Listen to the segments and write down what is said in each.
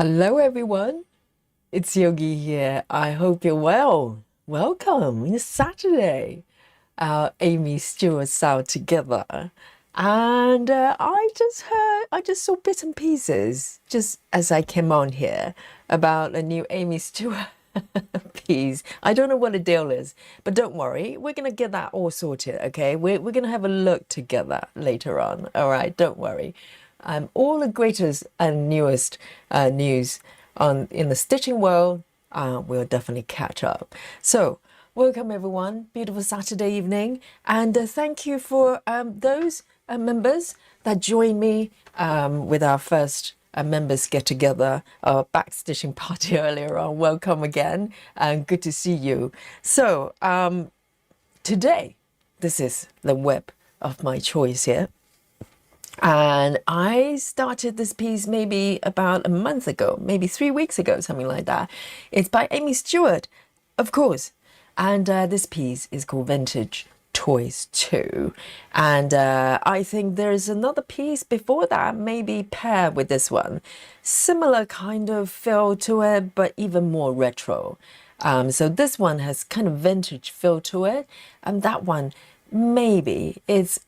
Hello, everyone. It's Yogi here. I hope you're well. Welcome. It's Saturday. Our Aimee Stewart SAL together. And I just saw bits and pieces just as I came on here about a new Aimee Stewart piece. I don't know what the deal is, but don't worry. We're going to get that all sorted, okay? We're going to have a look together later on. All right, don't worry. All the greatest and newest news in the stitching world, we'll definitely catch up. So, welcome everyone. Beautiful Saturday evening, and thank you for those members that joined me with our first members get together, our back stitching party earlier on. Welcome again, and good to see you. So, today, this is the web of my choice here. And I started this piece maybe about a month ago, maybe 3 weeks ago, something like that. It's by Aimee Stewart, of course. And this piece is called Vintage Toys 2. And I think there's another piece before that, maybe paired with this one. Similar kind of feel to it, but even more retro. So this one has kind of vintage feel to it. And that one maybe it's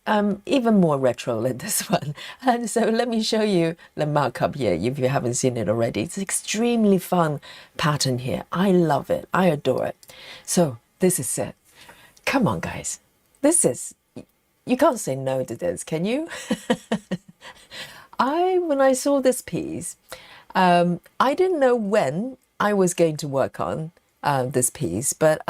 even more retro than this one. And so let me show you the markup here if you haven't seen it already. It's extremely fun pattern here. I love it. I adore it. So this is it. Come on, guys. This is, you can't say no to this, can you? When I saw this piece, I didn't know when I was going to work on this piece, but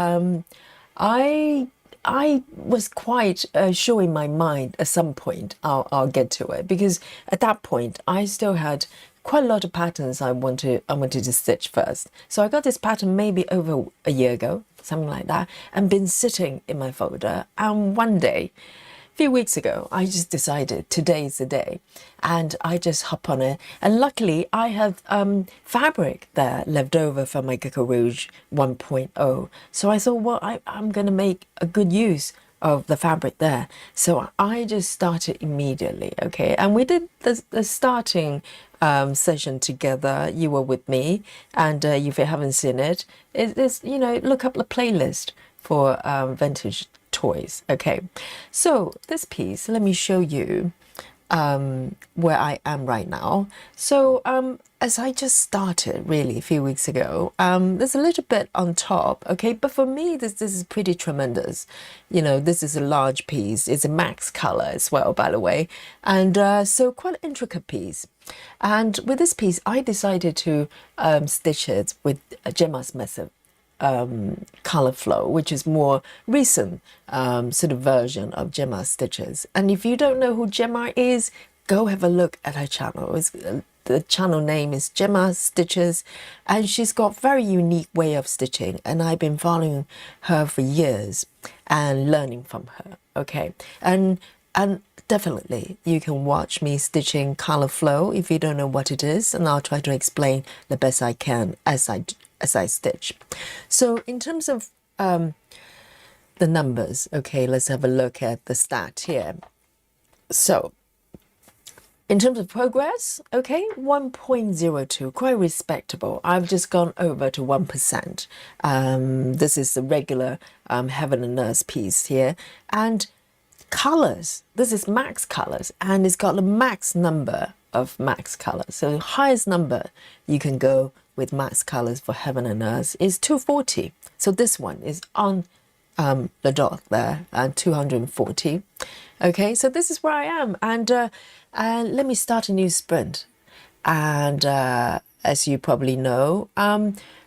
I was quite sure in my mind at some point I'll get to it, because at that point I still had quite a lot of patterns I wanted to stitch first. So I got this pattern maybe over a year ago, something like that, and been sitting in my folder. And one day, a few weeks ago, I just decided today is the day, and I just hop on it. And luckily, I have fabric there left over from my Gecko Rouge 1.0. So I thought, well, I'm going to make a good use of the fabric there. So I just started immediately, okay? And we did the starting session together. You were with me, and if you haven't seen it, it's, look up the playlist for vintage toys. Okay, so this piece, let me show you where I am right now. So as I just started really a few weeks ago, there's a little bit on top, okay, but for me this is pretty tremendous. This is a large piece. It's a max color as well, by the way, and so quite an intricate piece. And with this piece I decided to stitch it with Gemma's method color flow, which is more recent sort of version of Gemma stitches. And if you don't know who Gemma is, go have a look at her channel. The channel name is Gemma Stitches, and she's got very unique way of stitching, and I've been following her for years and learning from her. Okay, and definitely you can watch me stitching color flow if you don't know what it is, and I'll try to explain the best I can as I stitch. So in terms of the numbers, okay, let's have a look at the stat here. So in terms of progress, okay, 1.02, quite respectable. I've just gone over to 1%. This is the regular Heaven and Earth piece here. And colors, this is max colors, and it's got the max number of max colors. So the highest number you can go with max colors for Heaven and Earth is 240. So this one is on the dot there, 240. Okay, so this is where I am, and let me start a new sprint. And as you probably know,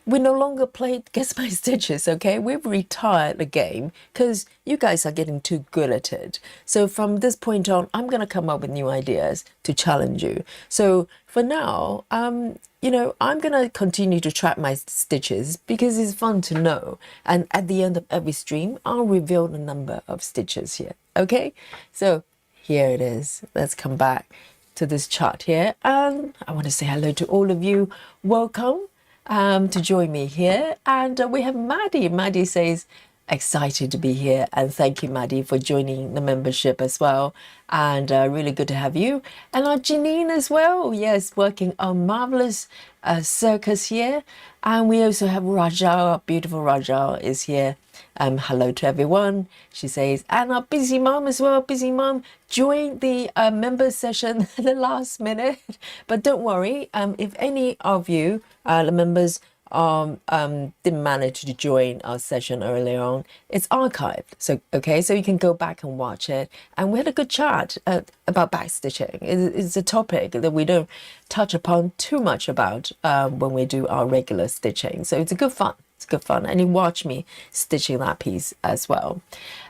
we no longer play Guess My Stitches, okay? We've retired the game because you guys are getting too good at it. So from this point on, I'm going to come up with new ideas to challenge you. So for now, I'm going to continue to track my stitches because it's fun to know. And at the end of every stream, I'll reveal the number of stitches here, okay? So here it is. Let's come back to this chart here. And I want to say hello to all of you. Welcome to join me here. And we have Maddie. Maddie says, excited to be here, and thank you, Maddie, for joining the membership as well. And really good to have you. And our Janine as well, yes, working on marvelous circus here. And we also have Rajal, beautiful Rajal is here. Hello to everyone, she says. And our busy mom as well, busy mom joined the member session at the last minute. But don't worry, if any of you, the members, didn't manage to join our session earlier on, it's archived. So, okay, so you can go back and watch it. And we had a good chat about backstitching. It's a topic that we don't touch upon too much about when we do our regular stitching. So it's a good fun. It's good fun. And you watch me stitching that piece as well.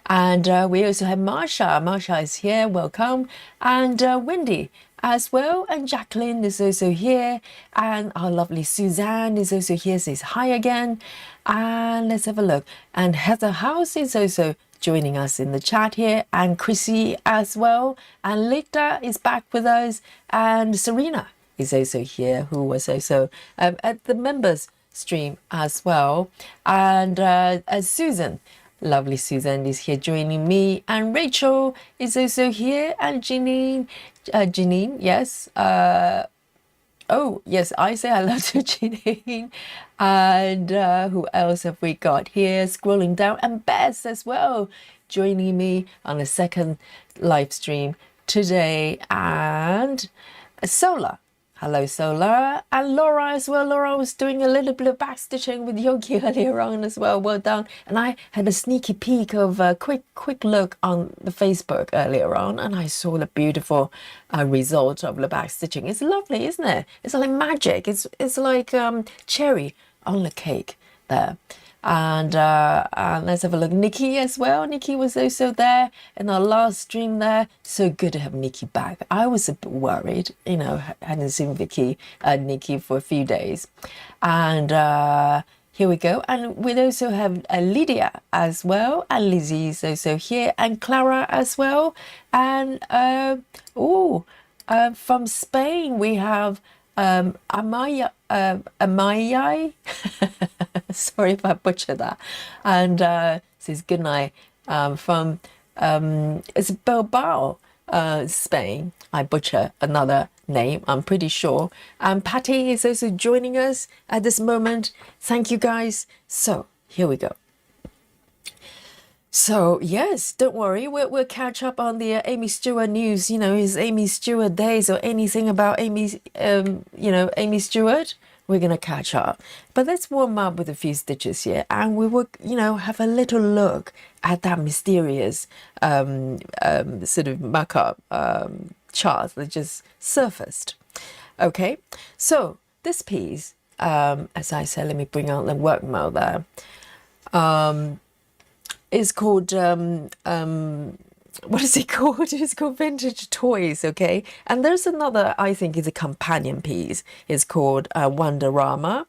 And we also have Marsha. Marsha is here. Welcome. And Wendy as well, and Jacqueline is also here, and our lovely Suzanne is also here, says hi again. And let's have a look, and Heather House is also joining us in the chat here, and Chrissy as well, and Lita is back with us, and Serena is also here, who was also at the members stream as well, and Susan, lovely Susan, is here joining me, and Rachel is also here, and Janine, yes. Oh, yes, I say hello to Janine. And who else have we got here? Scrolling down, and Bess as well, joining me on a second live stream today. And Solar. Hello, Solar. And Laura as well. Laura was doing a little bit of backstitching with Yogi earlier on as well. Well done. And I had a sneaky peek of a quick look on the Facebook earlier on, and I saw the beautiful result of the backstitching. It's lovely, isn't it? It's like magic. It's like cherry on the cake there. And let's have a look. Nikki as well. Nikki was also there in our last stream there. So good to have Nikki back. I was a bit worried, you know, hadn't seen Nikki for a few days. And here we go. And we also have Lydia as well. And Lizzie is also here. And Clara as well. And from Spain we have Amaya, sorry if I butchered that, and says good night from it's Bilbao, Spain. I butcher another name, I'm pretty sure. And Patty is also joining us at this moment. Thank you guys. So here we go. So yes, don't worry, we'll catch up on the Aimee Stewart news. You know, is Aimee Stewart days or anything about Aimee, Aimee Stewart. We're gonna catch up, but let's warm up with a few stitches here, and we will, have a little look at that mysterious sort of markup chart that just surfaced. Okay, so this piece, as I said, let me bring out the work mode there. Is called what is it called? It's called Vintage Toys, okay? And there's another, I think is a companion piece. It's called Wonderama.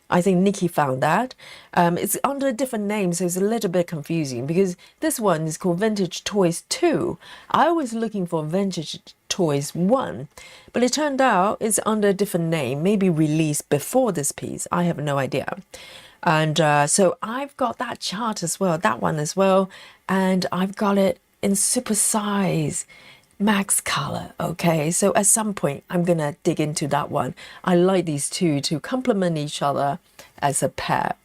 I think Nikki found that. It's under a different name, so it's a little bit confusing because this one is called Vintage Toys 2. I was looking for Vintage Toys 1, but it turned out it's under a different name, maybe released before this piece. I have no idea. And so I've got that chart as well, that one as well, and I've got it in super size, max color. Okay, so at some point I'm gonna dig into that one. I like these two to complement each other as a pair.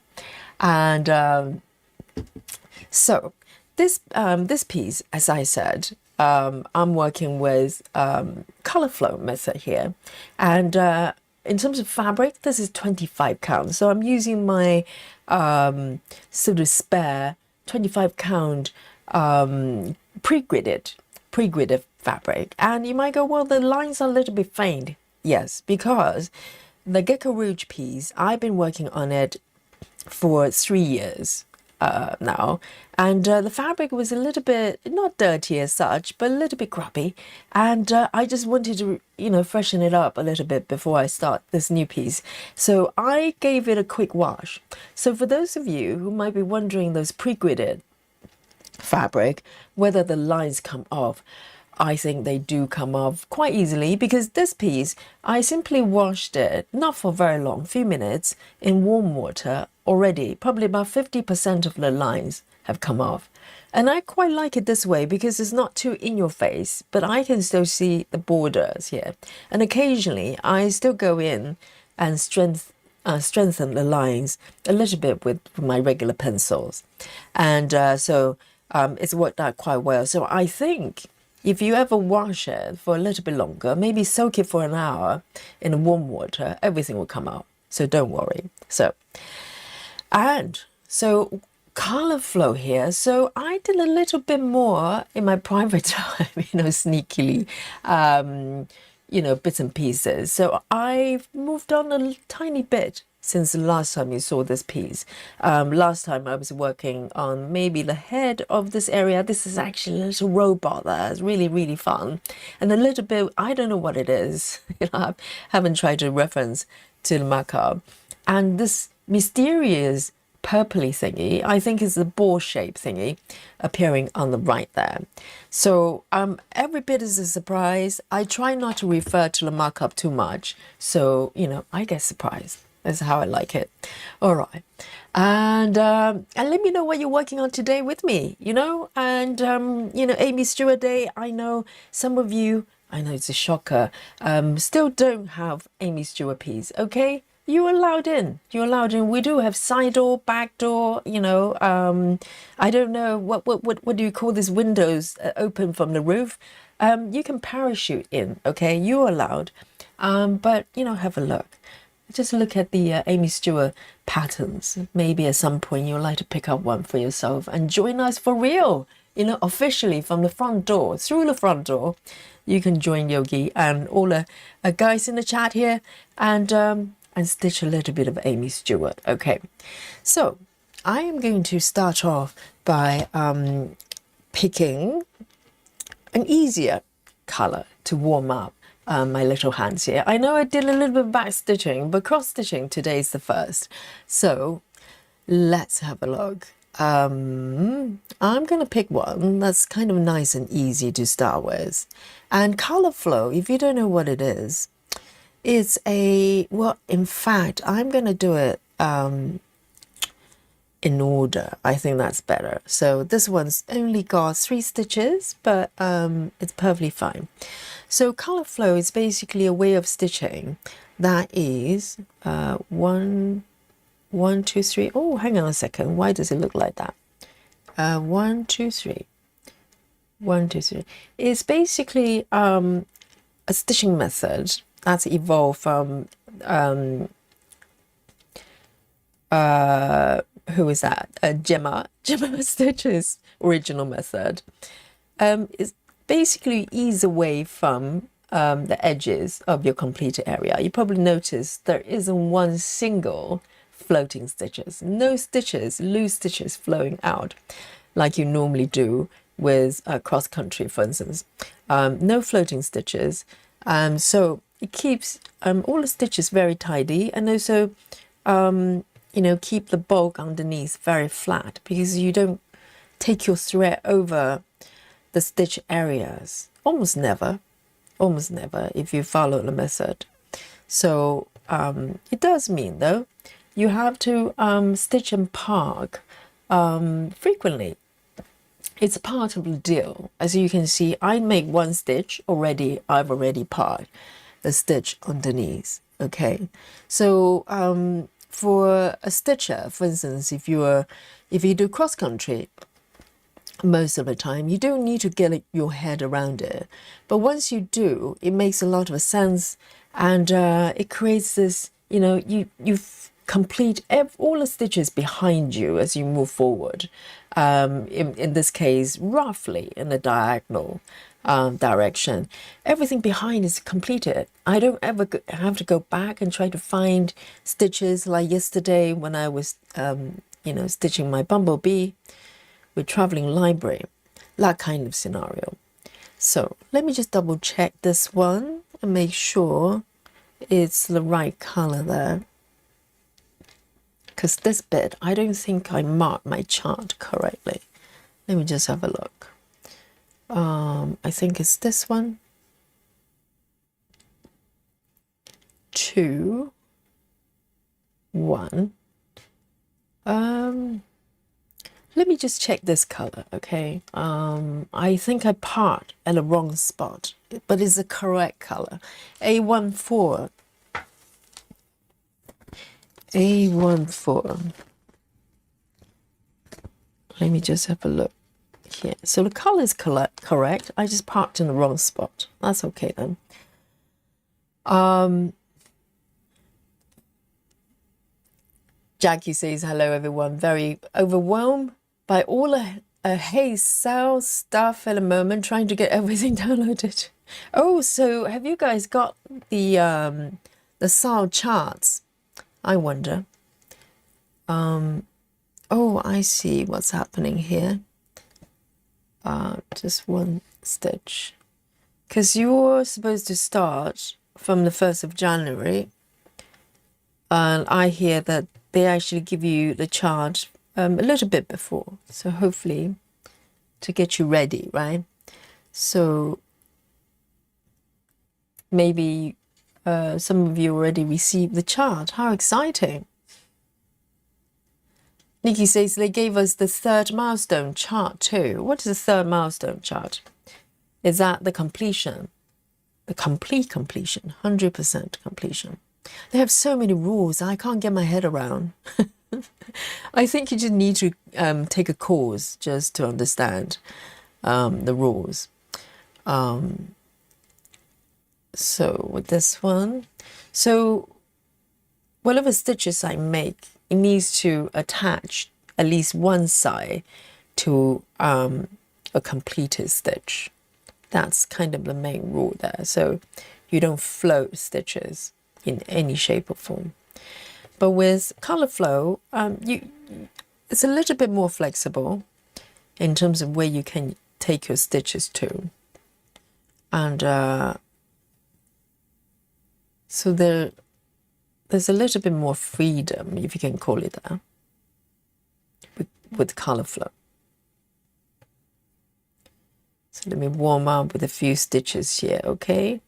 And so this piece, as I said, I'm working with color flow method here, and in terms of fabric, this is 25 count. So I'm using my sort of spare 25 count pre-gridded fabric. And you might go, well, the lines are a little bit faint. Yes, because the Gecko Rouge piece, I've been working on it for 3 years now, and the fabric was a little bit, not dirty as such, but a little bit grubby, and I just wanted to freshen it up a little bit before I start this new piece, so I gave it a quick wash. So for those of you who might be wondering, those pre-gridded fabric, whether the lines come off, I think they do come off quite easily, because this piece, I simply washed it, not for very long, few minutes, in warm water already. Probably about 50% of the lines have come off. And I quite like it this way because it's not too in your face, but I can still see the borders here. And occasionally I still go in and strengthen the lines a little bit with my regular pencils. And it's worked out quite well. So I think if you ever wash it for a little bit longer, maybe soak it for an hour in warm water, everything will come out. So don't worry. So color flow here. So I did a little bit more in my private time, sneakily, bits and pieces. So I've moved on a tiny bit since the last time you saw this piece. Last time I was working on maybe the head of this area. This is actually a little robot that's really, really fun. And a little bit, I don't know what it is. I haven't tried to reference to the macabre. And this mysterious purpley thingy, I think is the ball shape thingy appearing on the right there. So every bit is a surprise. I try not to refer to the markup too much. So, I get surprised. That's how I like it. All right. And let me know what you're working on today with me, and, Aimee Stewart Day. I know some of you, I know it's a shocker, still don't have Aimee Stewart piece. Okay. You're allowed in. You're allowed in. We do have side door, back door. I don't know what do you call this? Windows open from the roof. You can parachute in. Okay, you're allowed. But have a look. Just look at the Aimee Stewart patterns. Maybe at some point you'd like to pick up one for yourself and join us for real. Officially from the front door, through the front door, you can join Yogi and all the guys in the chat here and stitch a little bit of Aimee Stewart. Okay, so I am going to start off by picking an easier color to warm up my little hands here. I know I did a little bit of back stitching, but cross stitching today is the first. So let's have a look. I'm going to pick one that's kind of nice and easy to start with. And color flow, if you don't know what it is, it's in fact, I'm going to do it in order. I think that's better. So this one's only got 3 stitches, but it's perfectly fine. So color flow is basically a way of stitching that is 1, 2, 3. Oh, hang on a second. Why does it look like that? 1, 2, 3. 1, 2, 3. It's basically a stitching method that's evolved from who is that? Gemma Stitch's original method. It's basically ease away from the edges of your completed area. You probably noticed there isn't one single floating stitches, no stitches, loose stitches flowing out like you normally do with cross country, for instance. No floating stitches. So it keeps all the stitches very tidy, and also keep the bulk underneath very flat because you don't take your thread over the stitch areas. Almost never if you follow the method. So it does mean though you have to stitch and park frequently. It's part of the deal. As you can see, I make one stitch already. I've already parked the stitch underneath. Okay, so for a stitcher, for instance, if you do cross country, most of the time you don't need to get your head around it, but once you do, it makes a lot of sense, and it creates this. You complete all the stitches behind you as you move forward. In this case, roughly in the diagonal direction, everything behind is completed. I don't ever have to go back and try to find stitches like yesterday when I was stitching my bumblebee with traveling library, that kind of scenario. So let me just double check this one and make sure it's the right color there, because this bit I don't think I marked my chart correctly. Let me just have a look. I think it's this one. 2, 1. let me just check this color, okay? I think I part at the wrong spot, but it's the correct color. A14. A14. Let me just have a look here. So the color is correct. I just parked in the wrong spot. That's okay then. Jackie says, hello everyone. Very overwhelmed by all a hey SAL stuff at the moment, trying to get everything downloaded. Oh, so have you guys got the SAL charts? I wonder. Oh, I see what's happening here. Just one stitch. Because you're supposed to start from the 1st of January. And I hear that they actually give you the chart a little bit before. So hopefully to get you ready, right? So maybe some of you already received the chart. How exciting. Nikki says they gave us the 3rd milestone chart too. What is the 3rd milestone chart? Is that the completion? The complete completion, 100% completion. They have so many rules, I can't get my head around. I think you just need to take a course just to understand the rules. So with this one, so whatever stitches I make, it needs to attach at least one side to a completed stitch. That's kind of the main rule there. So you don't float stitches in any shape or form. But with color flow, it's a little bit more flexible in terms of where you can take your stitches to. And so there's a little bit more freedom, if you can call it that, with color flow. So let me warm up with a few stitches here, okay?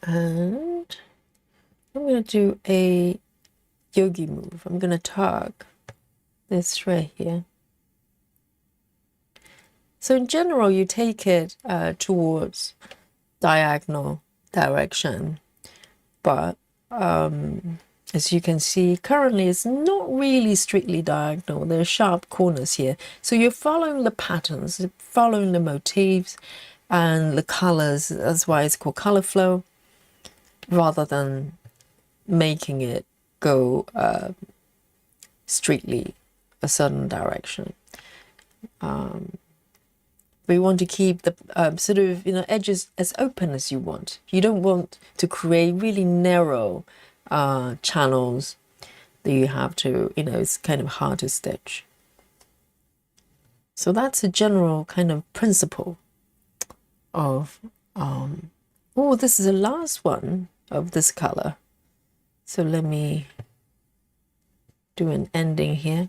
And I'm going to do a yogi move. I'm going to tug this thread here. So in general, you take it towards diagonal direction, but as you can see, currently it's not really strictly diagonal. There are sharp corners here. So you're following the patterns, following the motifs and the colors. That's why it's called color flow, rather than making it go strictly a certain direction. We want to keep the sort of edges as open as you want. You don't want to create really narrow channels that you have to, it's kind of hard to stitch. So that's a general kind of principle of, oh, this is the last one of this color. So let me do an ending here.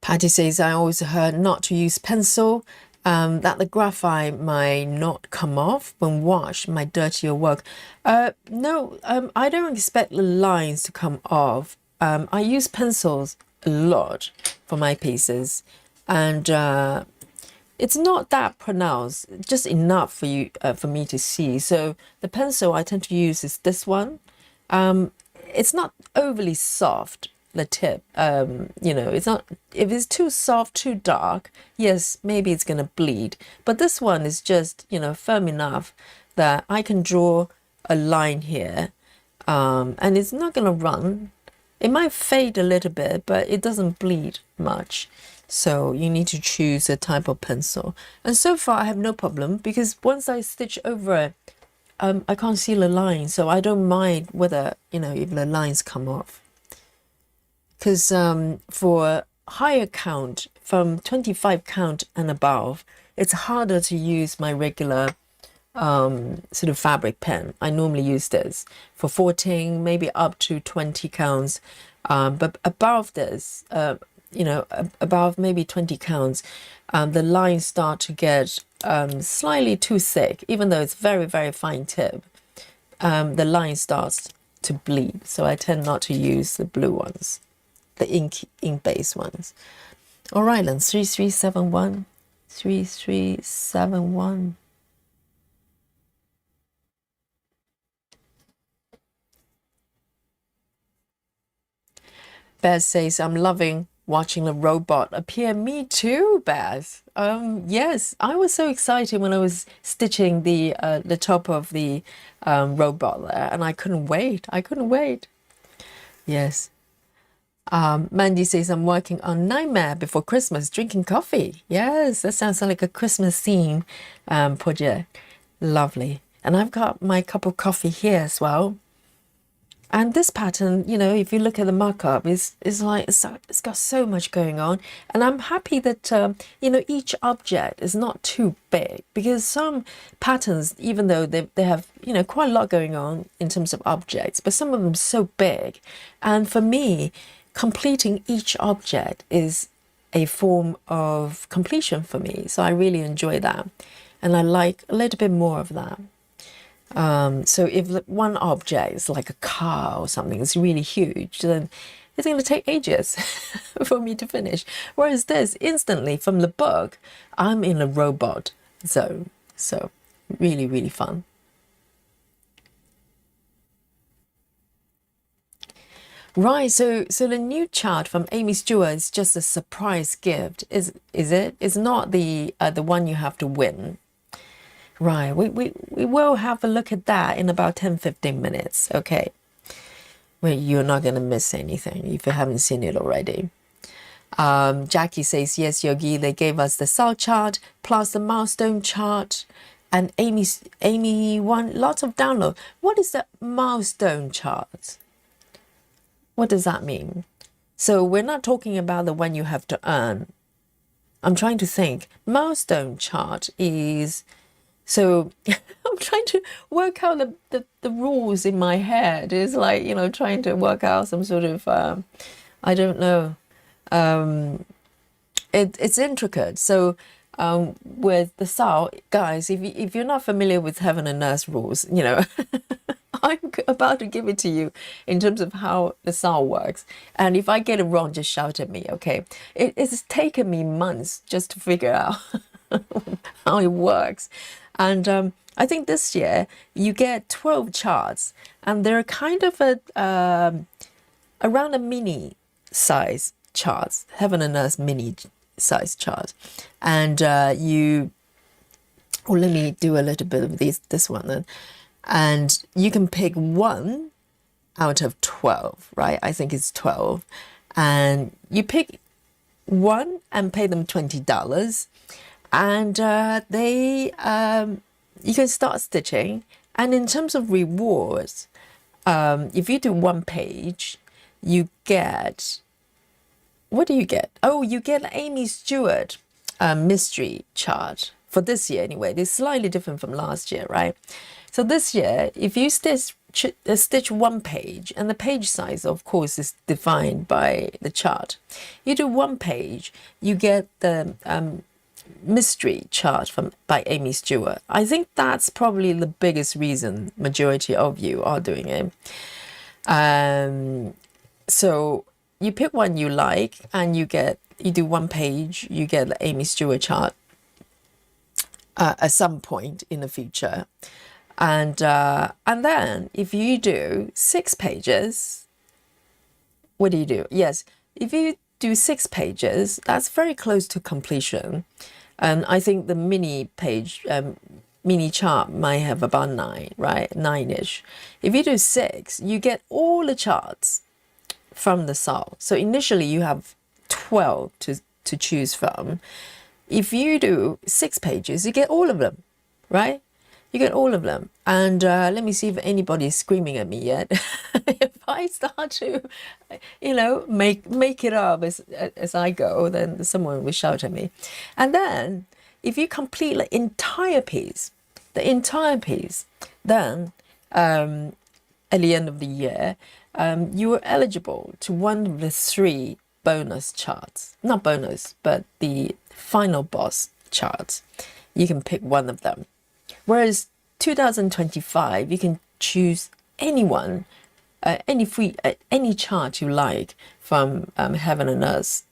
Patty says, I always heard not to use pencil, that the graphite might not come off when washed, might dirty your work. No, I don't expect the lines to come off. I use pencils a lot for my pieces, and it's not that pronounced, just enough for you for me to see. So the pencil I tend to use is this one. It's not overly soft, the tip. It's not, if it's too soft, too dark, yes, maybe it's gonna bleed, but this one is just firm enough that I can draw a line here, and it's not gonna run. It might fade a little bit, but it doesn't bleed much. So you need to choose a type of pencil, and so far I have no problem, because once I stitch over it, I can't see the line, so I don't mind whether if the lines come off. Because for higher count, from 25 count and above, it's harder to use my regular sort of fabric pen. I normally use this for 14, maybe up to 20 counts. But above this, you know, above maybe 20 counts, the lines start to get slightly too thick, even though it's very, very fine tip. The line starts to bleed. So I tend not to use the blue ones, the ink-based ones. All right, then 3371, 3371. Beth says, I'm loving watching the robot appear. Me too, Beth. Yes, I was so excited when I was stitching the top of the robot there, and I couldn't wait. I couldn't wait. Yes. Mandy says, I'm working on Nightmare Before Christmas, drinking coffee. Yes, that sounds like a Christmas theme project. Lovely. And I've got my cup of coffee here as well. And this pattern, you know, if you look at the markup, is like it's got so much going on. And I'm happy that, you know, each object is not too big, because some patterns, even though they have, you know, quite a lot going on in terms of objects, but some of them are so big. And for me, completing each object is a form of completion for me. So I really enjoy that. And I like a little bit more of that. So if one object is like a car or something, it's really huge, then it's going to take ages for me to finish. Whereas this, instantly from the book, I'm in a robot zone. So really, really fun. Right, so the new chart from Aimee Stewart is just a surprise gift, is it? It's not the one you have to win. Right, we will have a look at that in about 10-15 minutes, okay? Well, you're not going to miss anything if you haven't seen it already. Jackie says, yes, Yogi, they gave us the SAL chart plus the milestone chart, and Aimee won lots of download. What is the milestone chart? What does that mean? So we're not talking about the one you have to earn. I'm trying to think. Milestone chart is... So I'm trying to work out the rules in my head. It's like, you know, trying to work out some sort of, I don't know. It's intricate. So with the SAL, guys, if you're not familiar with Heaven and Earth rules, you know, I'm about to give it to you in terms of how the SAL works. And if I get it wrong, just shout at me, okay? It's taken me months just to figure out how it works. And I think this year you get 12 charts, and they're kind of around a mini size charts, Heaven and Earth mini size chart. And let me do a little bit of this one then. And you can pick one out of 12, right? I think it's 12. And you pick one and pay them $20. And you can start stitching. And in terms of rewards, if you do one page, you get, what do you get? Oh, you get Aimee Stewart mystery chart for this year anyway. It's slightly different from last year, right? So this year, if you stitch one page, and the page size, of course, is defined by the chart. You do one page, you get the mystery chart by Aimee Stewart. I think that's probably the biggest reason majority of you are doing it. So you pick one you like, and you do one page, you get the Aimee Stewart chart at some point in the future. And then if you do 6 pages, what do you do? Yes, if you do 6 pages, that's very close to completion. And I think the mini page, mini chart might have about 9, right? 9-ish. If you do 6, you get all the charts from the SAL. So initially you have 12 to choose from. If you do 6 pages, you get all of them, right? You get all of them. And let me see if anybody's screaming at me yet. If I start to, you know, make it up as I go, then someone will shout at me. And then if you complete the entire piece, the entire piece, then at the end of the year, you were eligible to one of the 3 bonus charts. Not bonus, but the final boss charts. You can pick one of them. Whereas 2025, you can choose anyone, any chart you like from Heaven and Earth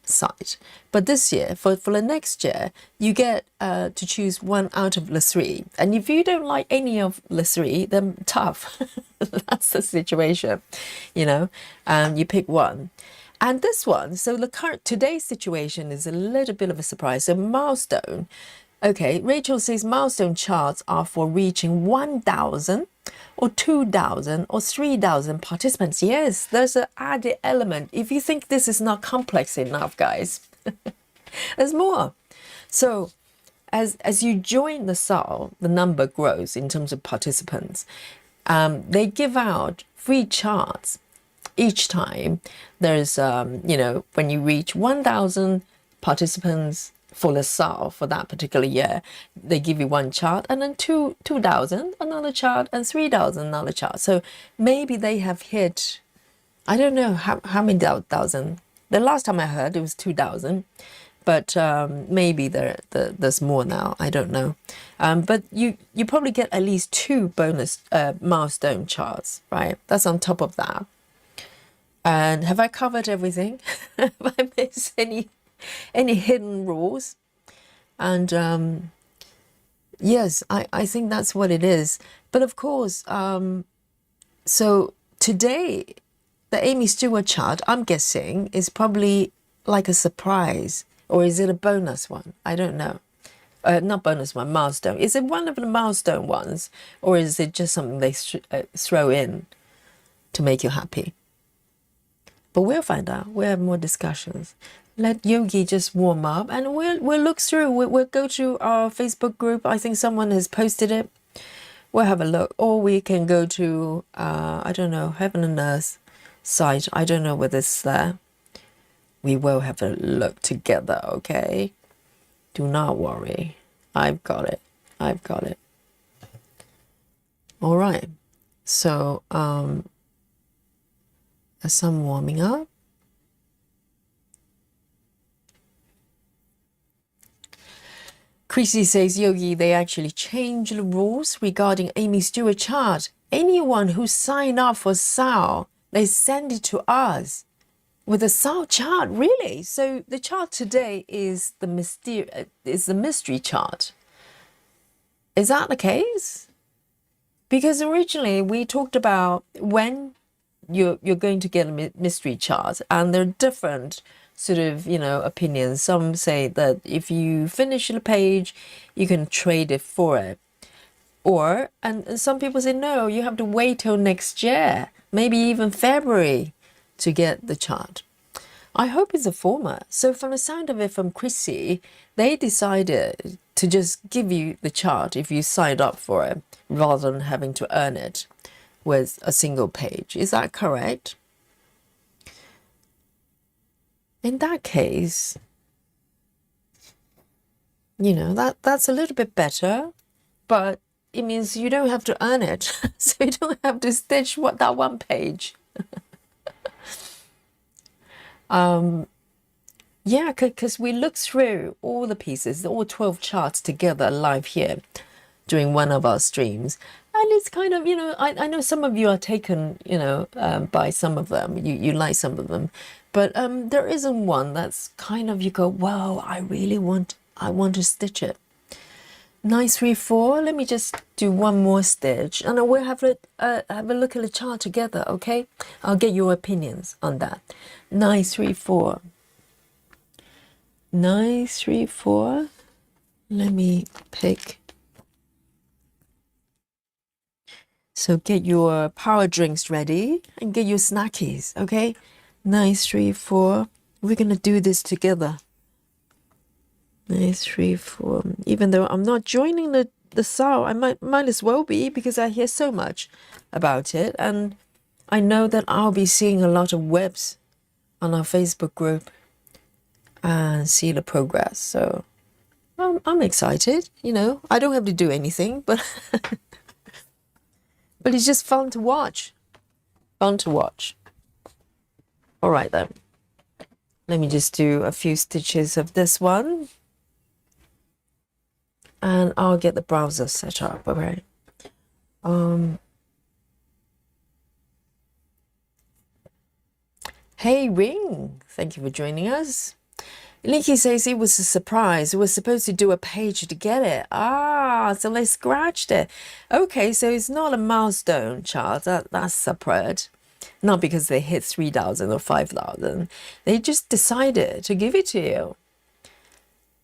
site. But this year, for the next year, you get to choose one out of the 3. And if you don't like any of the 3, then tough. That's the situation, you know. You pick one. And this one, so today's situation is a little bit of a surprise. So milestone. Okay, Rachel says milestone charts are for reaching 1,000 or 2,000 or 3,000 participants. Yes, there's an added element. If you think this is not complex enough, guys, there's more. So as you join the SAL, the number grows in terms of participants. They give out free charts each time. There's, when you reach 1,000 participants for the SAL for that particular year, they give you one chart, and then 2,000 another chart, and 3,000 another chart. So maybe they have hit, I don't know how many thousand. The last time I heard it was 2,000, but maybe there's more now. I don't know. But you probably get at least 2 bonus milestone charts, right? That's on top of that. And have I covered everything? Have I missed any hidden rules? And yes, I think that's what it is. But of course, so today the Aimee Stewart chart, I'm guessing, is probably like a surprise, or is it a bonus one? I don't know. Not bonus one, milestone. Is it one of the milestone ones, or is it just something they throw in to make you happy? But we'll find out. We'll have more discussions. Let Yogi just warm up, and we'll look through. We'll go to our Facebook group. I think someone has posted it. We'll have a look. Or we can go to, I don't know, Heaven and Earth site. I don't know whether it's there. We will have a look together, okay? Do not worry. I've got it. I've got it. All right. So, as some warming up. Chrissy says, Yogi, they actually changed the rules regarding Aimee Stewart chart. Anyone who signed up for SAL, they send it to us with a SAL chart. Really? So the chart today is the mystery chart. Is that the case? Because originally we talked about when you're going to get a mystery chart, and there are different sort of, opinions. Some say that if you finish the page, you can trade it for it. Or, and some people say, no, you have to wait till next year, maybe even February, to get the chart. I hope it's a former. So from the sound of it from Chrissy, they decided to just give you the chart if you signed up for it, rather than having to earn it with a single page. Is that correct? In that case, that's a little bit better, but it means you don't have to earn it. So you don't have to stitch that one page. Yeah, because we looked through all the pieces, all 12 charts together live here during one of our streams. And it's kind of, I know some of you are taken, by some of them. You like some of them. But there isn't one that's kind of, you go, wow, I want to stitch it. 934, let me just do one more stitch. And we'll have a look at the chart together, okay? I'll get your opinions on that. 934. 934. Let me pick. So get your power drinks ready and get your snackies, okay? 934. We're going to do this together. 934. Even though I'm not joining the SAL, I might as well be, because I hear so much about it. And I know that I'll be seeing a lot of webs on our Facebook group and see the progress. So I'm excited, you know. I don't have to do anything, but but it's just fun to watch. Fun to watch. All right then. Let me just do a few stitches of this one. And I'll get the browser set up, okay? Hey Ring, thank you for joining us. Nikki says it was a surprise. We were supposed to do a page to get it. Ah, so they scratched it. Okay, so it's not a milestone chart. That's separate. Not because they hit 3,000 or 5,000. They just decided to give it to you.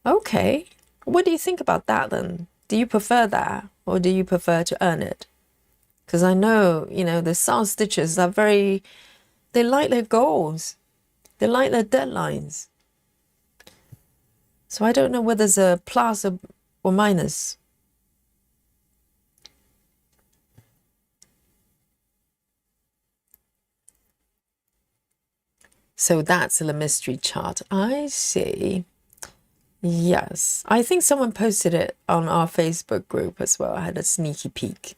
Okay. What do you think about that then? Do you prefer that or do you prefer to earn it? Because I know, you know, the SAL stitches are they like their goals. They like their deadlines. So I don't know whether there's a plus or minus. So that's the mystery chart. I see. Yes. I think someone posted it on our Facebook group as well. I had a sneaky peek.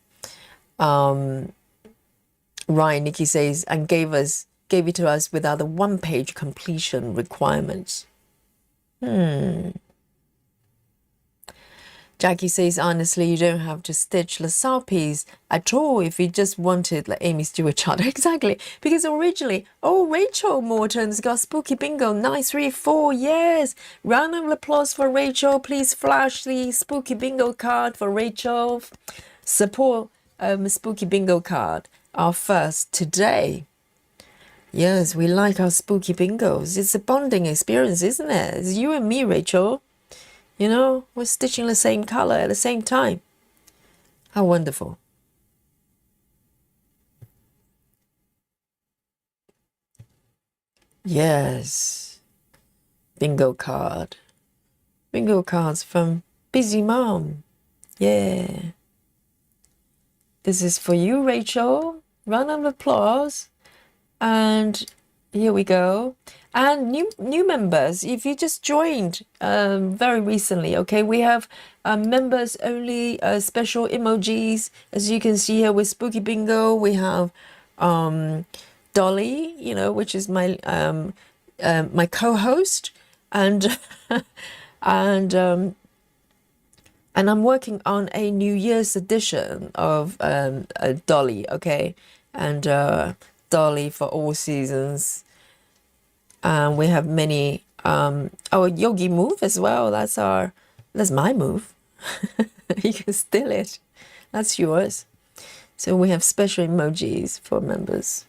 Ryan, Nikki says, and gave it to us without the one-page completion requirements. Jackie says, honestly, you don't have to stitch the SAL piece at all if you just wanted like Aimee Stewart chart. Exactly. Because originally, Rachel Morton's got Spooky Bingo 934. Yes. Round of applause for Rachel. Please flash the Spooky Bingo card for Rachel. Support Spooky Bingo card. Our first today. Yes, we like our Spooky Bingos. It's a bonding experience, isn't it? It's you and me, Rachel. You know, we're stitching the same color at the same time. How wonderful. Yes. Bingo card. Bingo cards from Busy Mom. Yeah. This is for you, Rachel. Round of applause. And here we go. And new members, if you just joined very recently, okay, we have members only special emojis, as you can see here with Spooky Bingo. We have Dolly, you know, which is my my co-host, and and I'm working on a New Year's edition of Dolly, okay, and Dolly for all seasons. We have many Yogi move as well. That's my move. You can steal it. That's yours. So we have special emojis for members.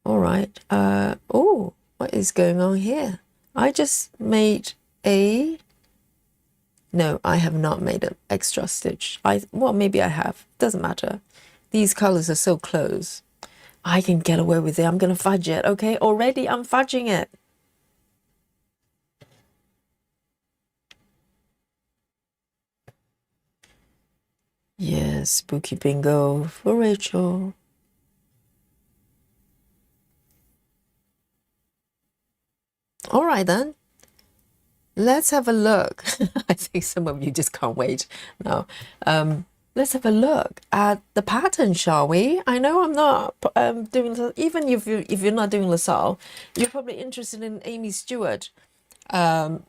All right. What is going on here? I just made no, I have not made an extra stitch. Well, maybe I have. Doesn't matter. These colors are so close. I can get away with it. I'm going to fudge it, okay? Already I'm fudging it. Yes, Spooky Bingo for Rachel. All right, then. Let's have a look. I think some of you just can't wait now. Let's have a look at the pattern, shall we? I know I'm not doing, even if you're not doing LaSalle, you're probably interested in Aimee Stewart. Talking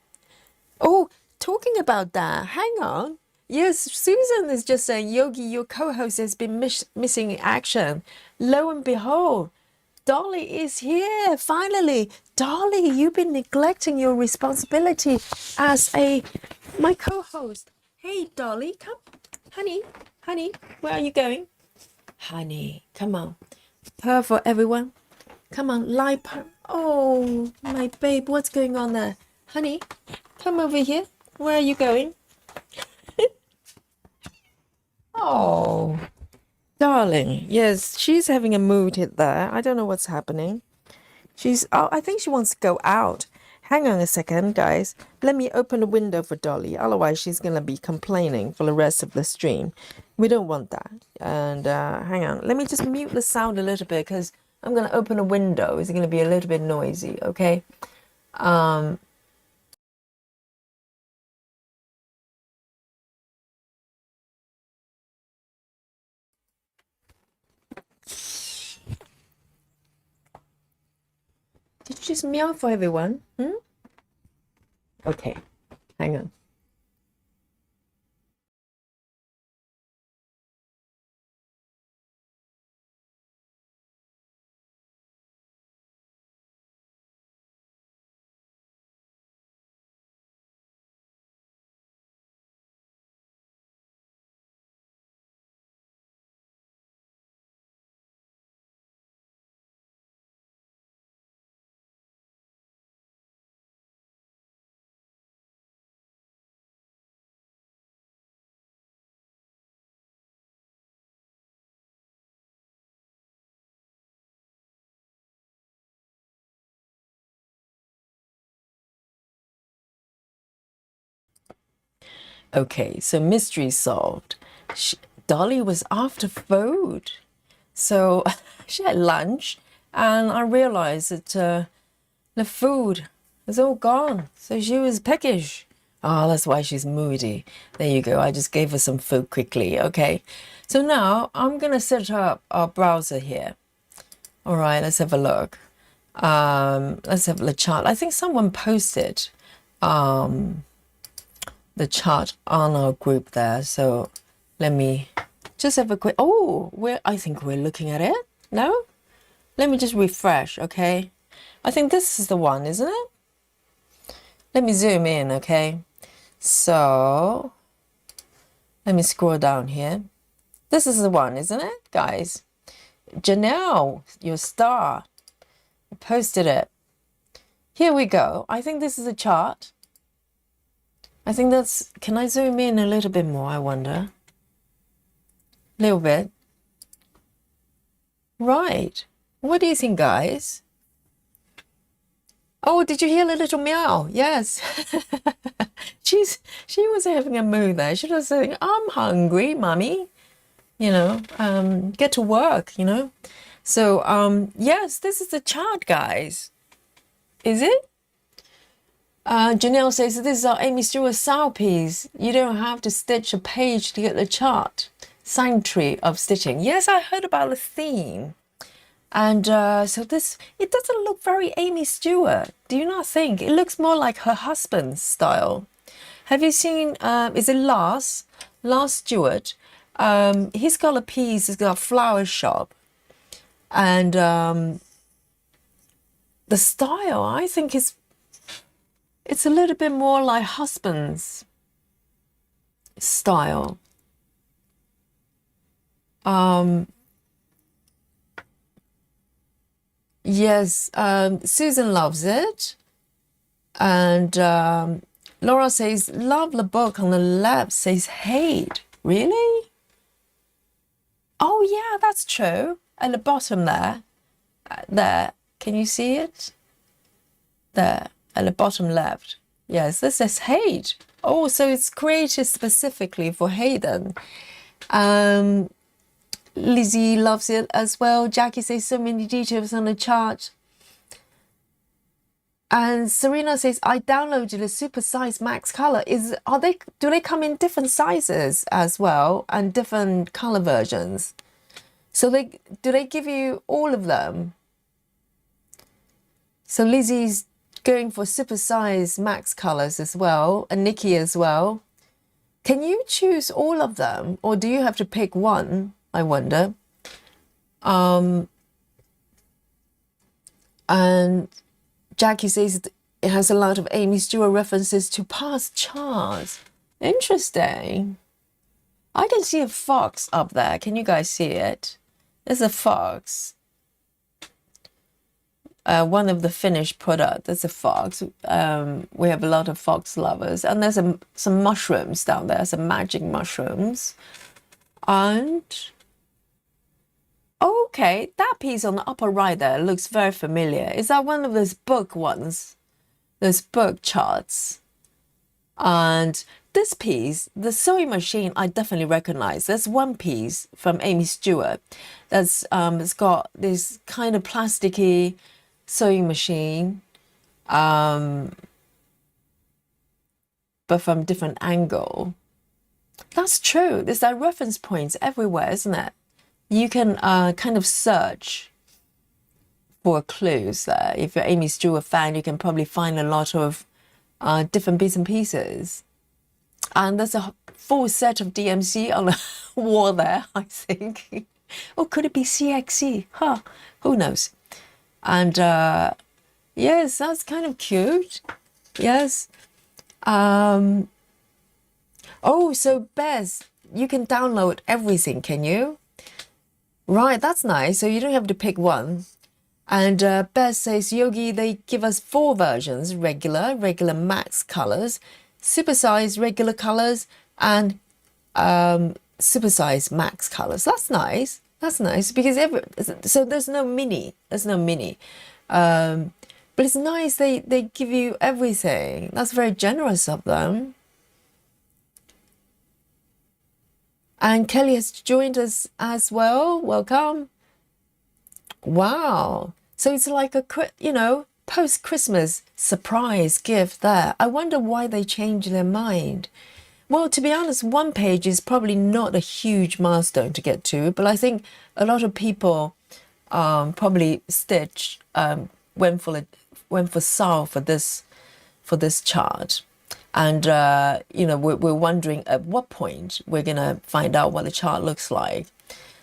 about that, hang on. Yes, Susan is just saying, Yogi, your co-host has been missing in action. Lo and behold, Dolly is here, finally. Dolly, you've been neglecting your responsibility as my co-host. Hey, Dolly, come. Honey, where are you going? Honey, come on. Purr for everyone. Come on, lie purr. Oh, my babe, what's going on there? Honey, come over here. Where are you going? Oh, darling. Yes, she's having a mood hit there. I don't know what's happening. I think she wants to go out. Hang on a second, guys. Let me open the window for Dolly. Otherwise, she's going to be complaining for the rest of the stream. We don't want that. And hang on. Let me just mute the sound a little bit because I'm going to open a window. It's going to be a little bit noisy, okay? just meow for everyone? Okay, hang on. Okay, so mystery solved. Dolly was after food. So she had lunch, and I realized that the food was all gone. So she was peckish. Oh, that's why she's moody. There you go. I just gave her some food quickly. Okay. So now I'm going to set up our browser here. All right, let's have a look. Let's have the chart. I think someone posted the chart on our group there. So let me just have a quick. Oh, I think we're looking at it. No? Let me just refresh, okay? I think this is the one, isn't it? Let me zoom in, okay? So let me scroll down here. This is the one, isn't it, guys? Janelle, your star, posted it. Here we go. I think this is a chart. I think that's, can I zoom in a little bit more, I wonder? A little bit. Right. What do you think, guys? Oh, did you hear the little meow? Yes. She was having a mood there. She was saying, I'm hungry, mummy. You know, get to work, you know. So, yes, this is the chart, guys. Is it? Janelle says, this is our Aimee Stewart SAL piece. You don't have to stitch a page to get the chart. Sanctuary of stitching. Yes, I heard about the theme. And so this, it doesn't look very Aimee Stewart. Do you not think? It looks more like her husband's style. Have you seen, is it Lars Stewart? He's got a piece, he's got a flower shop. And the style, I think it's a little bit more like husband's style. Yes, Susan loves it. And Laura says, love the book. On the left says hate. Really? Oh, yeah, that's true. At the bottom there. There. Can you see it? There. At the bottom left. Yes, this says hate. Oh, so it's created specifically for Hayden. Lizzie loves it as well. Jackie says so many details on the chart. And Serena says, I downloaded a super size max color. Do they come in different sizes as well and different color versions? So do they give you all of them? So Lizzie's going for super size max colors as well, and Nikki as well. Can you choose all of them, or do you have to pick one? I wonder. And Jackie says it has a lot of Aimee Stewart references to past charts. Interesting. I can see a fox up there. Can you guys see it? There's a fox. One of the finished product, there's a fox. We have a lot of fox lovers. And there's some mushrooms down there, some magic mushrooms. And okay, that piece on the upper right there looks very familiar. Is that one of those book ones? Those book charts? And this piece, the sewing machine, I definitely recognize. There's one piece from Aimee Stewart that's it's got this kind of plasticky sewing machine, but from different angle. That's true. There's that reference points everywhere, isn't it? You can kind of search for clues there. If you're Aimee Stewart fan, you can probably find a lot of different bits and pieces. And there's a full set of DMC on the wall there, I think. Or could it be CXC? Huh, who knows? And yes, that's kind of cute. Yes. Oh, so Bez, you can download everything, can you? Right, that's nice. So you don't have to pick one. And Bez says, Yogi, they give us 4 versions, regular max colors, supersize regular colors, and supersize max colors. That's nice. That's nice because so there's no mini. There's no mini. But it's nice they give you everything. That's very generous of them. And Kelly has joined us as well. Welcome. Wow. So it's like a, post-Christmas surprise gift there. I wonder why they changed their mind. Well, to be honest, 1 page is probably not a huge milestone to get to, but I think a lot of people probably went for SAL for this chart. And, we're wondering at what point we're going to find out what the chart looks like.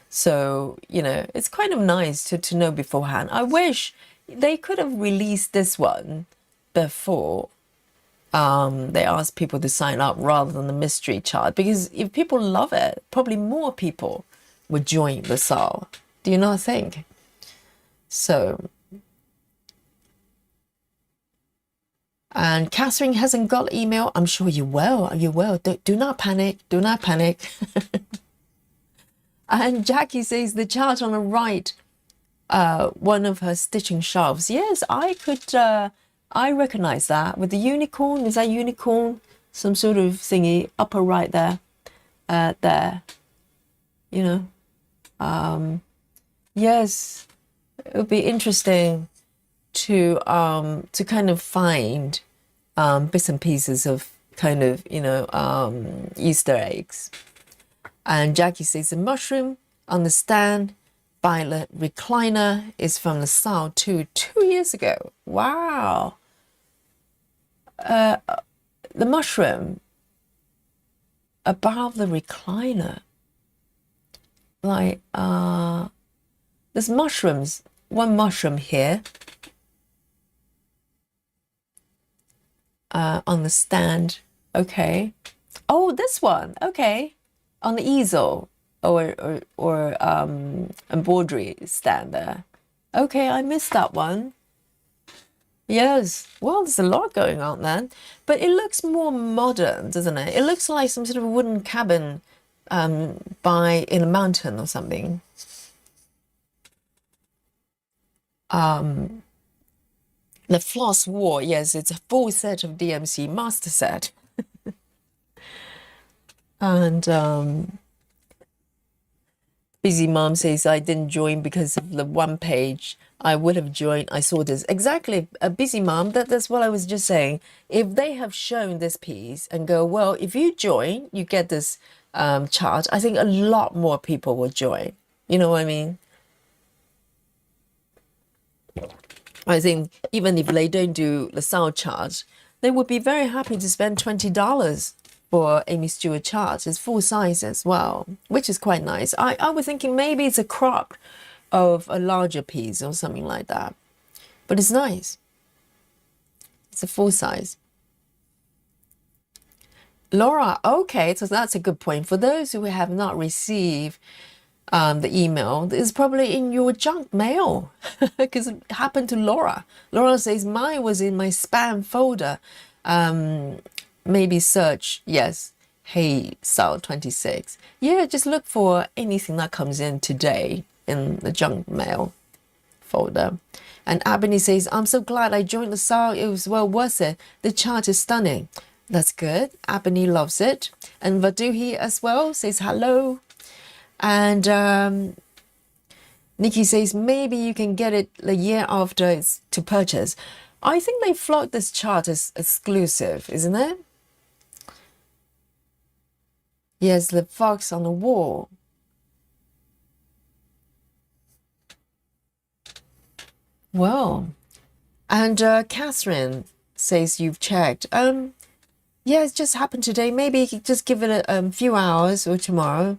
So, it's kind of nice to know beforehand. I wish they could have released this one before they asked people to sign up rather than the mystery chart. Because if people love it, probably more people would join the SAL. Do you not think? So... And Catherine hasn't got email. I'm sure you will. You will. Do not panic. Do not panic. And Jackie says the chart on the right, one of her stitching shelves. Yes, I could. I recognize that with the unicorn. Is that unicorn? Some sort of thingy upper right there. There. Yes, it would be interesting to kind of find bits and pieces of kind of Easter eggs. And Jackie says the mushroom on the stand violet recliner is from the SAL 2 years ago. Wow. The mushroom above the recliner, like there's mushrooms, one mushroom here on the stand. Okay. Oh, this one. Okay. On the easel or embroidery stand there. Okay, I missed that one. Yes. Well, there's a lot going on then. But it looks more modern, doesn't it? It looks like some sort of wooden cabin in a mountain or something. The floss war, yes, it's a full set of DMC master set. And Busy Mom says, I didn't join because of the 1 page. I would have joined. I saw this. Exactly, Busy Mom, that's what I was just saying. If they have shown this piece and go, well, if you join, you get this chart, I think a lot more people will join. You know what I mean? I think even if they don't do the SAL chart, they would be very happy to spend $20 for Aimee Stewart chart. It's full size as well, which is quite nice. I was thinking maybe it's a crop of a larger piece or something like that, but it's nice. It's a full size. Laura, okay, so that's a good point. For those who have not received the email, it's probably in your junk mail because it happened to Laura. Laura says mine was in my spam folder. Maybe search, yes, hey, SAL 26. Yeah, just look for anything that comes in today in the junk mail folder. And Ebony says, I'm so glad I joined the SAL. It was well worth it. The chart is stunning. That's good. Ebony loves it. And Vaduhi as well says hello. And Nikki says, maybe you can get it the year after it's to purchase. I think they float this chart as exclusive, isn't it? Yes, the fox on the wall. Well, and Catherine says you've checked. Yeah, it's just happened today. Maybe just give it a few hours or tomorrow.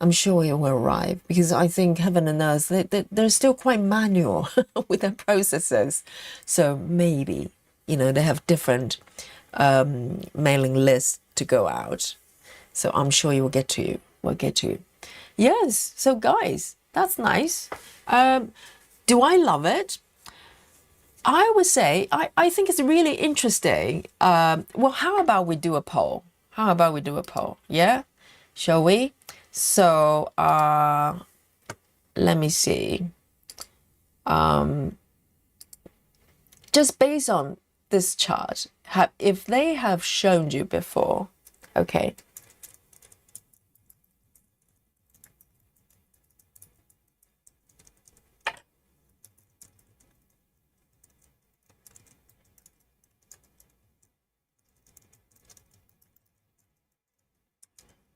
I'm sure it will arrive because I think heaven and earth, they're still quite manual with their processes. So maybe, they have different mailing lists to go out. So I'm sure it will get to you. Will get to you. Yes. So guys, that's nice. Do I love it? I would say I think it's really interesting. Well, how about we do a poll? How about we do a poll? Yeah, shall we? So let me see. Just based on this chart, if they have shown you before, okay.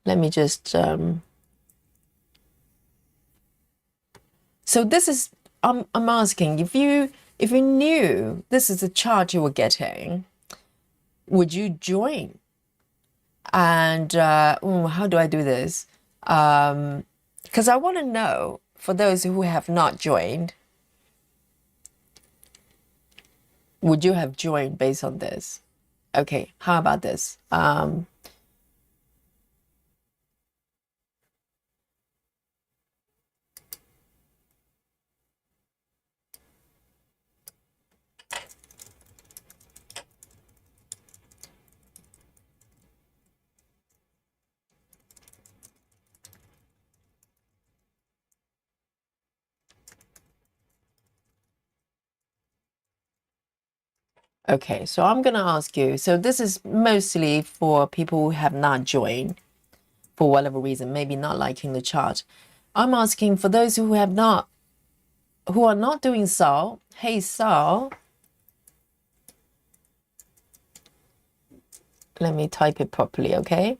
Let me just so this is I'm asking if you knew this is the chart you were getting, would you join? And how do I do this? Because I want to know for those who have not joined, would you have joined based on this? Okay, how about this? Okay, so I'm going to ask you. So this is mostly for people who have not joined for whatever reason, maybe not liking the chart. I'm asking for those who are not doing SAL. Hey, SAL. Let me type it properly, okay?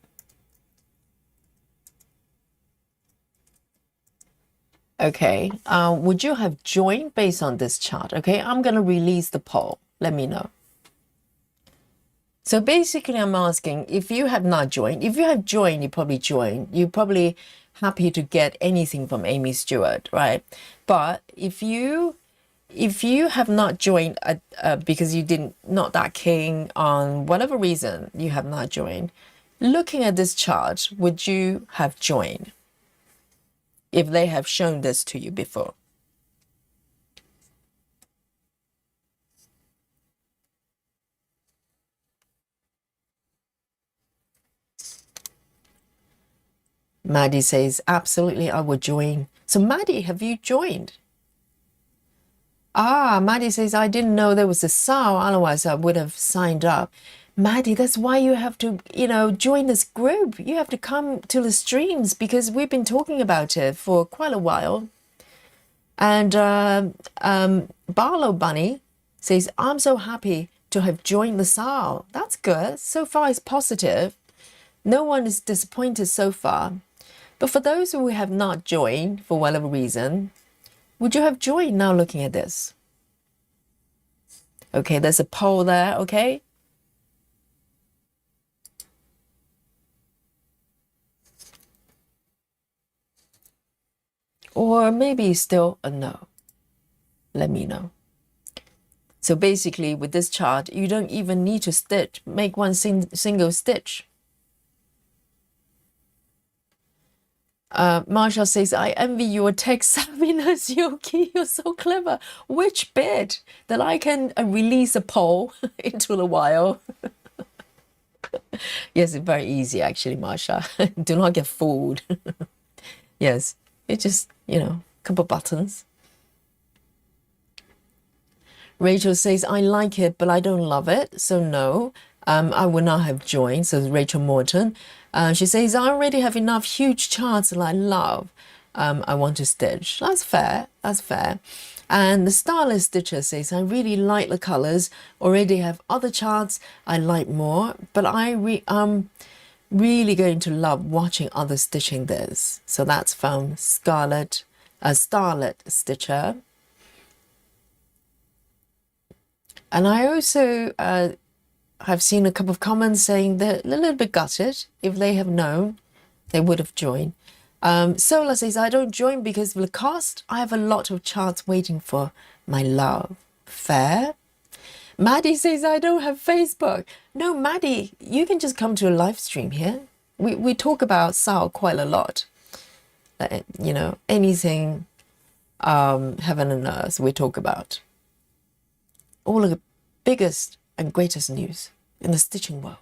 Okay, would you have joined based on this chart? Okay, I'm going to release the poll. Let me know. So basically, I'm asking if you have not joined. If you have joined, you probably joined. You're probably happy to get anything from Aimee Stewart, right? But if you have not joined because you didn't not that keen on whatever reason you have not joined, looking at this chart, would you have joined if they have shown this to you before? Maddie says, absolutely, I would join. So Maddie, have you joined? Ah, Maddie says, I didn't know there was a SAL, otherwise I would have signed up. Maddie, that's why you have to, join this group. You have to come to the streams because we've been talking about it for quite a while. And Barlow Bunny says, I'm so happy to have joined the SAL. That's good. So far, it's positive. No one is disappointed so far. But for those who have not joined for whatever reason, would you have joined now looking at this? Okay, there's a poll there, okay? Or maybe still a no. Let me know. So basically, with this chart, you don't even need to stitch, make one single stitch. Marsha says, I envy your tech savviness, Yogi. You're so clever. Which bit? That I can release a poll into the wild. Yes, it's very easy, actually, Marsha. Do not get fooled. Yes, it's just, a couple buttons. Rachel says, I like it, but I don't love it. So no, I would not have joined. So Rachel Morton. She says, I already have enough huge charts that I love. I want to stitch. That's fair. That's fair. And the Starless Stitcher says, I really like the colors. Already have other charts I like more. But I'm really going to love watching others stitching this. So that's from Starlet Stitcher. And I also have seen a couple of comments saying they're a little bit gutted. If they have known, they would have joined. Sola says, I don't join because of the cost. I have a lot of charts waiting for my love. Fair. Maddie says, I don't have Facebook. No, Maddie, you can just come to a live stream here. We talk about SAL quite a lot. You know, anything heaven and earth we talk about. All of the biggest and greatest news in the stitching world.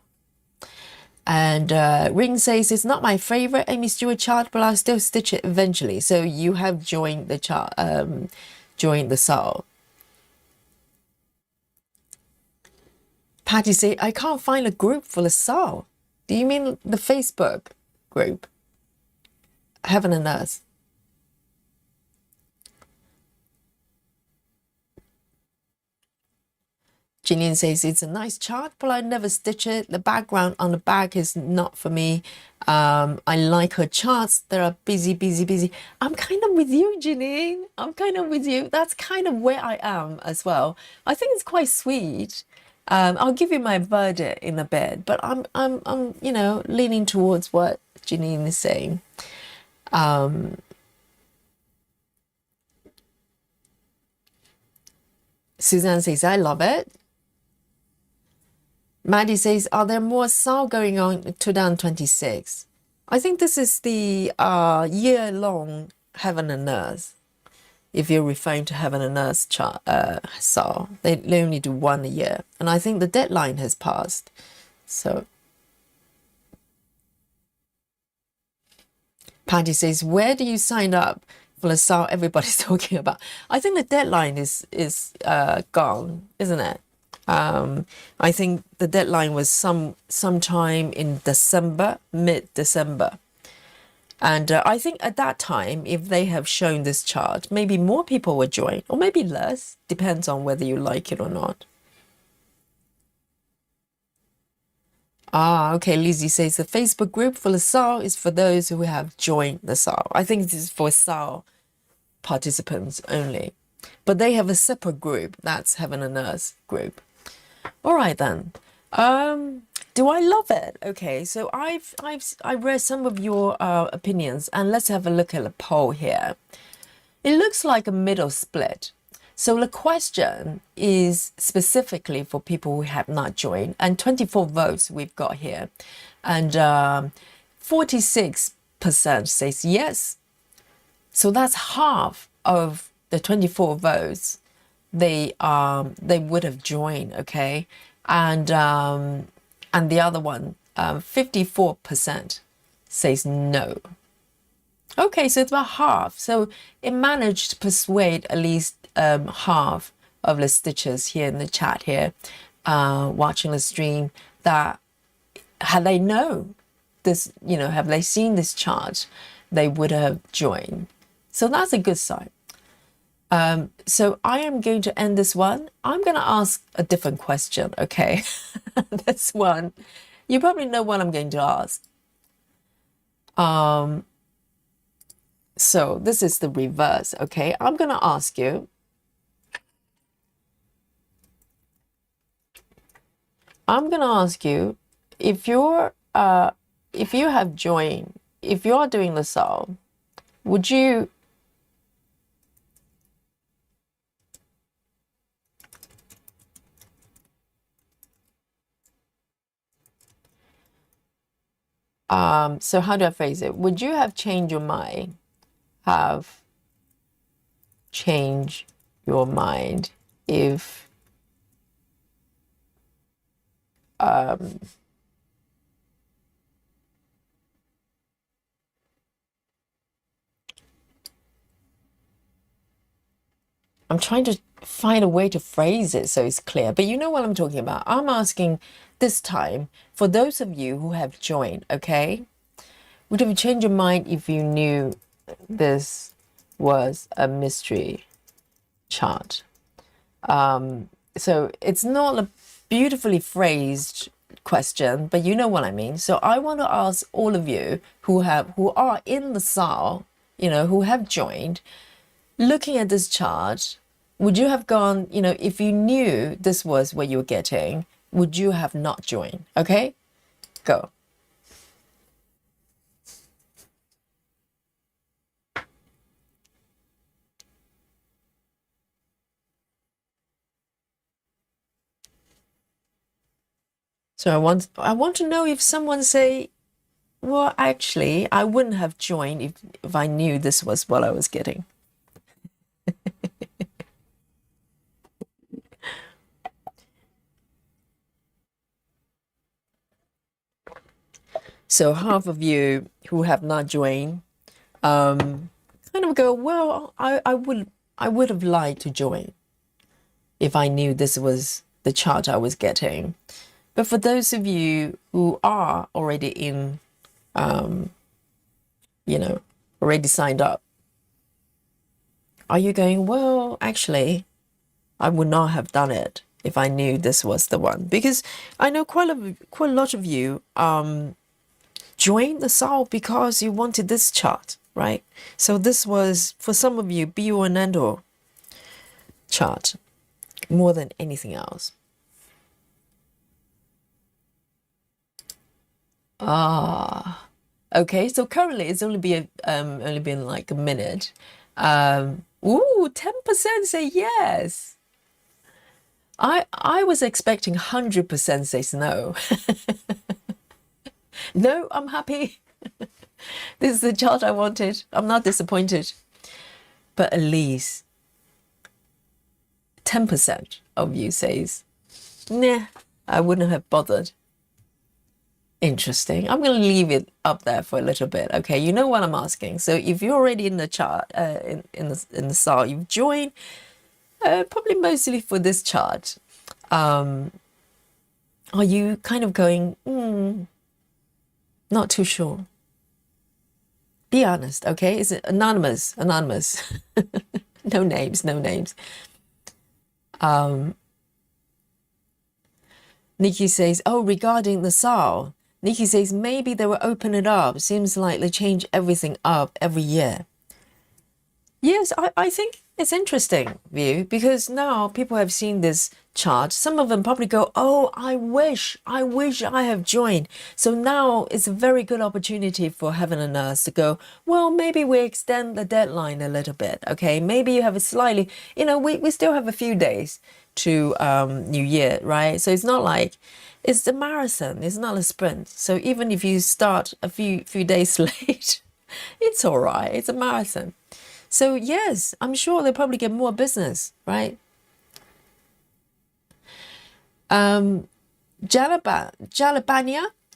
And Ring says, it's not my favorite Aimee Stewart chart, but I'll still stitch it eventually. So you have joined the chart, joined the SAL. Patty says, I can't find a group for the SAL. Do you mean the Facebook group? Heaven and earth. Janine says, it's a nice chart, but I never stitch it. The background on the back is not for me. I like her charts. They are busy, busy, busy. I'm kind of with you, Janine. I'm kind of with you. That's kind of where I am as well. I think it's quite sweet. I'll give you my verdict in a bit, but I'm you know, leaning towards what Janine is saying. Suzanne says, I love it. Maddie says, are there more SAL going on 2026? I think this is the year-long Heaven and Earth. If you're referring to Heaven and Earth chart, SAL, they only do one a year. And I think the deadline has passed. So Patty says, where do you sign up for the SAL everybody's talking about? I think the deadline is gone, isn't it? I think the deadline was sometime in December, mid-December. And I think at that time, if they have shown this chart, maybe more people would join, or maybe less. Depends on whether you like it or not. Ah, okay. Lizzie says the Facebook group for the SAL is for those who have joined the SAL. I think this is for SAL participants only. But they have a separate group. That's Heaven and Earth group. All right then. Do I love it? Okay, so I read some of your opinions, and let's have a look at the poll here. It looks like a middle split. So the question is specifically for people who have not joined, and 24 votes we've got here, and 46% says yes. So that's half of the 24 votes. They would have joined, okay, and the other one, 54% says no. Okay, so it's about half. So it managed to persuade at least half of the stitchers here in the chat here, watching the stream, that had they known this, you know, have they seen this chart, they would have joined. So that's a good sign. So I am going to end this one. I'm going to ask a different question, okay? This one, you probably know what I'm going to ask. So this is the reverse, okay? I'm going to ask you, if you have joined, if you're doing the SAL, would you so how do I phrase it? Would you have changed your mind? Have changed your mind if I'm trying to find a way to phrase it so it's clear, but you know what I'm talking about. I'm asking this time for those of you who have joined, okay? Would you have changed your mind if you knew this was a mystery chart? So it's not a beautifully phrased question, but you know what I mean. So I want to ask all of you who are in the SAL, you know, who have joined, looking at this chart, would you have gone, if you knew this was what you were getting, would you have not joined? Okay, go. So I want to know if someone say, well, actually, I wouldn't have joined if I knew this was what I was getting. So half of you who have not joined, kind of go, well, I would have liked to join if I knew this was the chart I was getting. But for those of you who are already in, already signed up, are you going, well, actually, I would not have done it if I knew this was the one? Because I know quite a lot of you joined the SAL because you wanted this chart, right? So this was, for some of you, be or an end-or chart more than anything else. Okay, so currently it's only been like a minute. 10% say yes. I was expecting 100% says no. No, I'm happy. This is the chart I wanted. I'm not disappointed. But at least 10% of you says, nah, I wouldn't have bothered. Interesting. I'm going to leave it up there for a little bit. Okay, you know what I'm asking. So if you're already in the chart, in the SAL, you've joined, probably mostly for this chart. Are you kind of going, not too sure? Be honest, okay? Is it anonymous? Anonymous. No names, no names. Nikki says, oh, regarding the SAL, Nikki says, maybe they will open it up. Seems like they change everything up every year. Yes, I think it's interesting view because now people have seen this chart. Some of them probably go, oh, I wish I have joined. So now it's a very good opportunity for heaven and earth to go, well, maybe we extend the deadline a little bit. Okay, maybe you have a slightly, we still have a few days to New Year, right? So it's not like it's a marathon, it's not a sprint. So even if you start a few days late, it's all right. It's a marathon. So yes, I'm sure they'll probably get more business, right? Jalabania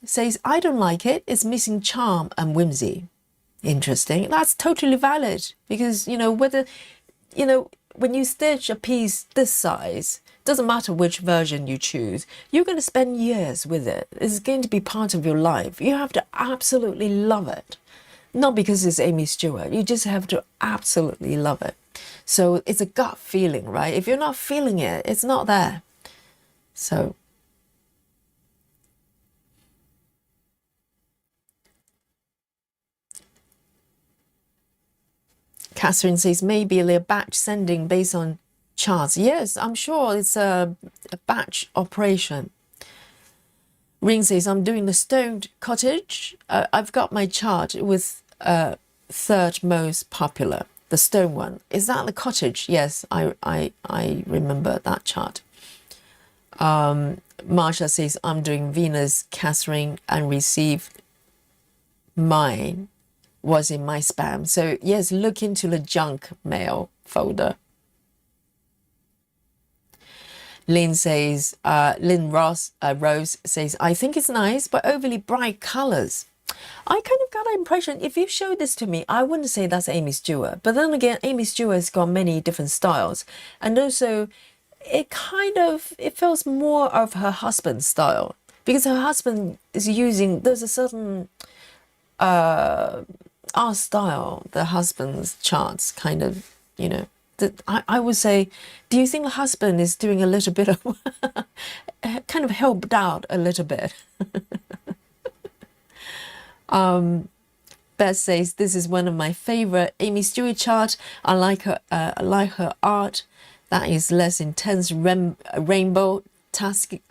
says, I don't like it. It's missing charm and whimsy. Interesting. That's totally valid because, when you stitch a piece this size, doesn't matter which version you choose, you're going to spend years with it. It's going to be part of your life. You have to absolutely love it. Not because it's Aimee Stewart. You just have to absolutely love it. So it's a gut feeling, right? If you're not feeling it, it's not there. So Catherine says maybe they're batch sending based on charts. Yes, I'm sure it's a batch operation. Ring says, I'm doing the stoned cottage. I've got my chart with third most popular, the stone one. Is that the cottage? Yes, I remember that chart. Marsha says, I'm doing Venus, Catherine, and received mine was in my spam. So yes, look into the junk mail folder. Lynn says, Rose says, I think it's nice, but overly bright colors. I kind of got the impression, if you showed this to me, I wouldn't say that's Aimee Stewart. But then again, Aimee Stewart's got many different styles. And also, it feels more of her husband's style. Because her husband is there's a certain art style, the husband's charts kind of, I would say, do you think the husband is doing a little bit of, kind of helped out a little bit? Beth says, this is one of my favorite Aimee Stewart chart. I like her art. That is less intense rainbow tastic,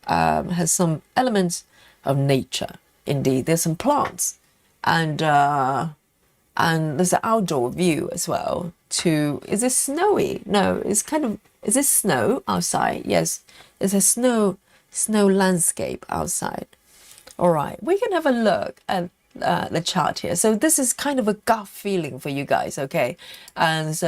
has some elements of nature. Indeed, there's some plants, and there's an outdoor view as well. Is it snowy? No, it's kind of. Is it snow outside? Yes, it's a snow landscape outside. All right, we can have a look at the chart here. So this is kind of a gut feeling for you guys, okay? And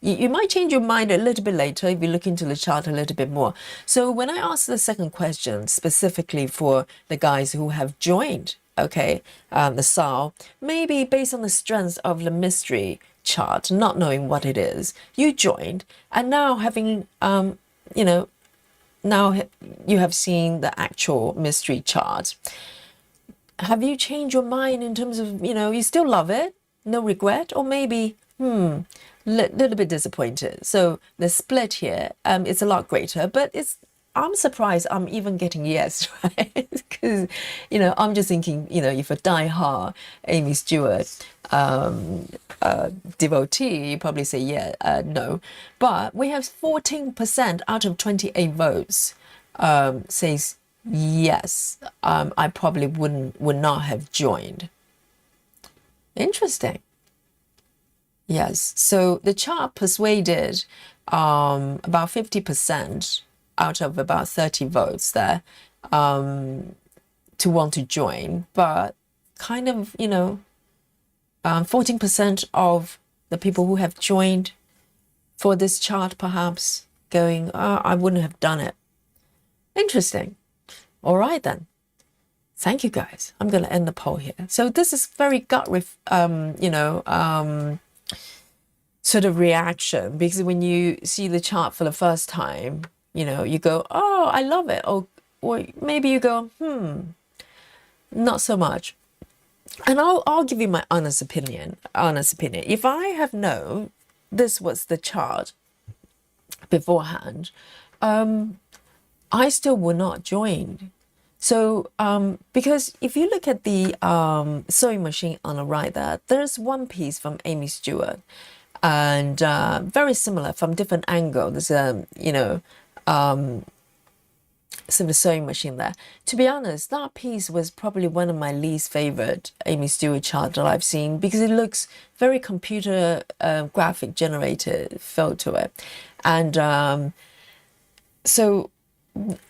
you might change your mind a little bit later if you look into the chart a little bit more. So when I ask the second question specifically for the guys who have joined, okay, the SAL, maybe based on the strength of the mystery chart, not knowing what it is, you joined, and now having, you know, now you have seen the actual mystery chart. Have you changed your mind in terms of, you still love it, no regret, or maybe, little bit disappointed? So the split here, it's a lot greater, but I'm surprised I'm even getting yes, right? Because, I'm just thinking, if a die-hard Aimee Stewart devotee, you probably say, no. But we have 14% out of 28 votes says yes, I probably would not have joined. Interesting. Yes, so the chart persuaded about 50% out of about 30 votes there to want to join, but kind of, 14% of the people who have joined for this chart perhaps going, I wouldn't have done it. Interesting. All right, then. Thank you, guys. I'm going to end the poll here. So this is very gut, sort of reaction, because when you see the chart for the first time, you go, oh, I love it. Or maybe you go, not so much. And I'll give you my honest opinion. If I have known this was the chart beforehand, I still would not join. So, because if you look at the sewing machine on the right there, there's one piece from Aimee Stewart, and very similar from different angle. There's sort of sewing machine there. To be honest, that piece was probably one of my least favorite Aimee Stewart chart that I've seen, because it looks very computer graphic generated feel to it, and so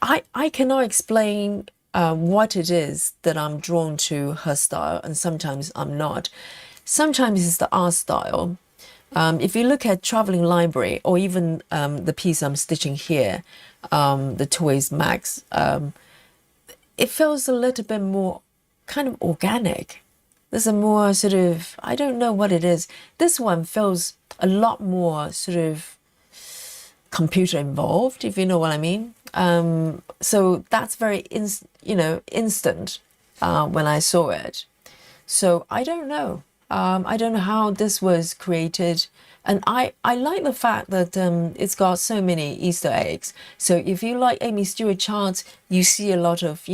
I cannot explain what it is that I'm drawn to her style, and sometimes I'm not. Sometimes it's the art style. If you look at Traveling Library, or even the piece I'm stitching here, the Toys Max, it feels a little bit more kind of organic. There's a more sort of, I don't know what it is. This one feels a lot more sort of computer involved, if you know what I mean. So that's very instant when I saw it. So I don't know. I don't know how this was created. And I like the fact that it's got so many Easter eggs. So if you like Aimee Stewart charts, you see a lot of,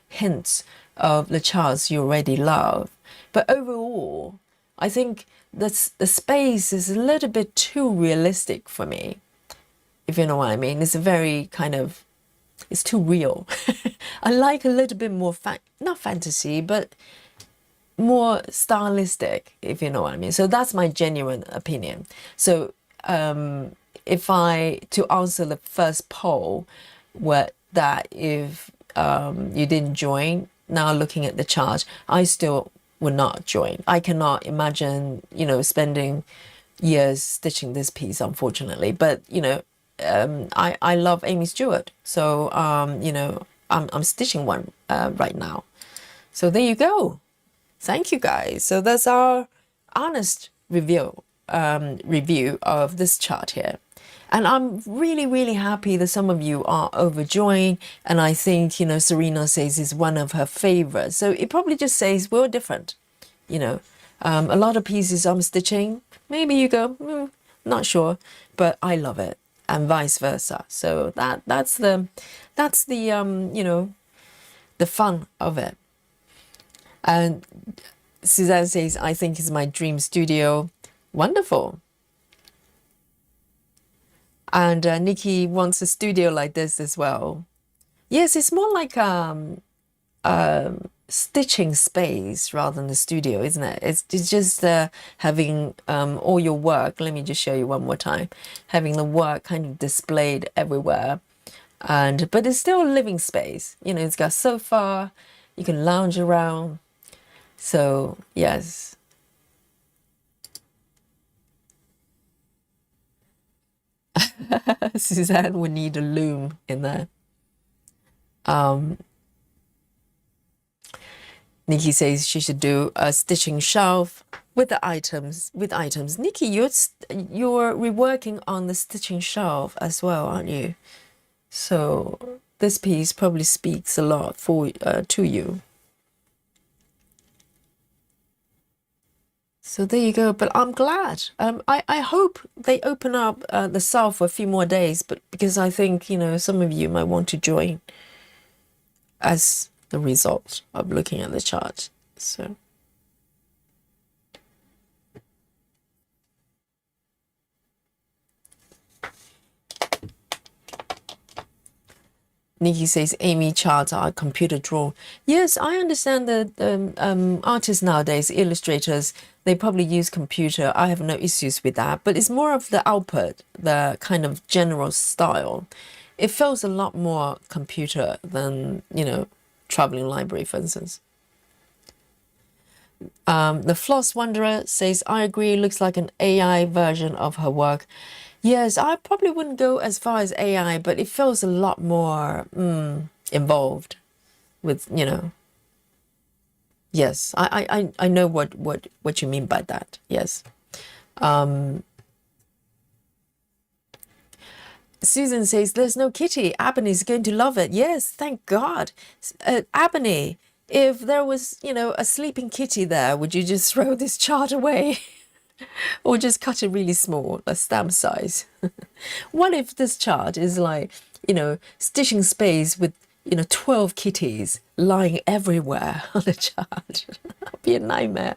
hints of the charts you already love. But overall, I think the space is a little bit too realistic for me, if you know what I mean. It's a very kind of, it's too real. I like a little bit more, not fantasy, but more stylistic, if you know what I mean. So that's my genuine opinion. So if to answer the first poll, if you didn't join, now looking at the chart, I still would not join. I cannot imagine, spending years stitching this piece, unfortunately. But, I love Aimee Stewart. So, I'm stitching one right now. So there you go. Thank you, guys. So that's our honest review of this chart here. And I'm really, really happy that some of you are overjoyed. And I think, Serena says it's one of her favorites. So it probably just says we're different. A lot of pieces I'm stitching, maybe you go, not sure, but I love it, and vice versa. So that's the the fun of it. And Suzanne says, I think it's my dream studio. Wonderful. And Nikki wants a studio like this as well. Yes, it's more like stitching space rather than a studio, isn't it? It's just having all your work. Let me just show you one more time. Having the work kind of displayed everywhere, and but it's still a living space. You know, it's got sofa. You can lounge around. So yes. Suzanne would need a loom in there. Nikki says she should do a stitching shelf with the items. Nikki, you're reworking on the stitching shelf as well, aren't you? So this piece probably speaks a lot for to you. So there you go. But I'm glad. I hope they open up the SAL for a few more days, but because I think, you know, some of you might want to join as the result of looking at the chart. So Nikki says Aimee charts are computer drawn. Yes, I understand that artists nowadays, illustrators, they probably use computer. I have no issues with that, but it's more of the output, the kind of general style. It feels a lot more computer than, you know, traveling library, for instance. The Floss Wanderer says, I agree, looks like an AI version of her work. Yes, I probably wouldn't go as far as AI, but it feels a lot more involved with, you know. Yes, I know what you mean by that. Yes. Susan says, there's no kitty. Aimee going to love it. Yes, thank God. Aimee, if there was, you know, a sleeping kitty there, would you just throw this chart away? Or just cut it really small, a stamp size? What if this chart is like, you know, stitching space with, you know, 12 kitties lying everywhere on the chart? That'd be a nightmare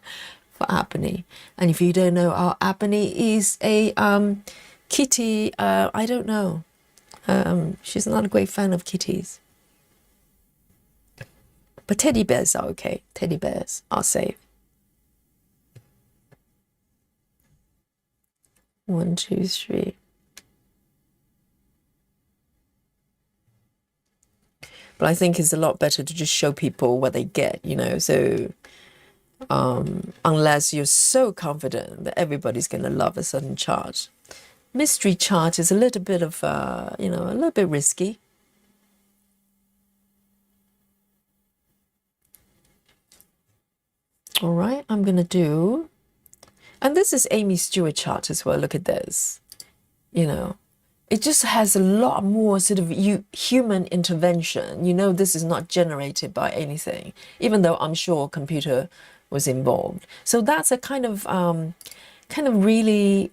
for Aimee. And if you don't know, our Aimee is a kitty, I don't know. She's not a great fan of kitties. But teddy bears are okay. Teddy bears are safe. 1, 2, 3. But I think it's a lot better to just show people what they get, you know. So unless you're so confident that everybody's going to love a certain chart. Mystery chart is a little bit of, you know, a little bit risky. All right, I'm going to do, and this is Aimee Stewart chart as well. Look at this, you know. It just has a lot more sort of human intervention. You know, this is not generated by anything, even though I'm sure computer was involved. So that's a kind of really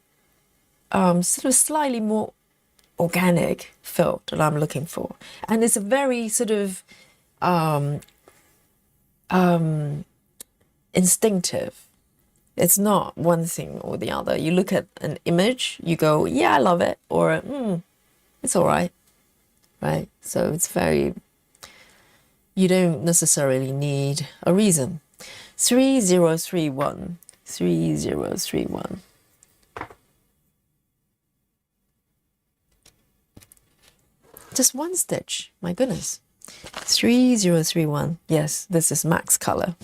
sort of slightly more organic feel that I'm looking for. And it's a very sort of instinctive. It's not one thing or the other. You look at an image, you go, yeah, I love it, or it's all right, right? So it's very, you don't necessarily need a reason. 3031, 3031. Just one stitch, my goodness. 3031, yes, this is max color.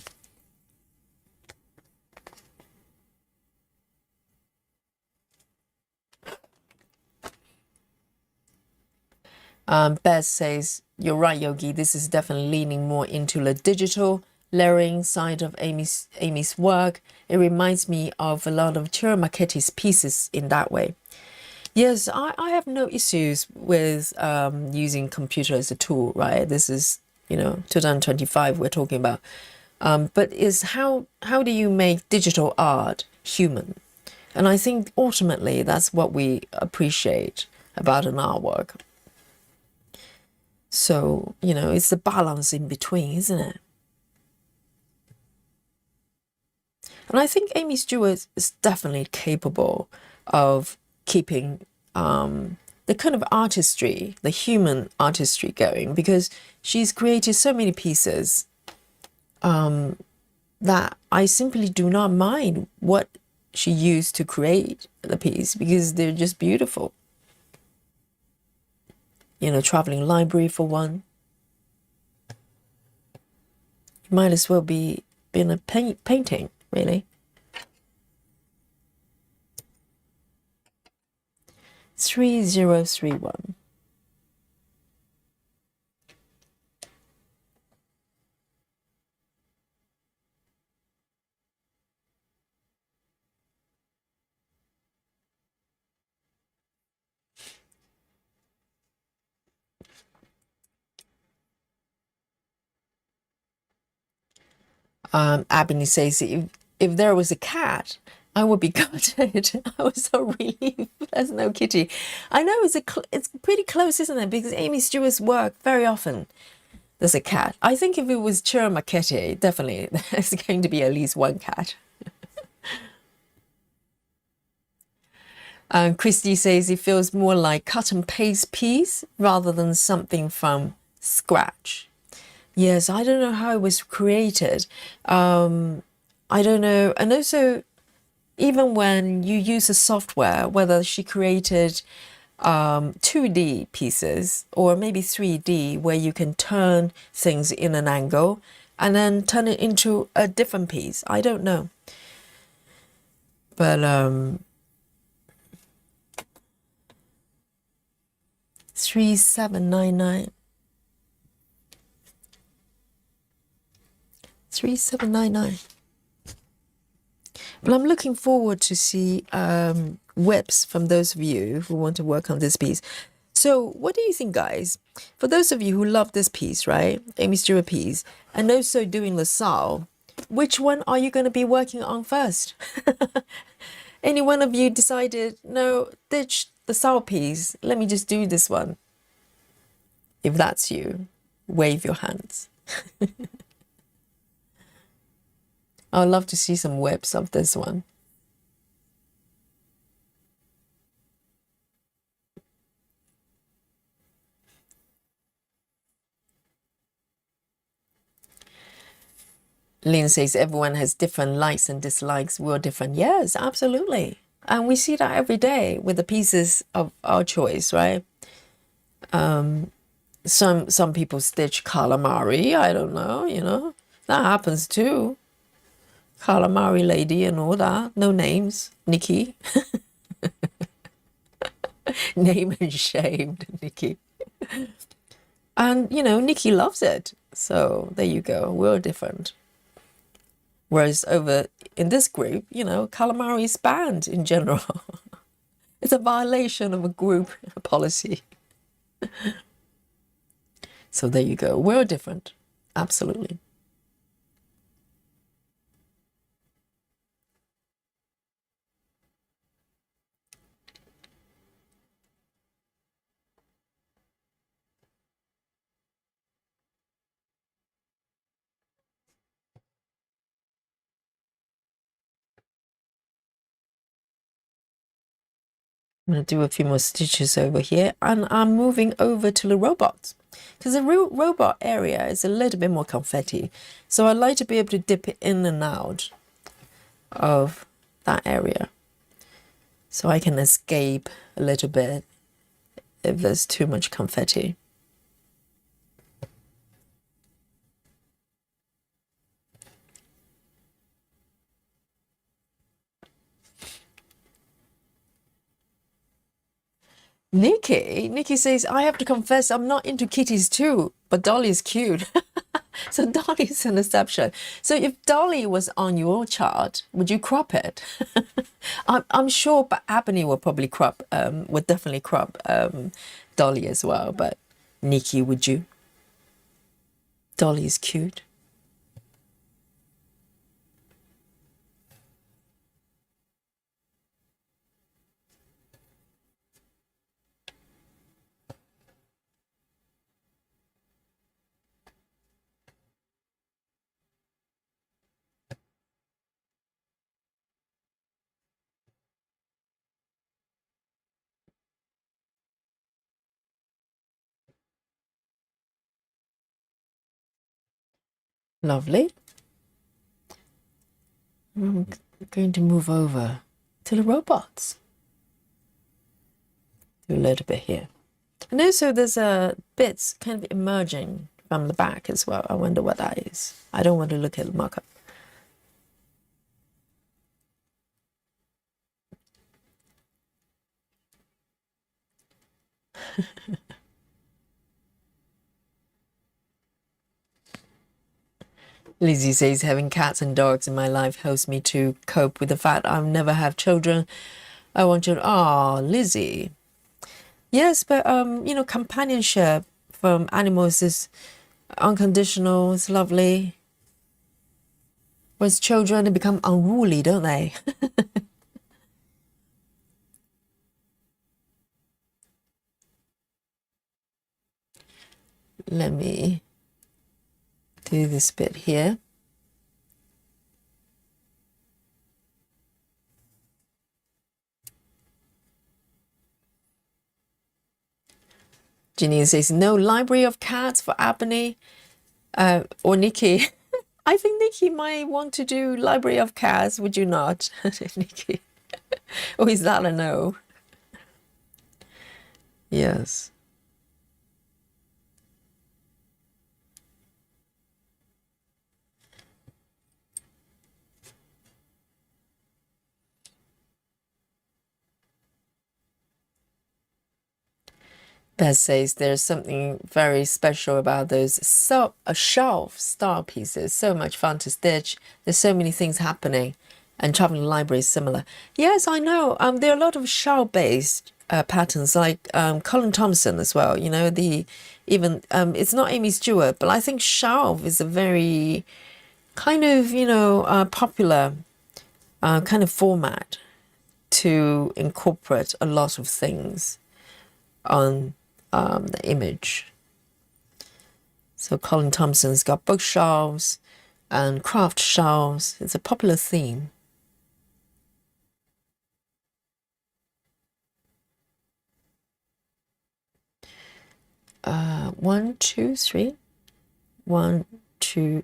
Beth says, you're right, Yogi, this is definitely leaning more into the digital layering side of Aimee's work. It reminds me of a lot of Tira Marchetti's pieces in that way. Yes, I have no issues with using computer as a tool, right? This is, you know, 2025 we're talking about. But is how do you make digital art human? And I think ultimately that's what we appreciate about an artwork. So, you know, it's the balance in between, isn't it? And I think Aimee Stewart is definitely capable of keeping the kind of artistry, the human artistry going, because she's created so many pieces that I simply do not mind what she used to create the piece because they're just beautiful. You know, traveling library for one. It might as well be in a painting, really. 3031. Aimee says, if there was a cat, I would be gutted. I was so relieved there's no kitty. I know it's pretty close, isn't it? Because Aimee Stewart's work very often there's a cat. I think if it was Chirma Kitty, definitely there's going to be at least one cat. Christy says it feels more like cut and paste piece rather than something from scratch. Yes, I don't know how it was created. I don't know. And also, even when you use a software, whether she created 2D pieces or maybe 3D, where you can turn things in an angle and then turn it into a different piece. I don't know. But 3799. 3799. But I'm looking forward to see whips from those of you who want to work on this piece. So what do you think, guys? For those of you who love this piece, right? Aimee Stewart piece, and also doing the SAL, which one are you going to be working on first? Any one of you decided, no, ditch the SAL piece, let me just do this one? If that's you, wave your hands. I'd love to see some whips of this one. Lynn says everyone has different likes and dislikes. We're different. Yes, absolutely. And we see that every day with the pieces of our choice, right? Some people stitch calamari. I don't know, you know. That happens too. Calamari lady and all that. No names. Nikki. Name and shamed Nikki. And, you know, Nikki loves it. So there you go. We're different. Whereas over in this group, you know, calamari is banned in general. It's a violation of a group policy. So there you go. We're different. Absolutely. I'm going to do a few more stitches over here, and I'm moving over to the robots because the robot area is a little bit more confetti. So I like to be able to dip it in and out of that area so I can escape a little bit if there's too much confetti. Nikki says, I have to confess, I'm not into kitties too, but Dolly's cute. So Dolly's an exception. So if Dolly was on your chart, would you crop it? I'm sure, but Ebony will probably crop, would definitely crop Dolly as well. But Nikki, would you? Dolly is cute. Lovely. I'm going to move over to the robots. Do a little bit here. And also there's bits kind of emerging from the back as well. I wonder what that is. I don't want to look at the mock-up. Lizzie says, having cats and dogs in my life helps me to cope with the fact I'll never have children. I want children. Oh, Lizzie. Yes, but, you know, companionship from animals is unconditional. It's lovely. Whereas children, they become unruly, don't they? Let me do this bit here. Janine says, no library of cats for Ebony or Nikki. I think Nikki might want to do library of cats, would you not, Nikki? Or is that a no? Yes. Beth says there's something very special about those shelf star pieces. So much fun to stitch. There's so many things happening, and traveling library is similar. Yes, I know. There are a lot of shelf-based patterns, like Colin Thompson as well. You know, it's not Aimee Stewart, but I think shelf is a very kind of, you know, popular kind of format to incorporate a lot of things on the image. So Colin Thompson's got bookshelves and craft shelves. It's a popular theme. One, two, three. 1, 2,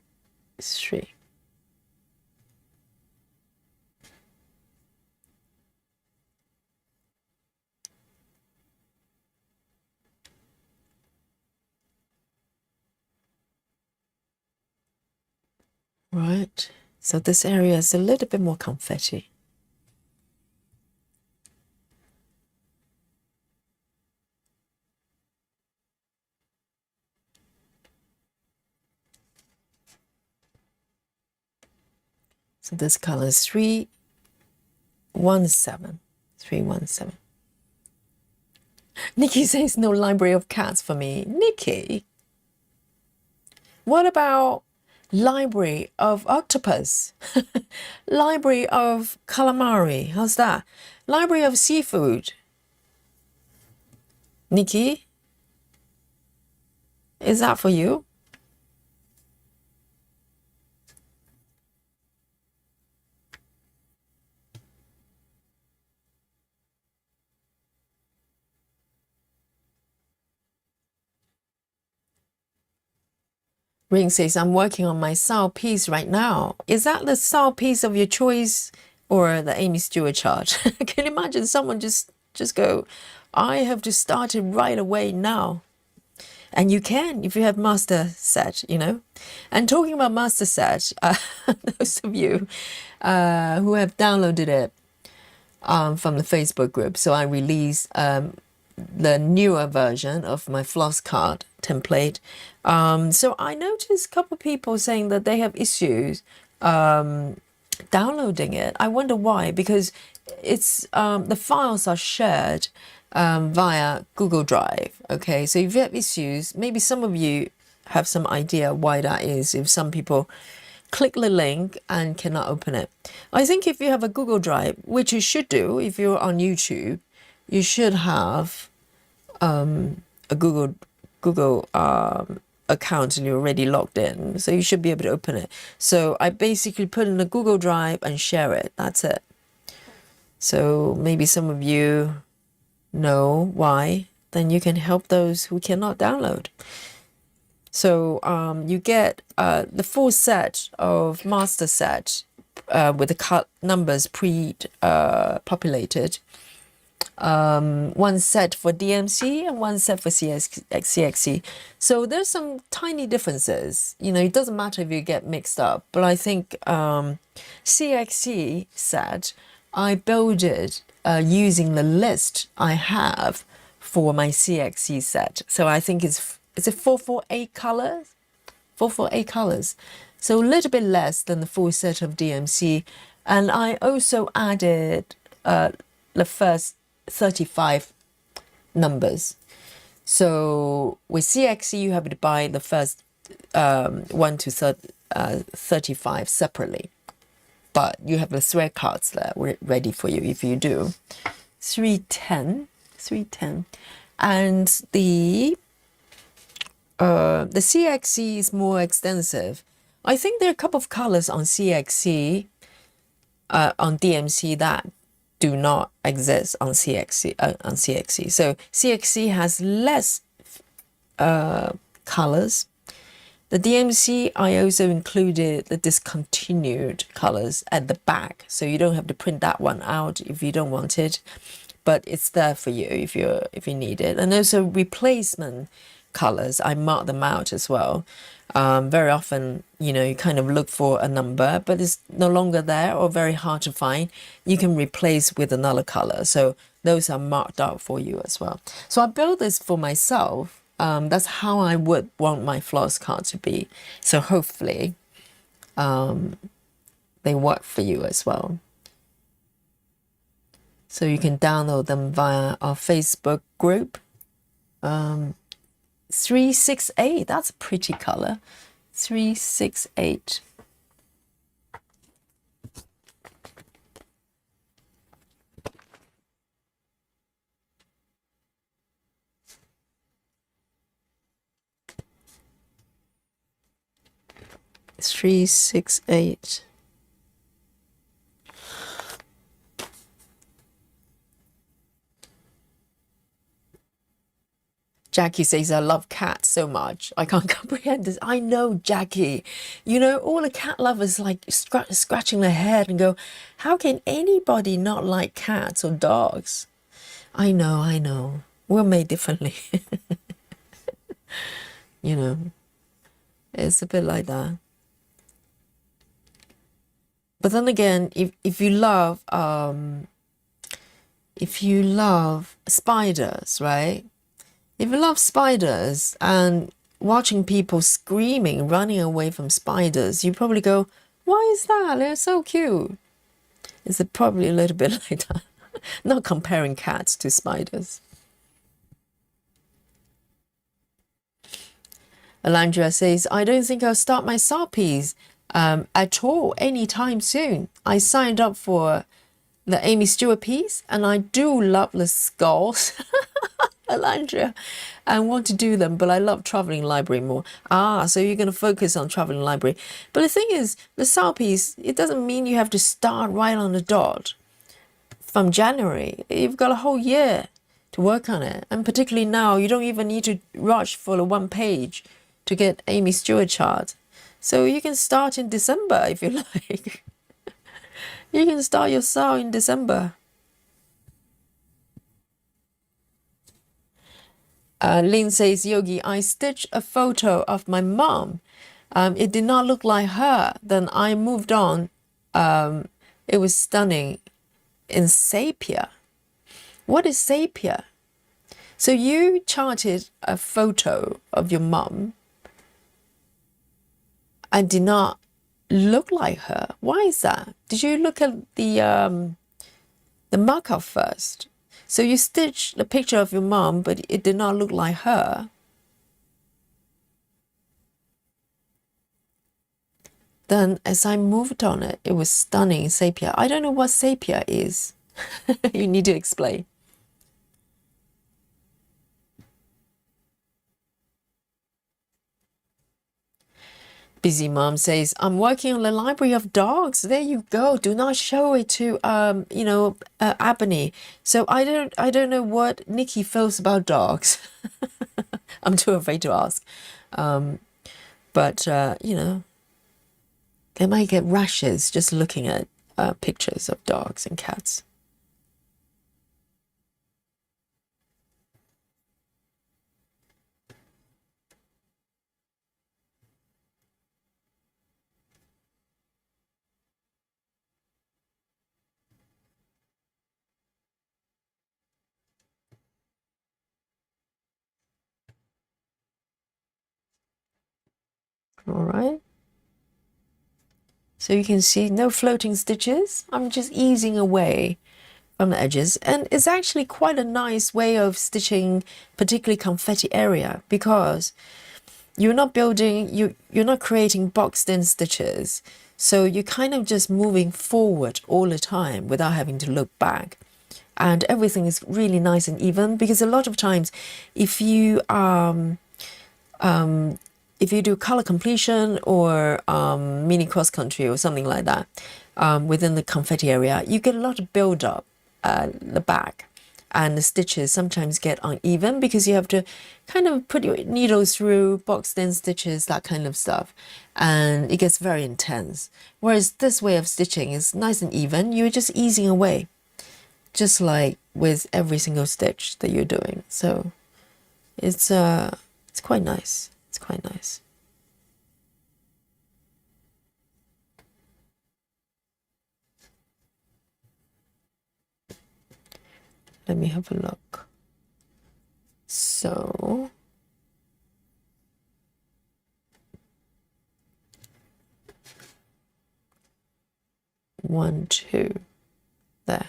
3. Right, so this area is a little bit more confetti. So this color is 317. 317. Nikki says no library of cats for me. Nikki, what about library of octopus? Library of calamari. How's that? Library of seafood. Nikki, is that for you? Ring says, I'm working on my SAL piece right now. Is that the SAL piece of your choice or the Aimee Stewart chart? Can you imagine someone just go, I have to start it right away now. And you can if you have master set, you know. And talking about master set, those of you who have downloaded it from the Facebook group, so I released the newer version of my floss card template. So I noticed a couple of people saying that they have issues downloading it. I wonder why, because it's the files are shared via Google Drive. Okay, so if you have issues, maybe some of you have some idea why that is. If some people click the link and cannot open it. I think if you have a Google Drive, which you should do if you're on YouTube, you should have a Google account and you're already logged in, so you should be able to open it. So I basically put in a Google Drive and share it. That's it. So maybe some of you know why, then you can help those who cannot download. So you get the full set of master set with the numbers pre-populated. One set for DMC and one set for CXC. So there's some tiny differences. You know, it doesn't matter if you get mixed up, but I think CXC set, I built it using the list I have for my CXC set. So I think it's a 448 colors? 448 colors. So a little bit less than the full set of DMC. And I also added the first 35 numbers. So with CXC, you have to buy the first 1 to 35 separately. But you have the thread cards there ready for you if you do. 310. And the CXC is more extensive. I think there are a couple of colors on CXC, on DMC that do not exist on CXC. So CXC has less colors. The DMC, I also included the discontinued colors at the back, so you don't have to print that one out if you don't want it, but it's there for you if you need it. And also replacement colors, I mark them out as well. Very often, you know, you kind of look for a number, but it's no longer there or very hard to find. You can replace with another color. So those are marked out for you as well. So I built this for myself. That's how I would want my floss card to be. So hopefully they work for you as well. So you can download them via our Facebook group. 368, that's a pretty color. 368. Jackie says, I love cats so much. I can't comprehend this. I know, Jackie. You know, all the cat lovers like scratching their head and go, how can anybody not like cats or dogs? I know. We're made differently. You know, it's a bit like that. But then again, if you love spiders, right? If you love spiders and watching people screaming, running away from spiders, you probably go, why is that? They're so cute. It's probably a little bit like that. Not comparing cats to spiders. Alandra says, I don't think I'll start my SAL piece at all anytime soon. I signed up for the Aimee Stewart piece and I do love the skulls. Alandra, I want to do them, but I love traveling library more. So you're going to focus on traveling library. But the thing is, the SAL piece, it doesn't mean you have to start right on the dot from January. You've got a whole year to work on it. And particularly now, you don't even need to rush for the one page to get Aimee Stewart chart. So you can start in December if you like. You can start your SAL in December. Lynn says, Yogi, I stitched a photo of my mom. It did not look like her. Then I moved on. It was stunning in sepia. What is sepia? So you charted a photo of your mom and did not look like her. Why is that? Did you look at the markup first? So you stitched the picture of your mom, but it did not look like her. Then as I moved on it, it was stunning sepia. I don't know what sepia is. You need to explain. Busy Mom says, I'm working on the library of dogs. There you go. Do not show it to, Ebony. So I don't know what Nikki feels about dogs. I'm too afraid to ask. But you know, they might get rashes just looking at pictures of dogs and cats. All right. So you can see no floating stitches. I'm just easing away from the edges, and it's actually quite a nice way of stitching particularly confetti area, because you're not building, you're not creating boxed in stitches, so you're kind of just moving forward all the time without having to look back, and everything is really nice and even. Because a lot of times if you do color completion or mini cross country or something like that, within the confetti area, you get a lot of build up the back, and the stitches sometimes get uneven because you have to kind of put your needles through, boxed in stitches, that kind of stuff, and it gets very intense. Whereas this way of stitching is nice and even. You're just easing away, just like with every single stitch that you're doing. So it's quite nice. It's quite nice. Let me have a look. So 1, 2, there.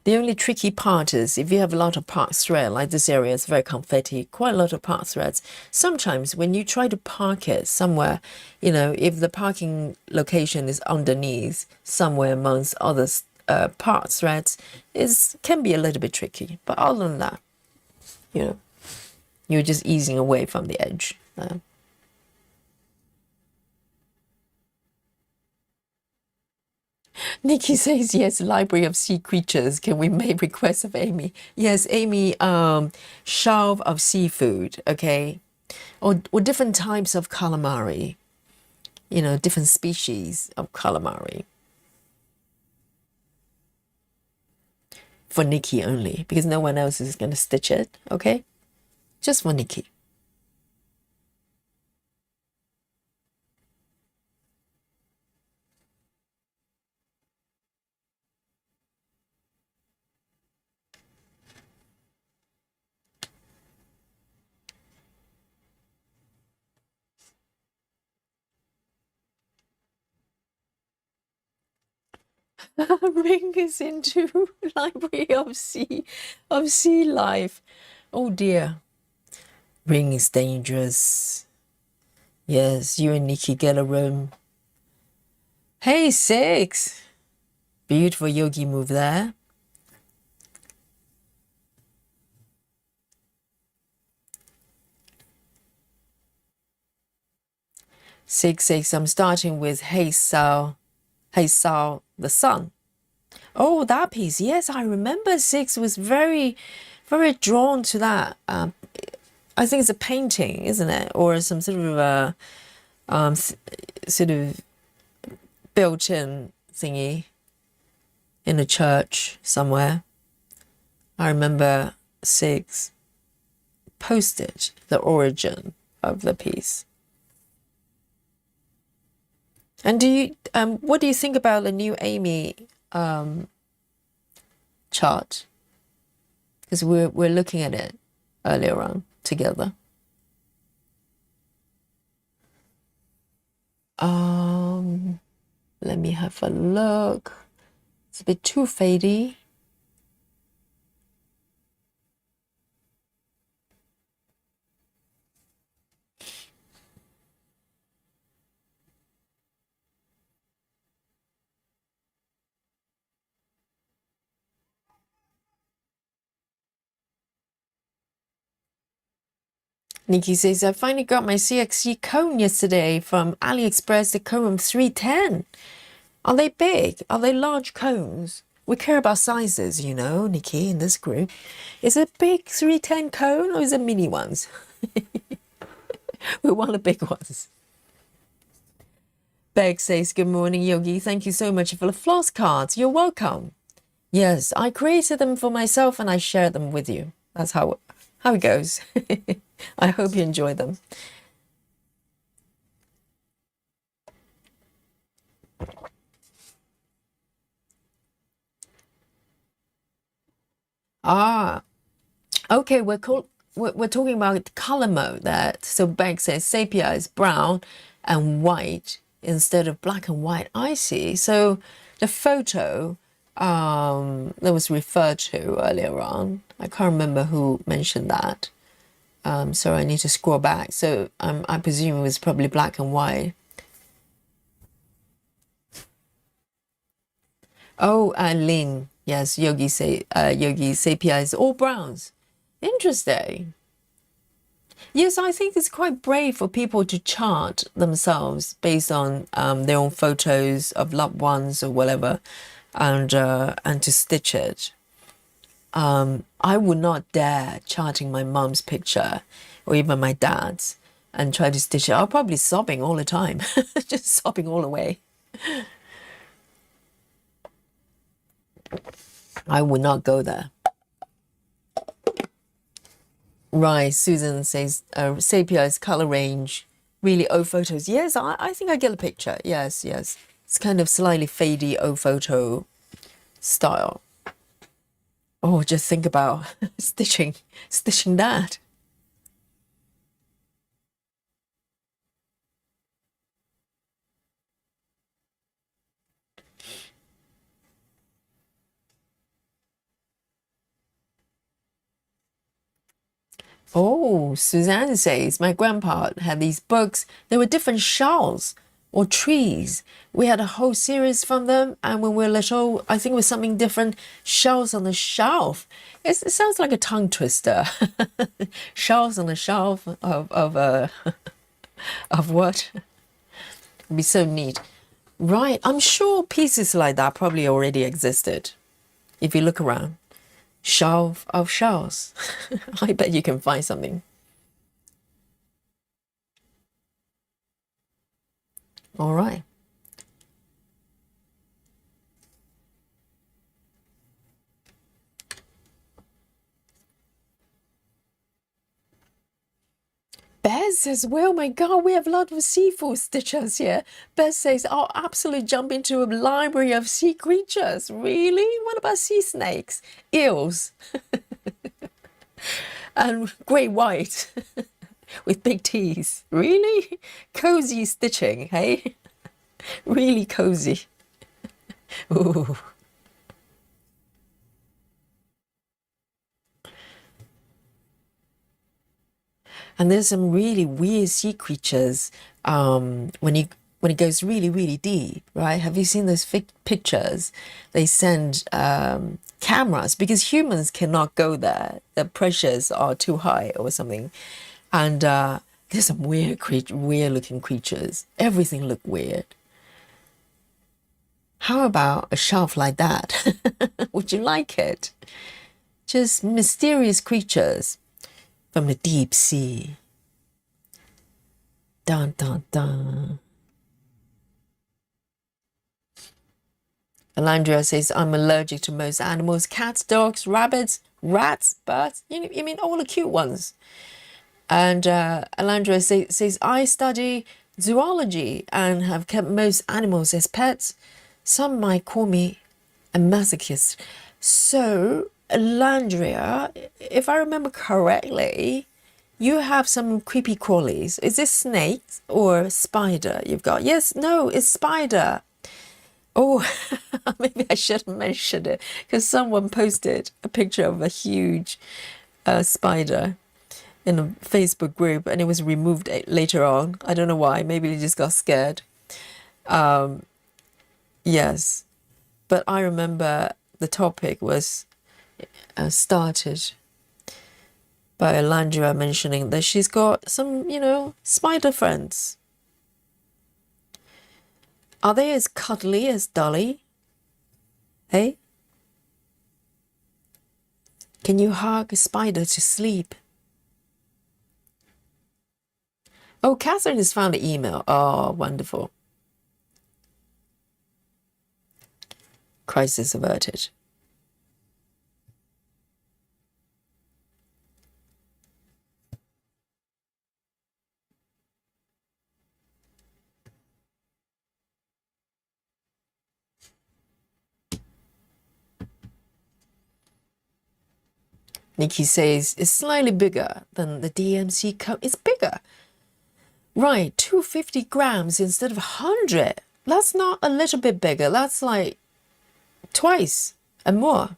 The only tricky part is if you have a lot of part thread, like this area is very confetti, quite a lot of part threads. Sometimes when you try to park it somewhere, you know, if the parking location is underneath somewhere amongst other part threads, can be a little bit tricky. But other than that, you know, you're just easing away from the edge. Nikki says, yes, Library of Sea Creatures. Can we make requests of Aimee? Yes, Aimee, shelf of seafood, okay? Or different types of calamari, you know, different species of calamari. For Nikki only, because no one else is going to stitch it, okay? Just for Nikki. Ring is into Library of Sea Life. Oh dear. Ring is dangerous. Yes, you and Nikki get a room. Hey, 6. Beautiful yogi move there. Six. I'm starting with Hey Sal, the sun. Oh, that piece. Yes, I remember 6 was very, very drawn to that. I think it's a painting, isn't it? Or some sort of a sort of built-in thingy in a church somewhere. I remember 6 posted the origin of the piece. And what do you think about the new Aimee chart? Because we're looking at it earlier on together. Let me have a look. It's a bit too fadey. Nikki says, I finally got my CXC cone yesterday from AliExpress, the cone 310. Are they big? Are they large cones? We care about sizes, you know, Nikki, in this group. Is it big 310 cone or is it mini ones? We want the big ones. Beg says, good morning, Yogi. Thank you so much for the floss cards. You're welcome. Yes, I created them for myself and I share them with you. That's how it goes. I hope you enjoy them. Ah, okay, we're talking about color mode there. So Beck says sepia is brown and white instead of black and white. I see. So the photo that was referred to earlier on, I can't remember who mentioned that. So I need to scroll back. So I presume it was probably black and white. Oh, Lynn. Yes, Yogi sepia is all browns. Interesting. Yes, I think it's quite brave for people to chart themselves based on their own photos of loved ones or whatever, and to stitch it. I would not dare charting my mom's picture or even my dad's and try to stitch it. I'll probably sobbing all the time, just sobbing all the way. I would not go there. Right, Susan says Sepia's color range, really old photos. Yes, I think I get the picture. Yes, yes. It's kind of slightly fadey old photo style. Oh, just think about stitching that. Oh, Suzanne says, my grandpa had these books. There were different shells or trees. We had a whole series from them. And when we were little, I think it was something different. Shells on the shelf. It sounds like a tongue twister. Shells on the shelf of what? It'd be so neat. Right. I'm sure pieces like that probably already existed. If you look around. Shelf of shells. I bet you can find something. All right. Bez says, well, my God, we have a lot of seafood stitchers here. Bez says, I'll absolutely jump into a library of sea creatures. Really? What about sea snakes? Eels? And great white with big teeth. Really? Cozy stitching, hey? Really cozy. Ooh. And there's some really weird sea creatures when it goes really, really deep, right? Have you seen those pictures? They send cameras because humans cannot go there. The pressures are too high or something. And there's some weird looking creatures. Everything look weird. How about a shelf like that? Would you like it? Just mysterious creatures from the deep sea. Dun, dun, dun. Alandria says, I'm allergic to most animals. Cats, dogs, rabbits, rats, birds. You mean all the cute ones. And Alandria says, I study zoology and have kept most animals as pets. Some might call me a masochist. So, Alandria, if I remember correctly, you have some creepy crawlies. Is this snakes or spider you've got? Yes, no, it's spider. Oh, maybe I should have mentioned it because someone posted a picture of a huge spider in a Facebook group and it was removed later on. I don't know why. Maybe they just got scared. Yes, but I remember the topic was started by Alandra mentioning that she's got some, spider friends. Are they as cuddly as Dolly? Hey? Can you hug a spider to sleep? Oh, Catherine has found the email. Oh, wonderful. Crisis averted. Nikki says it's slightly bigger than the DMC cup. It's bigger. Right, 250 grams instead of 100. That's not a little bit bigger. That's like twice and more.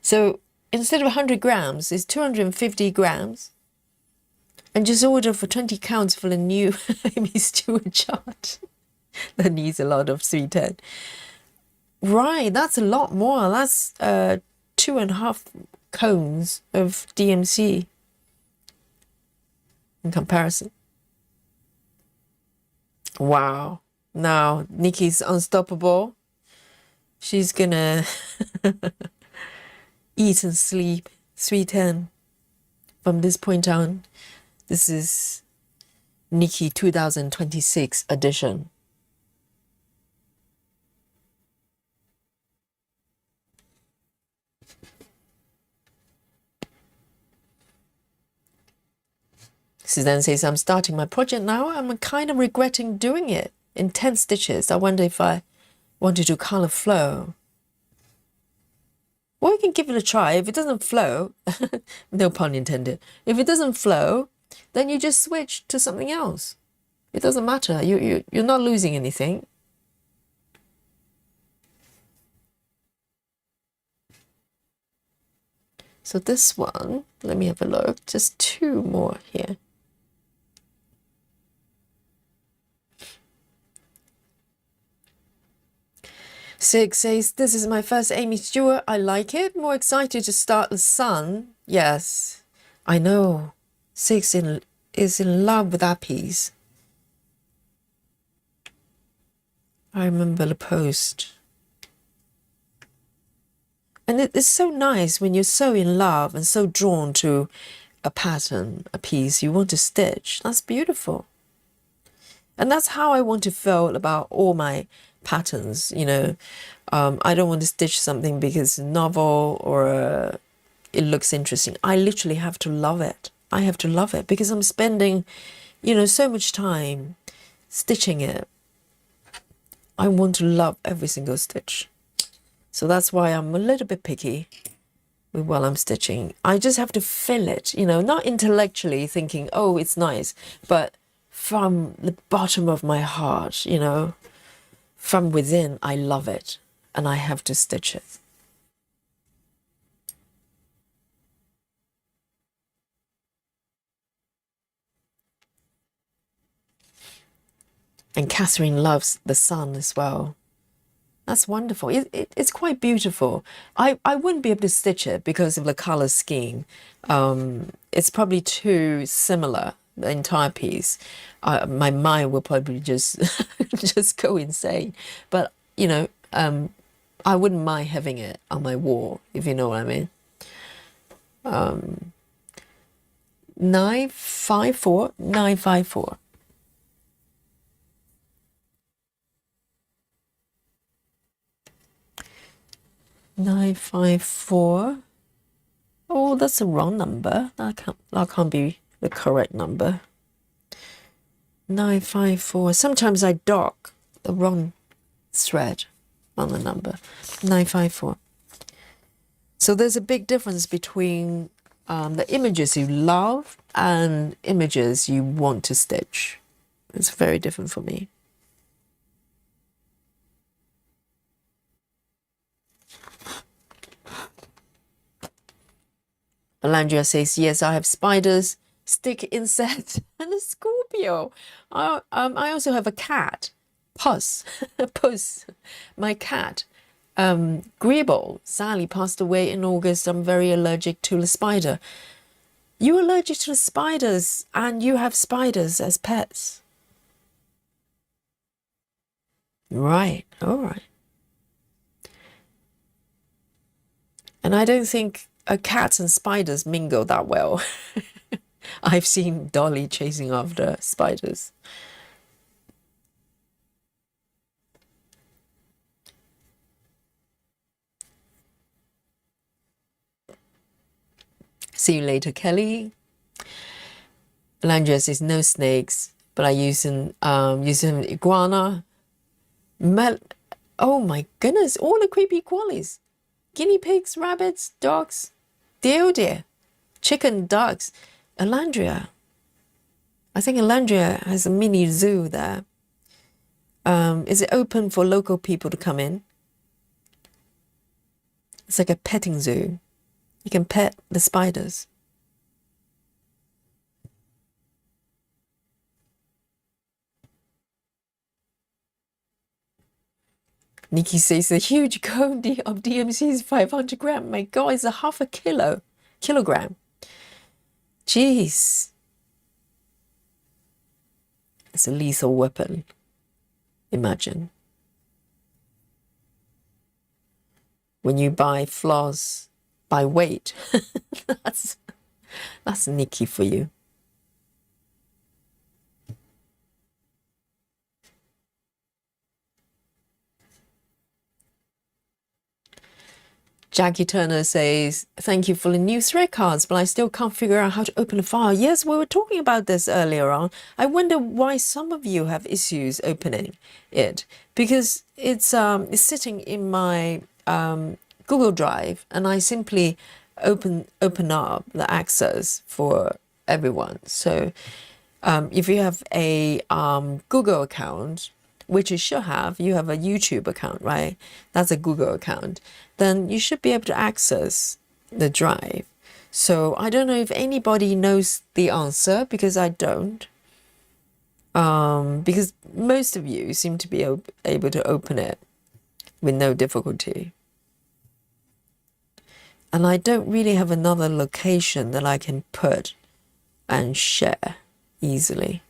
So instead of 100 grams, it's 250 grams. And just order for 20 counts for the new Aimee Stewart chart. That needs a lot of 310. Right, that's a lot more. That's 2.5 cones of DMC in comparison. Wow. Now, Nikki's unstoppable. She's gonna eat and sleep 310 from this point on. This is Nikki 2026 edition. Suzanne says, I'm starting my project now. I'm kind of regretting doing it in 10 stitches. I wonder if I want to do color flow. Well, you can give it a try. If it doesn't flow, no pun intended. If it doesn't flow, then you just switch to something else. It doesn't matter. You're not losing anything. So this one, let me have a look. Just 2 more here. Sig says, this is my first Aimee Stewart. I like it. More excited to start the sun. Yes, I know. Sig is in love with that piece. I remember the post. And it's so nice when you're so in love and so drawn to a pattern, a piece you want to stitch. That's beautiful. And that's how I want to feel about all my patterns, you know. I don't want to stitch something because it's novel or it looks interesting. I literally have to love it. I have to love it because I'm spending, you know, so much time stitching it. I want to love every single stitch. So that's why I'm a little bit picky with while I'm stitching. I just have to feel it, you know, not intellectually thinking, oh, it's nice, but from the bottom of my heart, you know, from within, I love it and I have to stitch it. And Catherine loves the sun as well. That's wonderful. It's quite beautiful. I wouldn't be able to stitch it because of the color scheme. It's probably too similar, the entire piece. My mind will probably just just go insane. But, you know, I wouldn't mind having it on my wall, if you know what I mean. 954, 954. Oh, that's the wrong number. That can't be the correct number. 954. Sometimes I dock the wrong thread on the number. 954. So there's a big difference between the images you love and images you want to stitch. It's very different for me. Alandria says, yes, I have spiders, stick insect, and a Scorpio. I also have a cat, Puss, Puss, my cat. Greeble, Sally passed away in August. I'm very allergic to the spider. You're allergic to the spiders and you have spiders as pets. Right, all right. And I don't think cats and spiders mingle that well. I've seen Dolly chasing after spiders. See you later, Kelly. Landria says no snakes, but I use an iguana. Oh my goodness, all the creepy koalas. Guinea pigs, rabbits, dogs, deer, chicken, ducks. Elandria. I think Elandria has a mini zoo there. Is it open for local people to come in? It's like a petting zoo. You can pet the spiders. Nikki says the huge cone of DMC is 500 grams. My God, it's a half a kilogram. Jeez. It's a lethal weapon. Imagine. When you buy floss by weight. that's Nikki for you. Jackie Turner says, thank you for the new thread cards, but I still can't figure out how to open a file. Yes, we were talking about this earlier on. I wonder why some of you have issues opening it, because it's sitting in my Google Drive, and I simply open up the access for everyone. So if you have a Google account, which you should have, you have a YouTube account, right? That's a Google account. Then you should be able to access the drive. So I don't know if anybody knows the answer, because I don't. Because most of you seem to be able to open it with no difficulty. And I don't really have another location that I can put and share easily.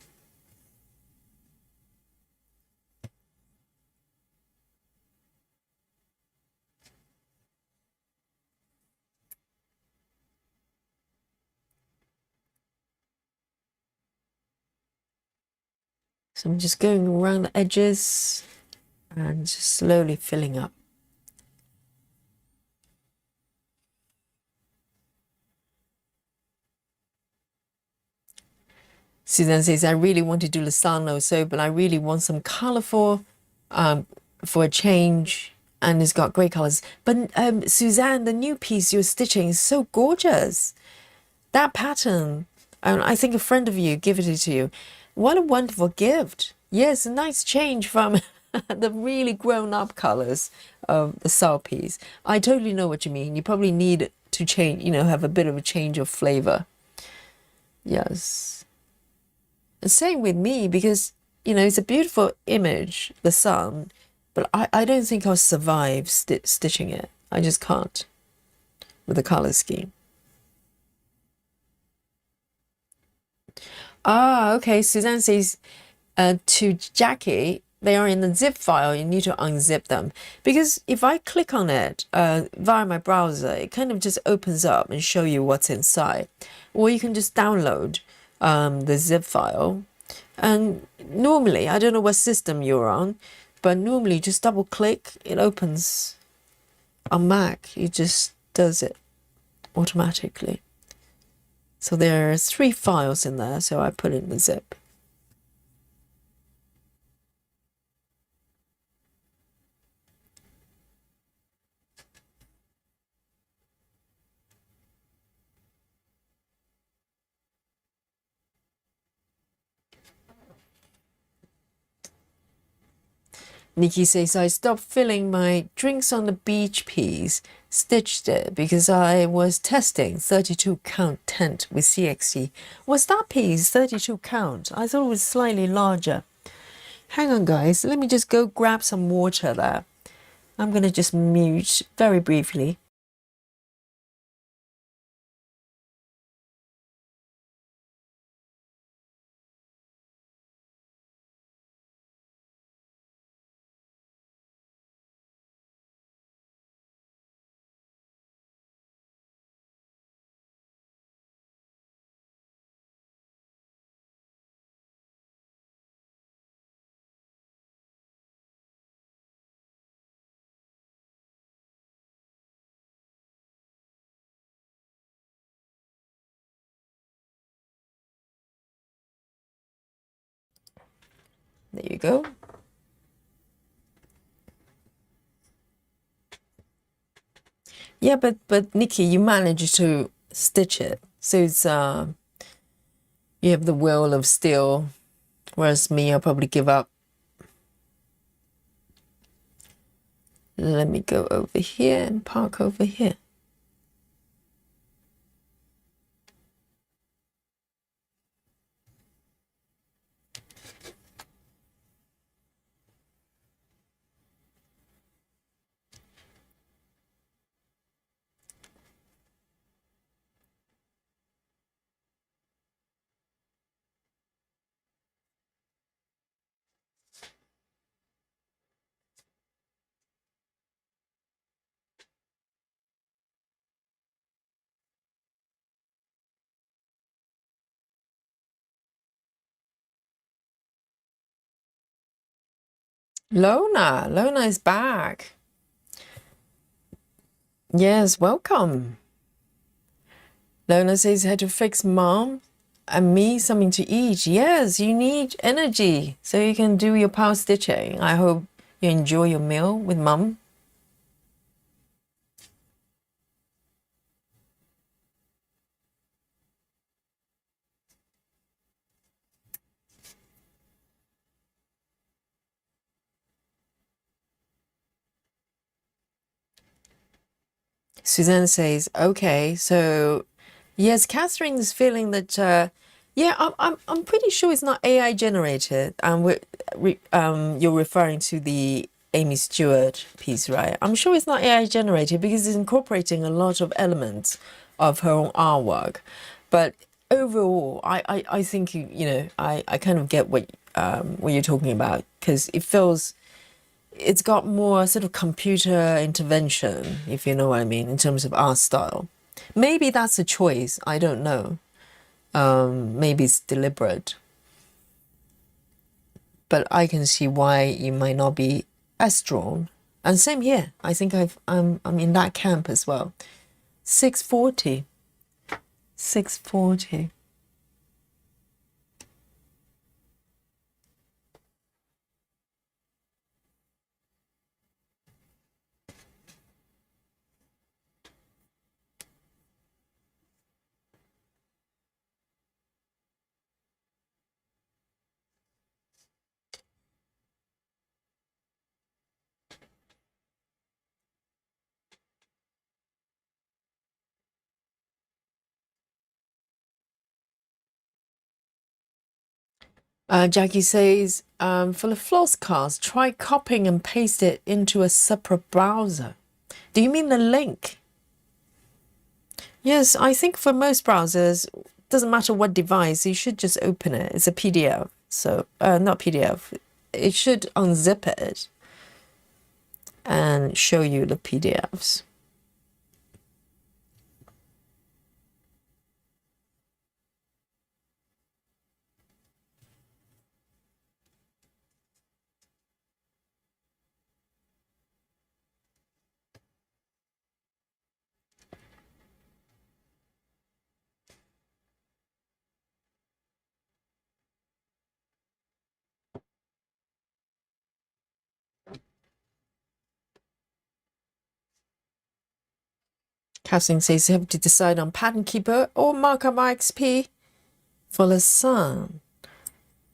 So I'm just going around the edges and just slowly filling up. Suzanne says, I really want to do the SAL so, but I really want some colorful for a change, and it's got great colors. But Suzanne, the new piece you're stitching is so gorgeous. That pattern, I think a friend of you gave it to you. What a wonderful gift. Yes, a nice change from the really grown-up colors of the SAL piece. I totally know what you mean. You probably need to change, have a bit of a change of flavor. Yes. And same with me, because, it's a beautiful image, the sun, but I don't think I'll survive stitching it. I just can't with the color scheme. Ah, okay. Suzanne says to Jackie, they are in the zip file. You need to unzip them, because if I click on it via my browser, it kind of just opens up and show you what's inside. Or you can just download the zip file. And normally, I don't know what system you're on, but normally just double click, it opens. On Mac, it just does it automatically. So there are 3 files in there, so I put it in the zip. Nikki says, I stopped filling my drinks on the beach piece, stitched it because I was testing 32 count tent with CXC. Was that piece 32 count? I thought it was slightly larger. Hang on, guys. Let me just go grab some water there. I'm going to just mute very briefly. There you go. Yeah, but Nikki, you managed to stitch it. So it's you have the will of steel, whereas me, I'll probably give up. Let me go over here and park over here. Lona is back. Yes, welcome. Lona says had to fix mom and me something to eat. Yes, you need energy so you can do your power stitching. I hope you enjoy your meal with mum. Suzanne says, okay, so yes, Catherine is feeling that, yeah, I'm pretty sure it's not AI generated. And you're referring to the Aimee Stewart piece, right? I'm sure it's not AI generated because it's incorporating a lot of elements of her own artwork. But overall, I think, I kind of get what you're talking about, because it feels it's got more sort of computer intervention, if you know what I mean, in terms of art style. Maybe that's a choice. I don't know. Maybe it's deliberate. But I can see why you might not be as drawn. And same here. I think I'm in that camp as well. 640. 640. Jackie says, for the floss cast, try copying and paste it into a separate browser. Do you mean the link? Yes, I think for most browsers, doesn't matter what device, you should just open it. It's a PDF. So, not PDF. It should unzip it and show you the PDFs. Casting says you have to decide on Pattern Keeper or Markup XP for the sun.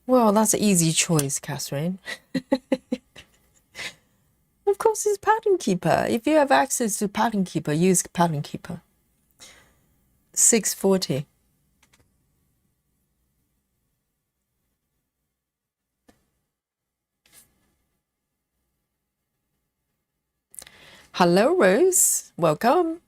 Well, that's an easy choice, Catherine. Of course, it's Pattern Keeper. If you have access to Pattern Keeper, use Pattern Keeper. 640. Hello, Rose. Welcome.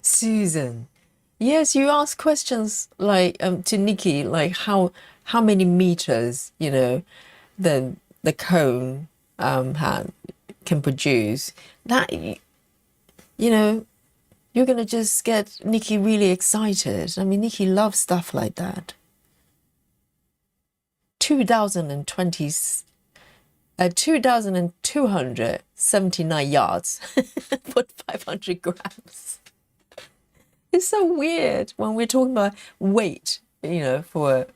Susan. Yes, you ask questions like to Nikki, like how many meters, the cone can produce. That you're going to just get Nikki really excited. I mean, Nikki loves stuff like that. 2,279 yards for 500 grams. It's so weird when we're talking about weight, you know, for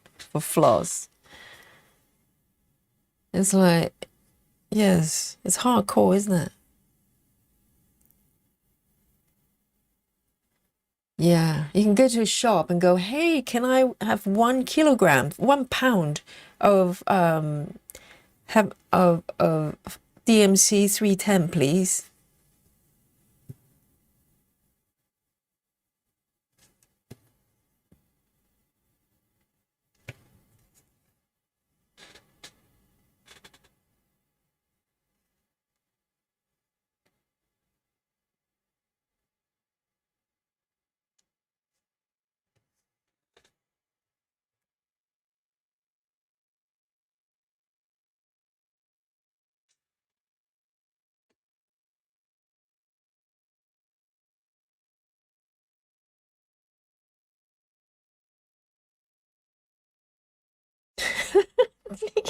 floss. It's like, yes, it's hardcore, isn't it? Yeah, you can go to a shop and go, hey, can I have 1 kilogram, 1 pound of DMC 310, please?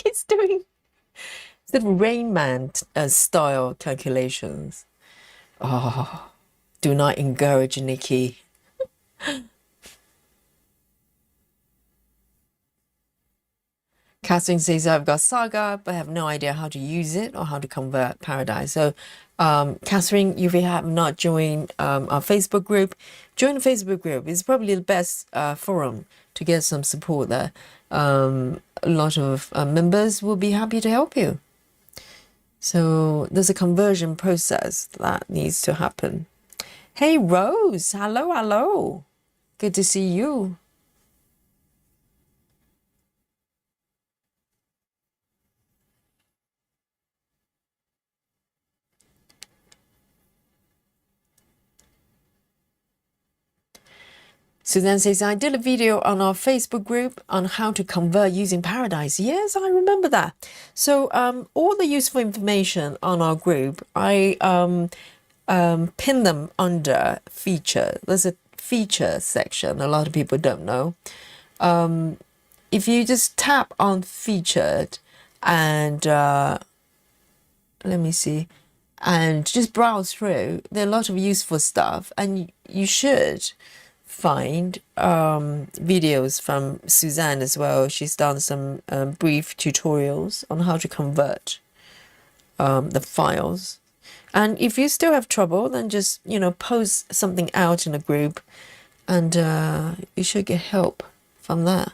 He's doing sort of Rain Man style calculations. Oh, do not encourage Nikki. Catherine says, I've got Saga, but I have no idea how to use it or how to convert Paradise. So, Catherine, if you have not joined our Facebook group, join the Facebook group. It's probably the best forum to get some support there. A lot of members will be happy to help you. So there's a conversion process that needs to happen. Hey, Rose. Hello, hello. Good to see you. Suzanne says, I did a video on our Facebook group on how to convert using Paradise. Yes, I remember that. So all the useful information on our group, I pin them under feature. There's a feature section. A lot of people don't know. If you just tap on featured and let me see, and just browse through, there are a lot of useful stuff, and you should find videos from Suzanne as well. She's done some brief tutorials on how to convert the files. And if you still have trouble, then just, you know, post something out in a group and you should get help from that.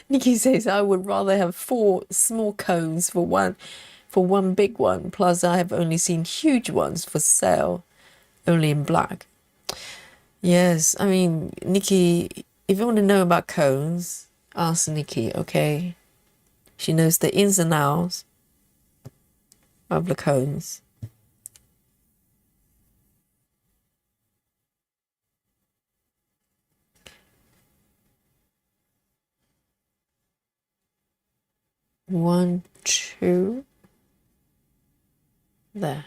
Nikki says, I would rather have 4 small cones for one big one. Plus, I have only seen huge ones for sale, only in black. Yes, I mean, Nikki, if you want to know about cones, ask Nikki, okay? She knows the ins and outs of the cones. One, two, there.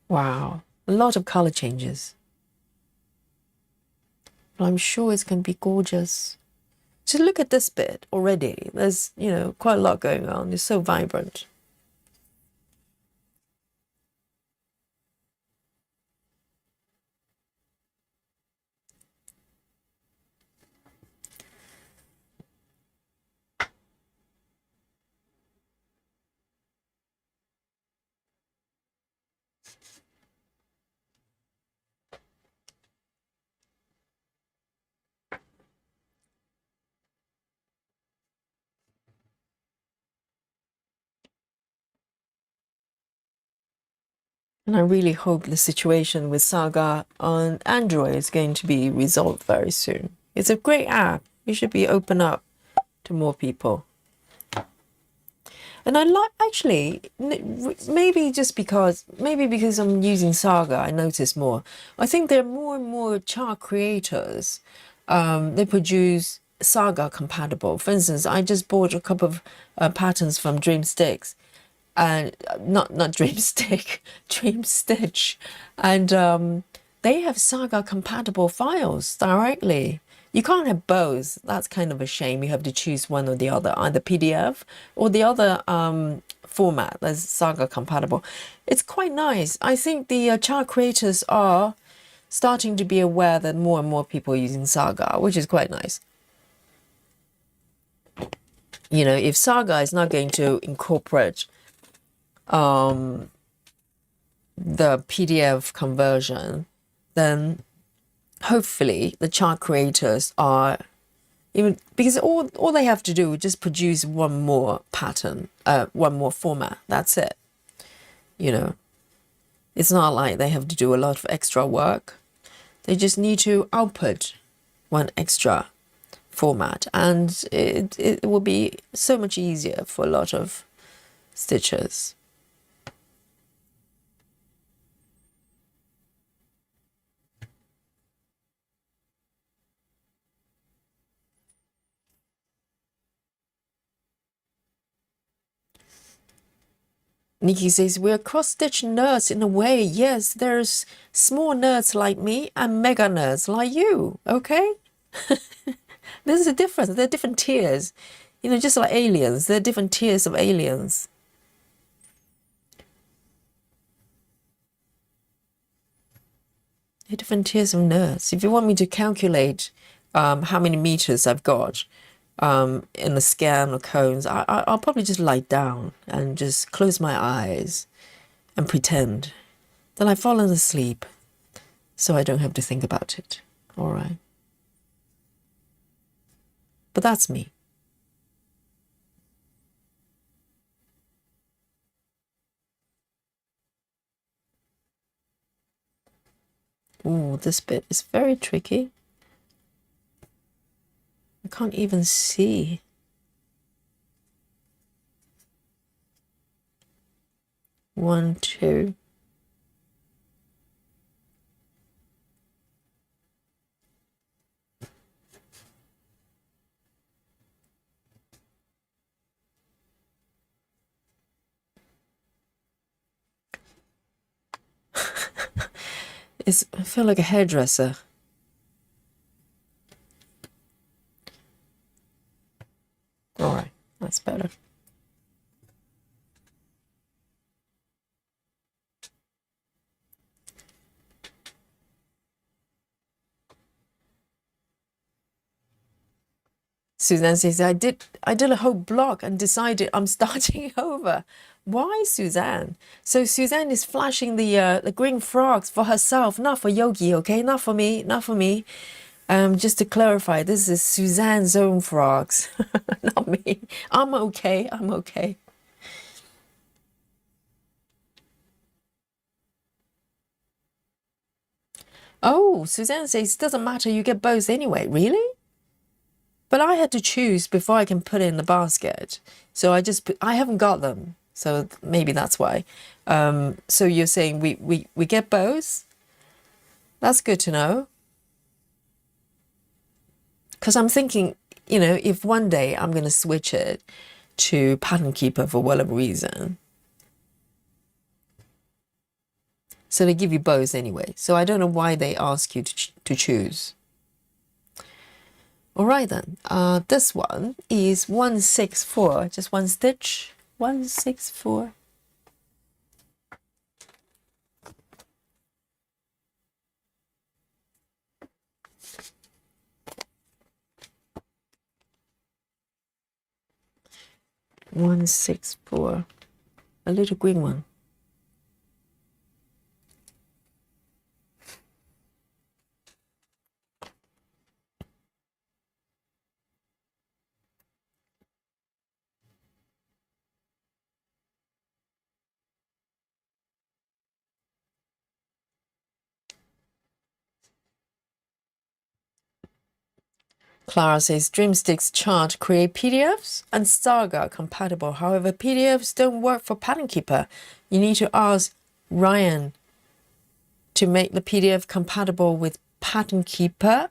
Wow, a lot of color changes. But I'm sure it's going to be gorgeous. Just look at this bit already. There's, you know, quite a lot going on. It's so vibrant. And I really hope the situation with Saga on Android is going to be resolved very soon. It's a great app. It should be open up to more people. And I like actually maybe because I'm using Saga, I notice more. I think there are more and more chart creators. They produce Saga compatible. For instance, I just bought a couple of patterns from Dreamsticks, and not Dreamstick, Dream Stitch, and they have Saga compatible files directly. You can't have both. That's kind of a shame. You have to choose one or the other, either PDF or the other format that's Saga compatible. It's quite nice. I think the chart creators are starting to be aware that more and more people are using Saga, which is quite nice. You know, if Saga is not going to incorporate the PDF conversion, then hopefully the chart creators are even, because all they have to do is just produce one more pattern, one more format. That's it. You know, it's not like they have to do a lot of extra work. They just need to output one extra format, and it will be so much easier for a lot of stitchers. Nikki says, we're cross-stitch nerds in a way. Yes, there's small nerds like me and mega nerds like you, okay? There's a difference. There are different tiers. You know, just like aliens, there are different tiers of aliens. There are different tiers of nerds. If you want me to calculate how many meters I've got in the scan or cones, I'll probably just lie down and just close my eyes and pretend that I've fallen asleep so I don't have to think about it. All right. But that's me. Ooh, this bit is very tricky. I can't even see. One, two. I feel like a hairdresser. All right, that's better. Suzanne says, I did a whole block and decided I'm starting over. Why, Suzanne? So Suzanne is flashing the green frogs for herself, not for Yogi, okay? Not for me, not for me. Just to clarify, this is Suzanne's own frogs, not me. I'm okay, I'm okay. Oh, Suzanne says, doesn't matter, you get both anyway. Really? But I had to choose before I can put it in the basket. So I haven't got them. So maybe that's why. So you're saying we get both? That's good to know. Because I'm thinking, you know, if one day I'm going to switch it to Pattern Keeper for whatever reason. So they give you both anyway. So I don't know why they ask you to choose. All right then. This one is 164. Just one stitch. 164. One, 6, 4. A little green one. Clara says Dreamsticks chart create PDFs and Saga compatible. However, PDFs don't work for Pattern Keeper. You need to ask Ryan to make the PDF compatible with Pattern Keeper,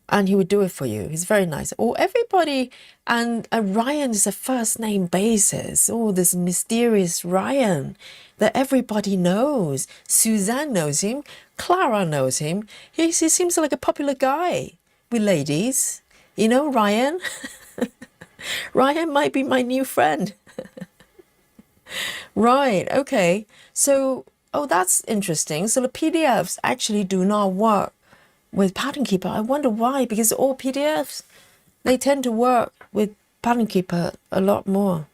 and he would do it for you. He's very nice. Oh, everybody, and Ryan is a first name basis. Oh, this mysterious Ryan that everybody knows. Suzanne knows him. Clara knows him. He seems like a popular guy with ladies. You know, Ryan? Ryan might be my new friend. Right, okay. So, oh, that's interesting. So the PDFs actually do not work with Pattern Keeper. I wonder why, because all PDFs, they tend to work with Pattern Keeper a lot more.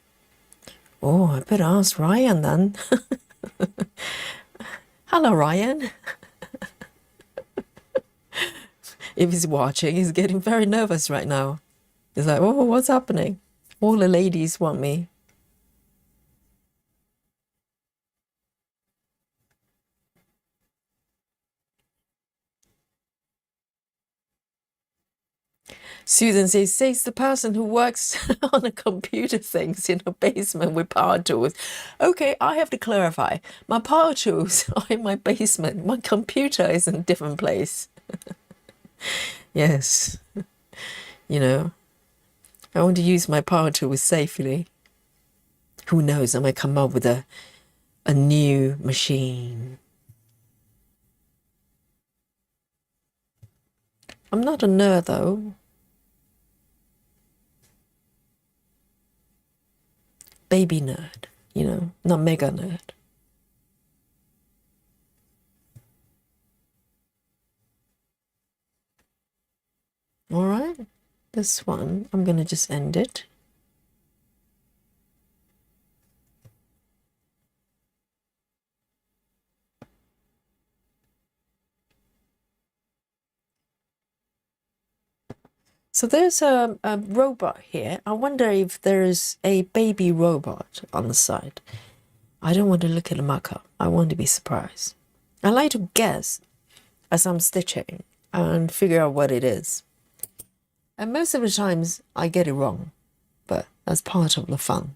Oh, I better ask Ryan then. Hello, Ryan. If he's watching, he's getting very nervous right now. He's like, oh, what's happening? All the ladies want me. Susan says the person who works on a computer things in a basement with power tools. Okay, I have to clarify. My power tools are in my basement. My computer is in a different place. Yes. You know, I want to use my power tools safely. Who knows, I might come up with a new machine. I'm not a nerd though. Baby nerd, you know, not mega nerd. All right, this one, I'm going to just end it. So there's a robot here. I wonder if there's a baby robot on the side. I don't want to look at the markup. I want to be surprised. I like to guess as I'm stitching and figure out what it is. And most of the times I get it wrong, but that's part of the fun.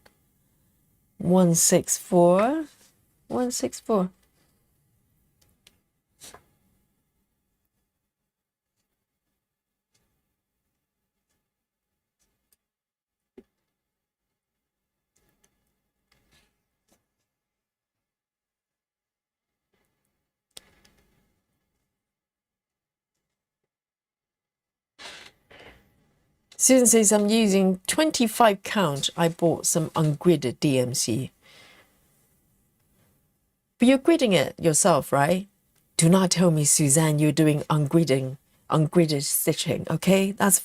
164, 164. Susan says I'm using 25 count. I bought some ungridded DMC. But you're gridding it yourself, right? Do not tell me, Suzanne, you're doing ungridded stitching, okay? That's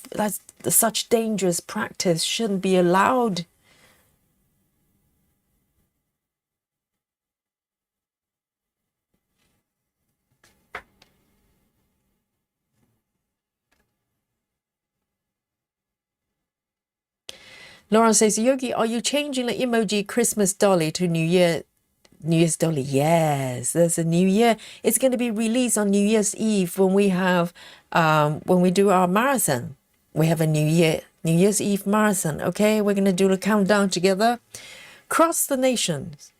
such dangerous practice shouldn't be allowed. Laura says, Yogi, are you changing the emoji Christmas dolly to New Year's dolly? Yes, there's a New Year. It's going to be released on New Year's Eve when we have when we do our marathon. We have a New Year's Eve marathon. Okay, we're going to do the countdown together. Cross the nations,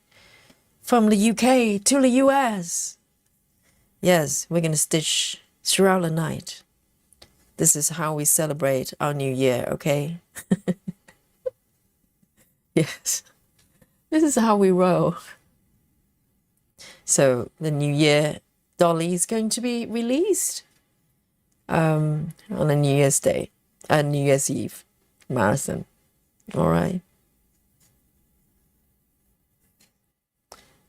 from the UK to the US. Yes, we're going to stitch throughout the night. This is how we celebrate our New Year. Okay. Yes, this is how we roll. So the New Year dolly is going to be released on a New Year's Day, New Year's Eve marathon. All right.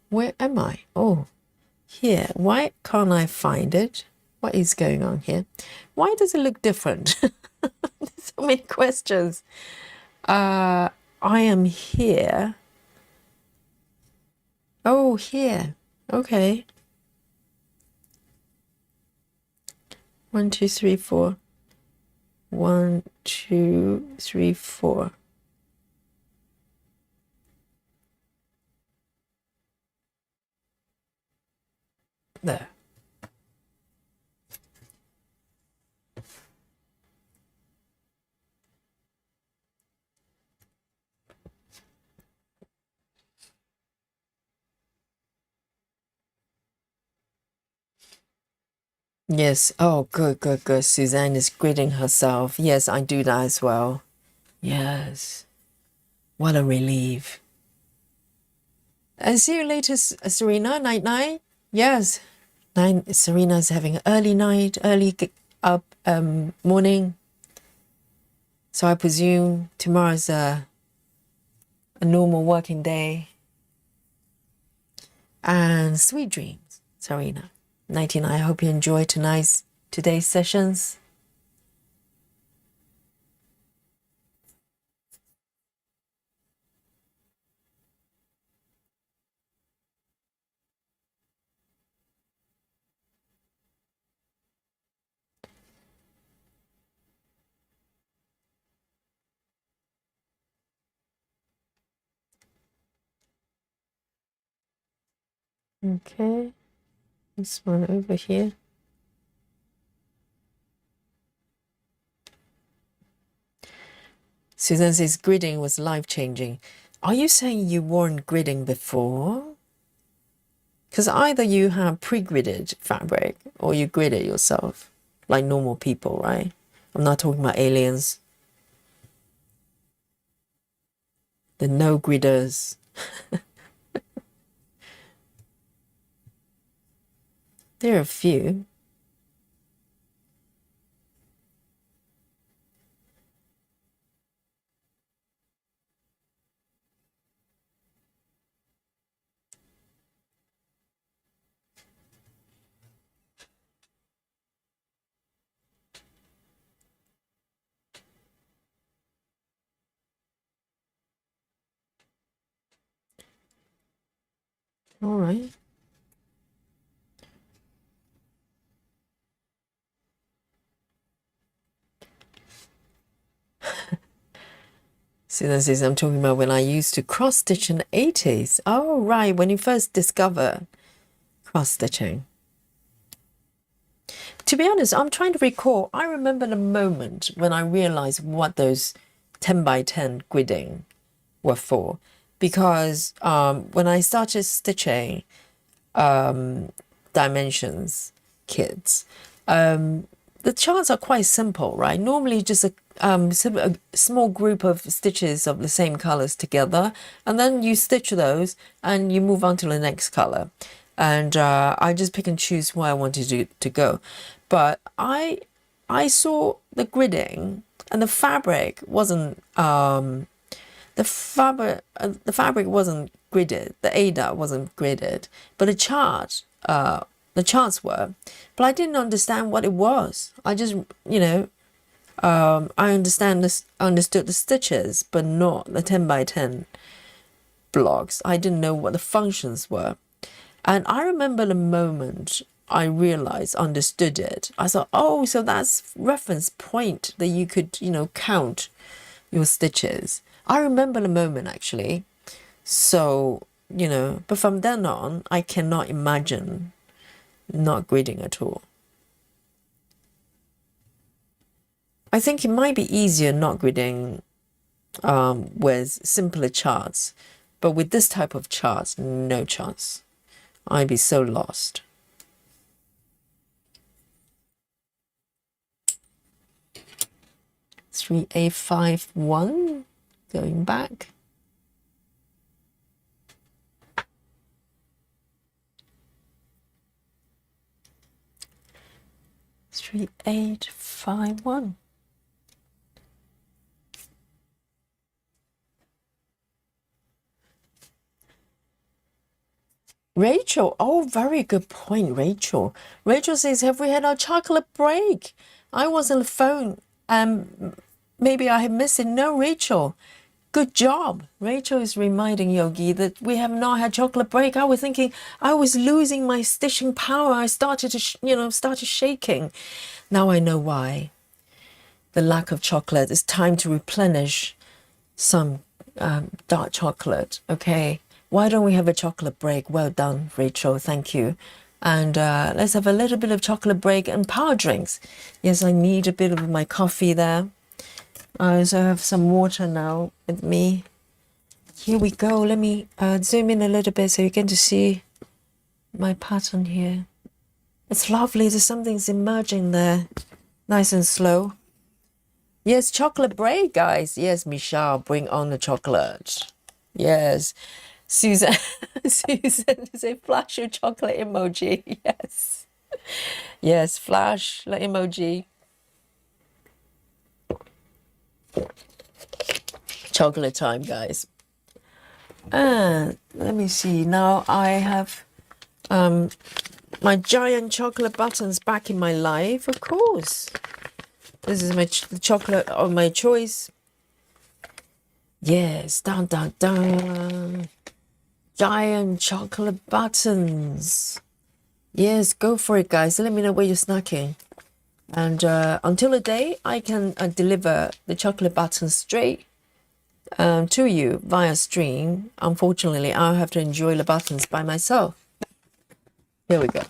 Where am I? Oh, here. Why can't I find it? What is going on here? Why does it look different? So many questions. I am here. Oh, here. Okay. 1, 2, 3, 4. 1, 2, 3, 4. There. Yes. Oh, good, good, good. Suzanne is gridding herself. Yes, I do that as well. Yes. What a relief. And see you later, Serena. Night, night. Yes. Nine. Serena's having an early night, early up morning. So I presume tomorrow's a normal working day. And sweet dreams, Serena. Nighty night. I hope you enjoy today's sessions. Okay, this one over here. Susan says gridding was life-changing. Are you saying you weren't gridding before? Because either you have pre-gridded fabric or you grid it yourself, like normal people, right? I'm not talking about aliens. The no-gridders. There are a few. All right. Susan says, I'm talking about when I used to cross-stitch in the 80s. Oh, right, when you first discovered cross-stitching. To be honest, I'm trying to recall. I remember the moment when I realized what those 10 by 10 gridding were for. Because when I started stitching dimensions kits, the charts are quite simple, right? Normally just a small group of stitches of the same colors together, and then you stitch those and you move on to the next color. And I just pick and choose where I wanted to go. But I saw the gridding, and the fabric wasn't the fabric wasn't gridded. The ADA wasn't gridded, but the charts were. But I didn't understand what it was. I just, I understood the stitches, but not the 10 by 10 blocks. I didn't know what the functions were. And I remember the moment I realized, understood it. I thought, oh, so that's reference point that you could, count your stitches. I remember the moment actually. So, but from then on, I cannot imagine not gridding at all. I think it might be easier not gridding with simpler charts, but with this type of charts, no chance. I'd be so lost. 3A51, going back. Three, 8, 5, 1. Rachel, oh, very good point, Rachel. Rachel says, have we had our chocolate break? I was on the phone. Maybe I have missed it. No, Rachel, good job. Rachel is reminding Yogi that we have not had chocolate break. I was thinking I was losing my stitching power. I started to, started shaking. Now I know why. The lack of chocolate. It's time to replenish some dark chocolate. Okay. Why don't we have a chocolate break? Well done, Rachel. Thank you. And let's have a little bit of chocolate break and power drinks. Yes, I need a bit of my coffee there. I also have some water now with me. Here we go. Let me zoom in a little bit so you get to see my pattern here. It's lovely. There's something's emerging there. Nice and slow. Yes, chocolate break, guys. Yes, Michelle, bring on the chocolate. Yes. Susan, Susan is a flash of chocolate emoji. Yes. Yes, flash the emoji. Chocolate time, guys. And let me see. Now I have my giant chocolate buttons back in my life, of course. This is my chocolate of my choice. Yes, dun dun dun. Giant chocolate buttons. Yes, go for it, guys. Let me know where you're snacking. And until the day I can deliver the chocolate buttons straight to you via stream, unfortunately, I'll have to enjoy the buttons by myself. Here we go.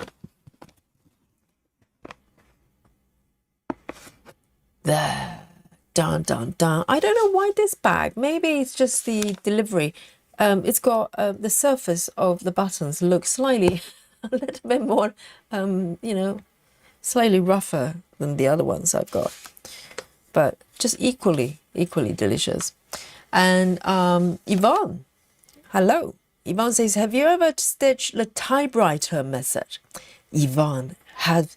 There. Dun, dun, dun. I don't know why this bag. Maybe it's just the delivery. It's got the surface of the buttons looks slightly a little bit more, slightly rougher than the other ones I've got. But just equally delicious. And Yvonne, hello. Yvonne says, have you ever stitched the typewriter method? Yvonne, have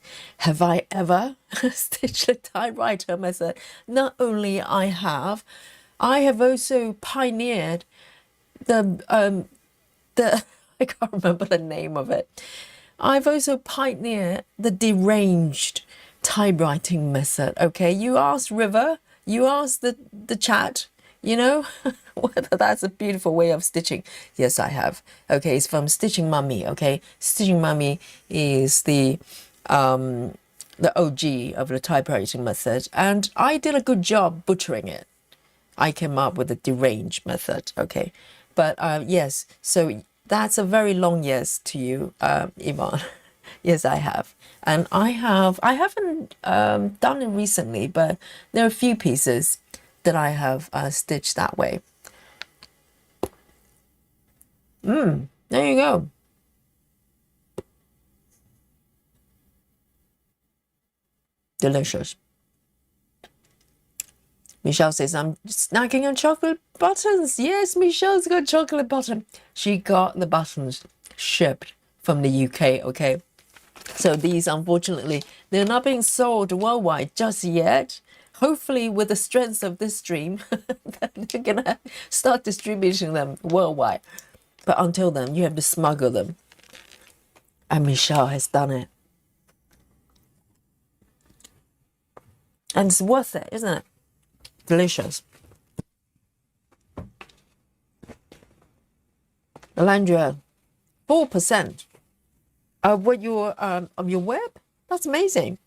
I ever stitched the typewriter method? Not only I have also pioneered the I can't remember the name of it. I've also pioneered the deranged typewriting method. Okay, you asked River, you asked the chat, whether that's a beautiful way of stitching. Yes, I have. Okay, it's from Stitching Mummy. Okay, Stitching Mummy is the OG of the typewriting method, and I did a good job butchering it. I came up with the deranged method. Okay, but yes, so that's a very long yes to you, Yvonne. Yes, I have. And I haven't done it recently, but there are a few pieces that I have stitched that way. There you go. Delicious. Michelle says, I'm snacking on chocolate buttons. Yes, Michelle's got chocolate button. She got the buttons shipped from the UK, okay? So these, unfortunately, they're not being sold worldwide just yet. Hopefully, with the strength of this stream, they're going to start distributing them worldwide. But until then, you have to smuggle them. And Michelle has done it. And it's worth it, isn't it? Delicious. Alandria, 4% of what of your web? That's amazing.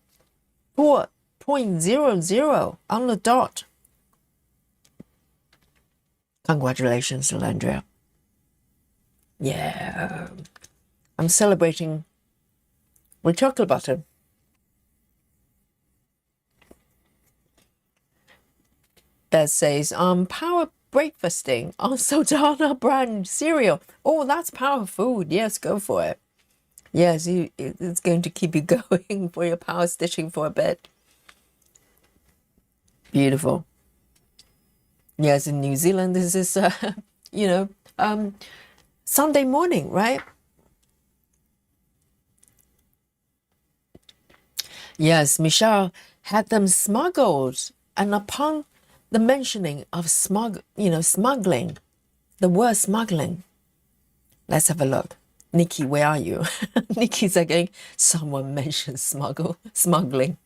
4.00 on the dot. Congratulations, Alandria. Yeah. I'm celebrating with chocolate butter. That says, power breakfasting on Sultana brand cereal. Oh, that's power food. Yes, go for it. Yes, it's going to keep you going for your power stitching for a bit. Beautiful. Yes, in New Zealand, this is, Sunday morning, right? Yes, Michelle had them smuggled, and upon the mentioning of smuggling, the word smuggling. Let's have a look. Nikki, where are you? Nikki's again. Someone mentioned smuggling.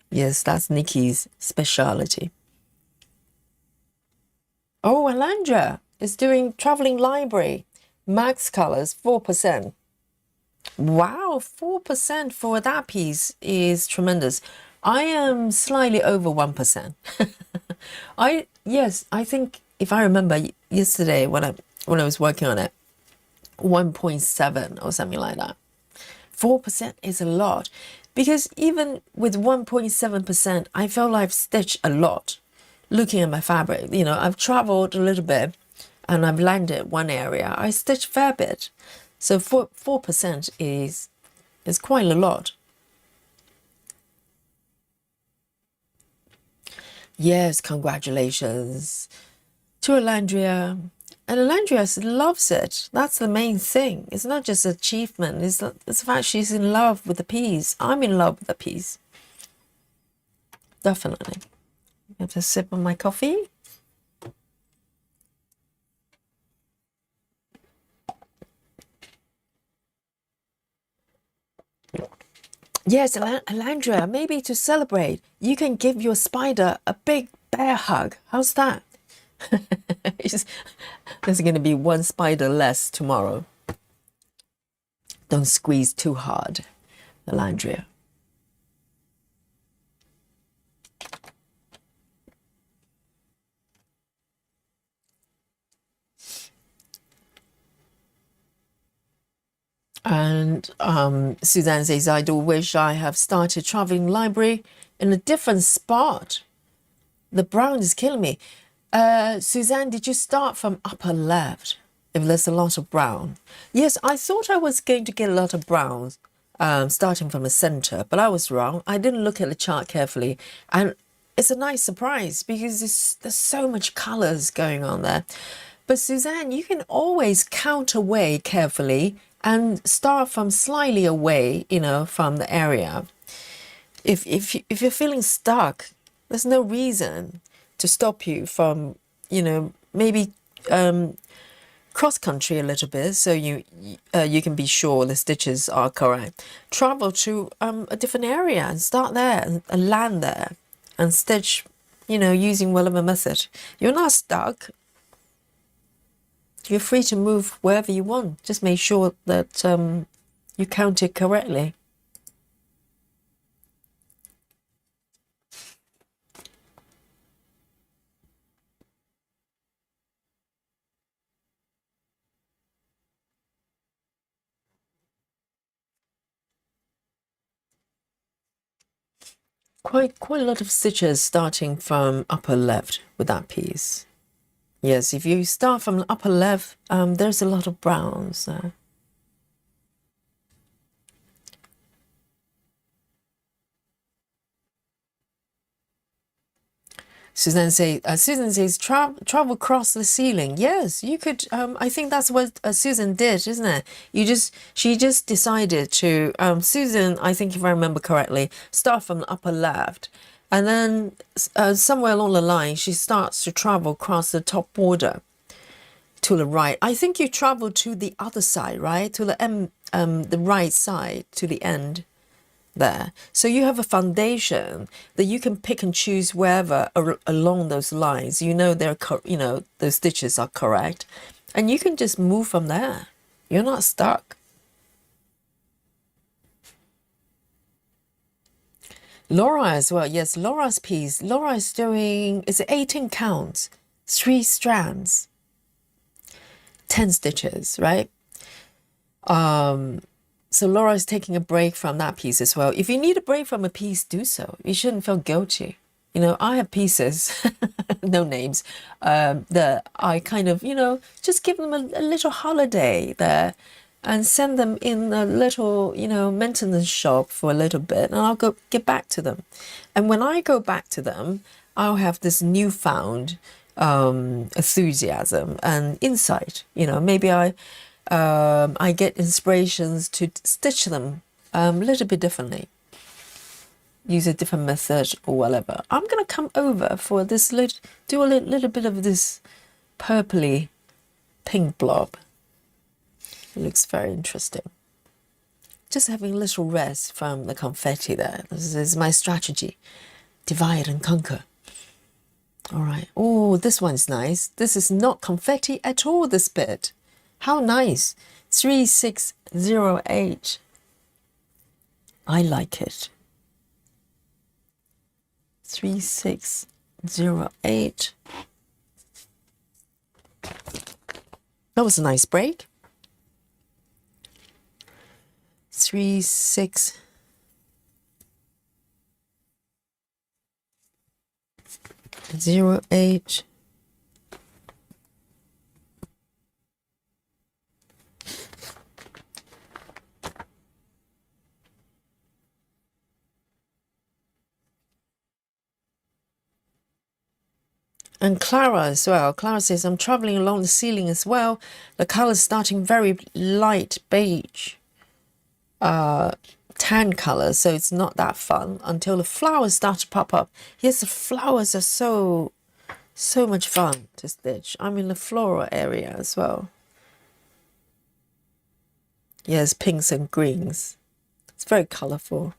Yes, that's Nikki's speciality. Oh, Alandra is doing traveling library. Max colors, 4%. Wow, 4% for that piece is tremendous. I am slightly over 1%. I think if I remember yesterday when I was working on it, 1.7 or something like that. 4% is a lot, because even with 1.7%, I felt like I've stitched a lot. Looking at my fabric, I've traveled a little bit, and I've landed one area. I stitched a fair bit, so 4% is It's quite a lot. Yes, congratulations to Alandria. And Alandria loves it. That's the main thing. It's not just achievement. It's the fact she's in love with the piece. I'm in love with the piece. Definitely. Have a sip of my coffee. Yes, Alandria, maybe to celebrate, you can give your spider a big bear hug. How's that? There's going to be one spider less tomorrow. Don't squeeze too hard, Alandria. And Suzanne says, I do wish I have started traveling library in a different spot. The brown is killing me. Suzanne, did you start from upper left? If there's a lot of brown. Yes, I thought I was going to get a lot of browns starting from the center, but I was wrong. I didn't look at the chart carefully. And it's a nice surprise because there's so much colors going on there. But Suzanne, you can always count away carefully and start from slightly away, from the area. If you're feeling stuck, there's no reason to stop you from, maybe cross country a little bit, so you can be sure the stitches are correct. Travel to a different area and start there and land there and stitch, using whatever method. You're not stuck. You're free to move wherever you want. Just make sure that you count it correctly. Quite a lot of stitches starting from upper left with that piece. Yes, if you start from the upper left, there's a lot of browns there. Susan says, travel across the ceiling. Yes, you could. I think that's what Susan did, isn't it? She just decided to. Susan, I think if I remember correctly, start from the upper left, and then somewhere along the line, she starts to travel across the top border to the right. I think you travel to the other side, right? To the right side, to the end there. So you have a foundation that you can pick and choose wherever along those lines. Those stitches are correct, and you can just move from there. You're not stuck. Laura as well. Yes, Laura's piece. Laura is doing, it's 18 counts, 3 strands, 10 stitches, right? So Laura is taking a break from that piece as well. If you need a break from a piece, do so. You shouldn't feel guilty. I have pieces, no names, that I kind of, just give them a little holiday there and send them in a little, maintenance shop for a little bit, and I'll get back to them. And when I go back to them, I'll have this newfound enthusiasm and insight. Maybe I get inspirations to stitch them a little bit differently, use a different method or whatever. I'm going to come over for this, do a little bit of this purpley pink blob. It looks very interesting. Just having a little rest from the confetti there. This is my strategy. Divide and conquer. All right. Oh, this one's nice. This is not confetti at all, this bit. How nice. 3608. I like it. 3608. That was a nice break. 3608. And Clara as well. Clara says, I'm traveling along the ceiling as well. The color's starting very light beige, tan color, so it's not that fun until the flowers start to pop up. Yes, the flowers are so much fun to stitch. I'm in the floral area as well. Yes, pinks and greens. It's very colorful.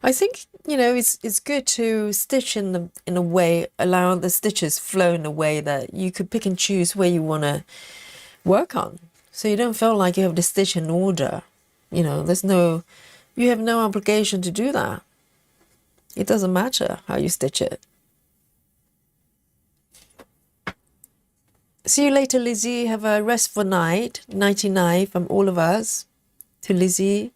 I think, you know, it's good to stitch in a way, allow the stitches flow in a way that you could pick and choose where you want to work on. So you don't feel like you have to stitch in order. You know, you have no obligation to do that. It doesn't matter how you stitch it. See you later, Lizzie. Have a restful night. Nighty night from all of us to Lizzie.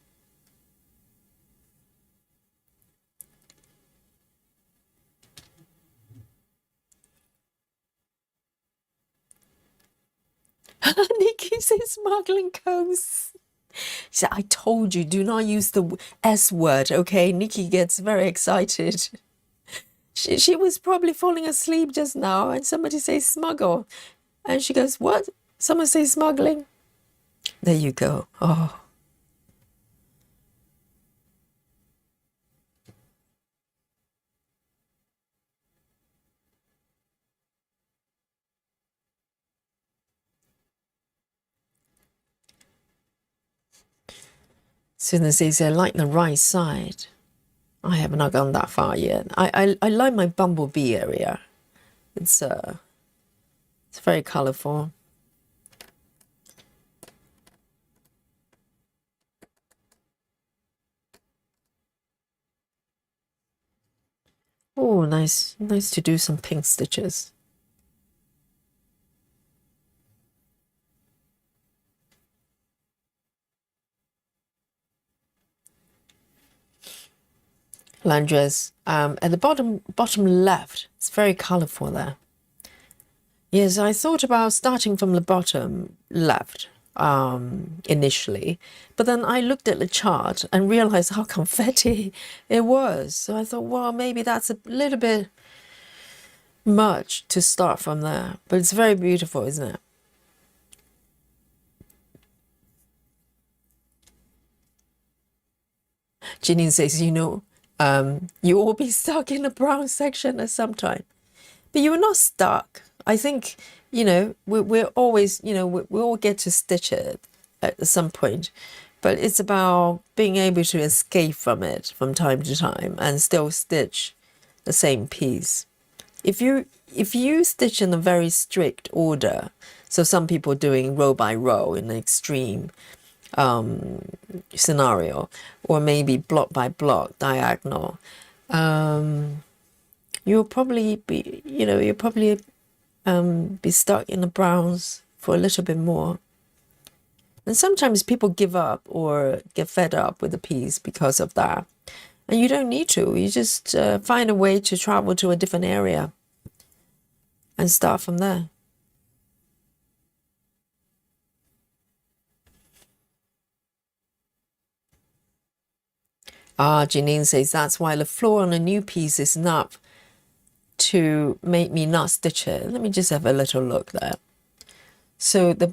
Nikki says smuggling combs. She said, I told you, do not use the S word, okay? Nikki gets very excited. She was probably falling asleep just now and somebody says smuggle. And she goes, what? Someone says smuggling? There you go. Oh. Susan says, I like the right side. I have not gone that far yet. I like my bumblebee area. It's very colorful. Oh, nice to do some pink stitches. Landres, at the bottom left, it's very colorful there. Yes, I thought about starting from the bottom left initially, but then I looked at the chart and realized how confetti it was. So I thought, well, maybe that's a little bit much to start from there, but it's very beautiful, isn't it? Janine says, you know, you will be stuck in the brown section at some time, but you were not stuck. I think, you know, we're always, you know, we all get to stitch it at some point, but it's about being able to escape from it from time to time and still stitch the same piece. If you stitch in a very strict order, so some people doing row by row in the extreme scenario, or maybe block by block diagonal, you'll probably be, you know, be stuck in the browns for a little bit more. And sometimes people give up or get fed up with the piece because of that. And you don't need to. You just find a way to travel to a different area and start from there. Ah, Janine says, that's why the floor on a new piece is enough to make me not stitch it. Let me just have a little look there. So the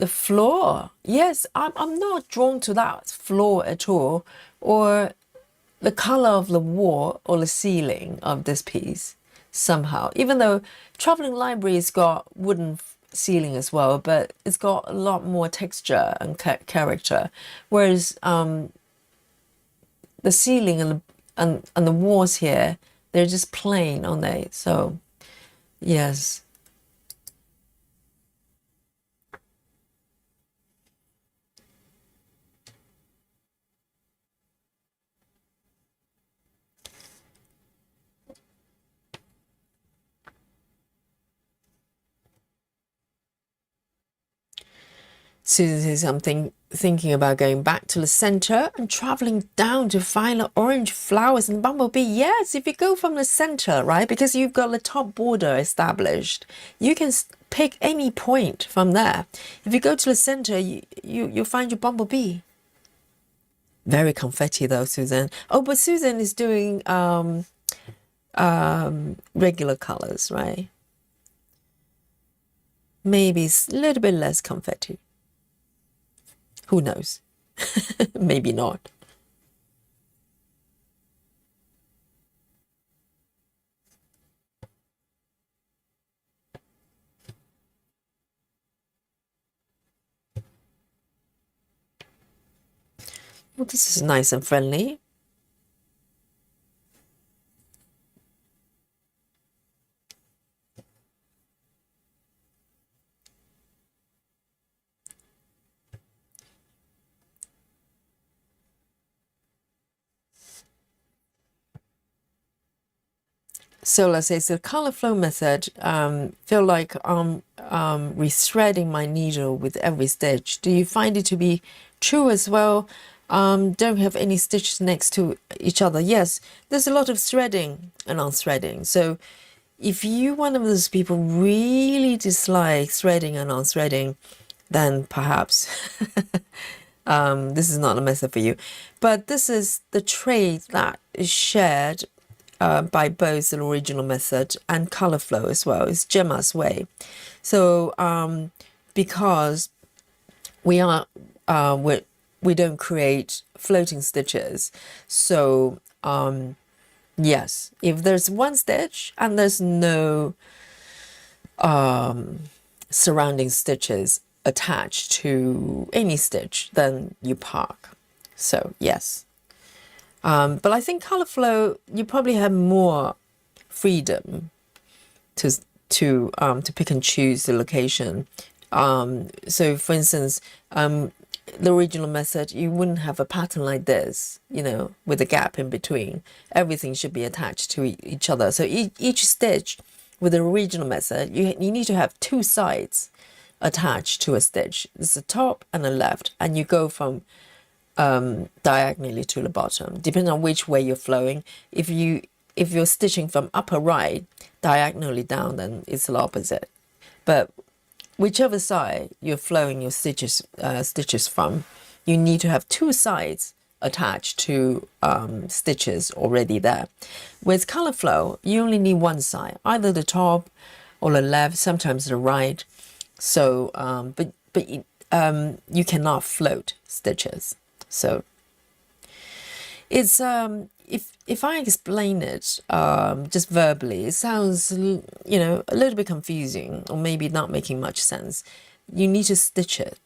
floor. Yes, I'm not drawn to that floor at all, or the color of the wall or the ceiling of this piece somehow. Even though Traveling Library's got wooden ceiling as well, but it's got a lot more texture and character, whereas the ceiling and the walls here, they're just plain, aren't they? So yes. Susan says, I'm thinking about going back to the center and traveling down to find the orange flowers and bumblebee. Yes, if you go from the center, right, because you've got the top border established, you can pick any point from there. If you go to the center, you'll find your bumblebee. Very confetti though, Susan. Oh, but Susan is doing regular colors, right? Maybe it's a little bit less confetti. Who knows? Maybe not. Well, this is nice and friendly. So let's say it's the color flow method. Feel like I'm rethreading my needle with every stitch. Do you find it to be true as well? Don't have any stitches next to each other. Yes, there's a lot of threading and unthreading. So if you one of those people really dislike threading and unthreading, then perhaps this is not a method for you. But this is the trait that is shared by both the original method and color flow as well. It's Gemma's way. So because we are we don't create floating stitches, so yes, if there's one stitch and there's no surrounding stitches attached to any stitch, then you park. So yes. But I think color flow, you probably have more freedom to pick and choose the location. So for instance, the original method, you wouldn't have a pattern like this, you know, with a gap in between. Everything should be attached to each other. So each stitch with the original method, you need to have two sides attached to a stitch. There's a top and a left, and you go from diagonally to the bottom, depending on which way you're flowing. If you're stitching from upper right diagonally down, then it's the opposite. But whichever side you're flowing your stitches from, you need to have two sides attached to stitches already there. With color flow, you only need one side, either the top or the left, sometimes the right. So, but you cannot float stitches. So it's if I explain it just verbally, it sounds, you know, a little bit confusing or maybe not making much sense. You need to stitch it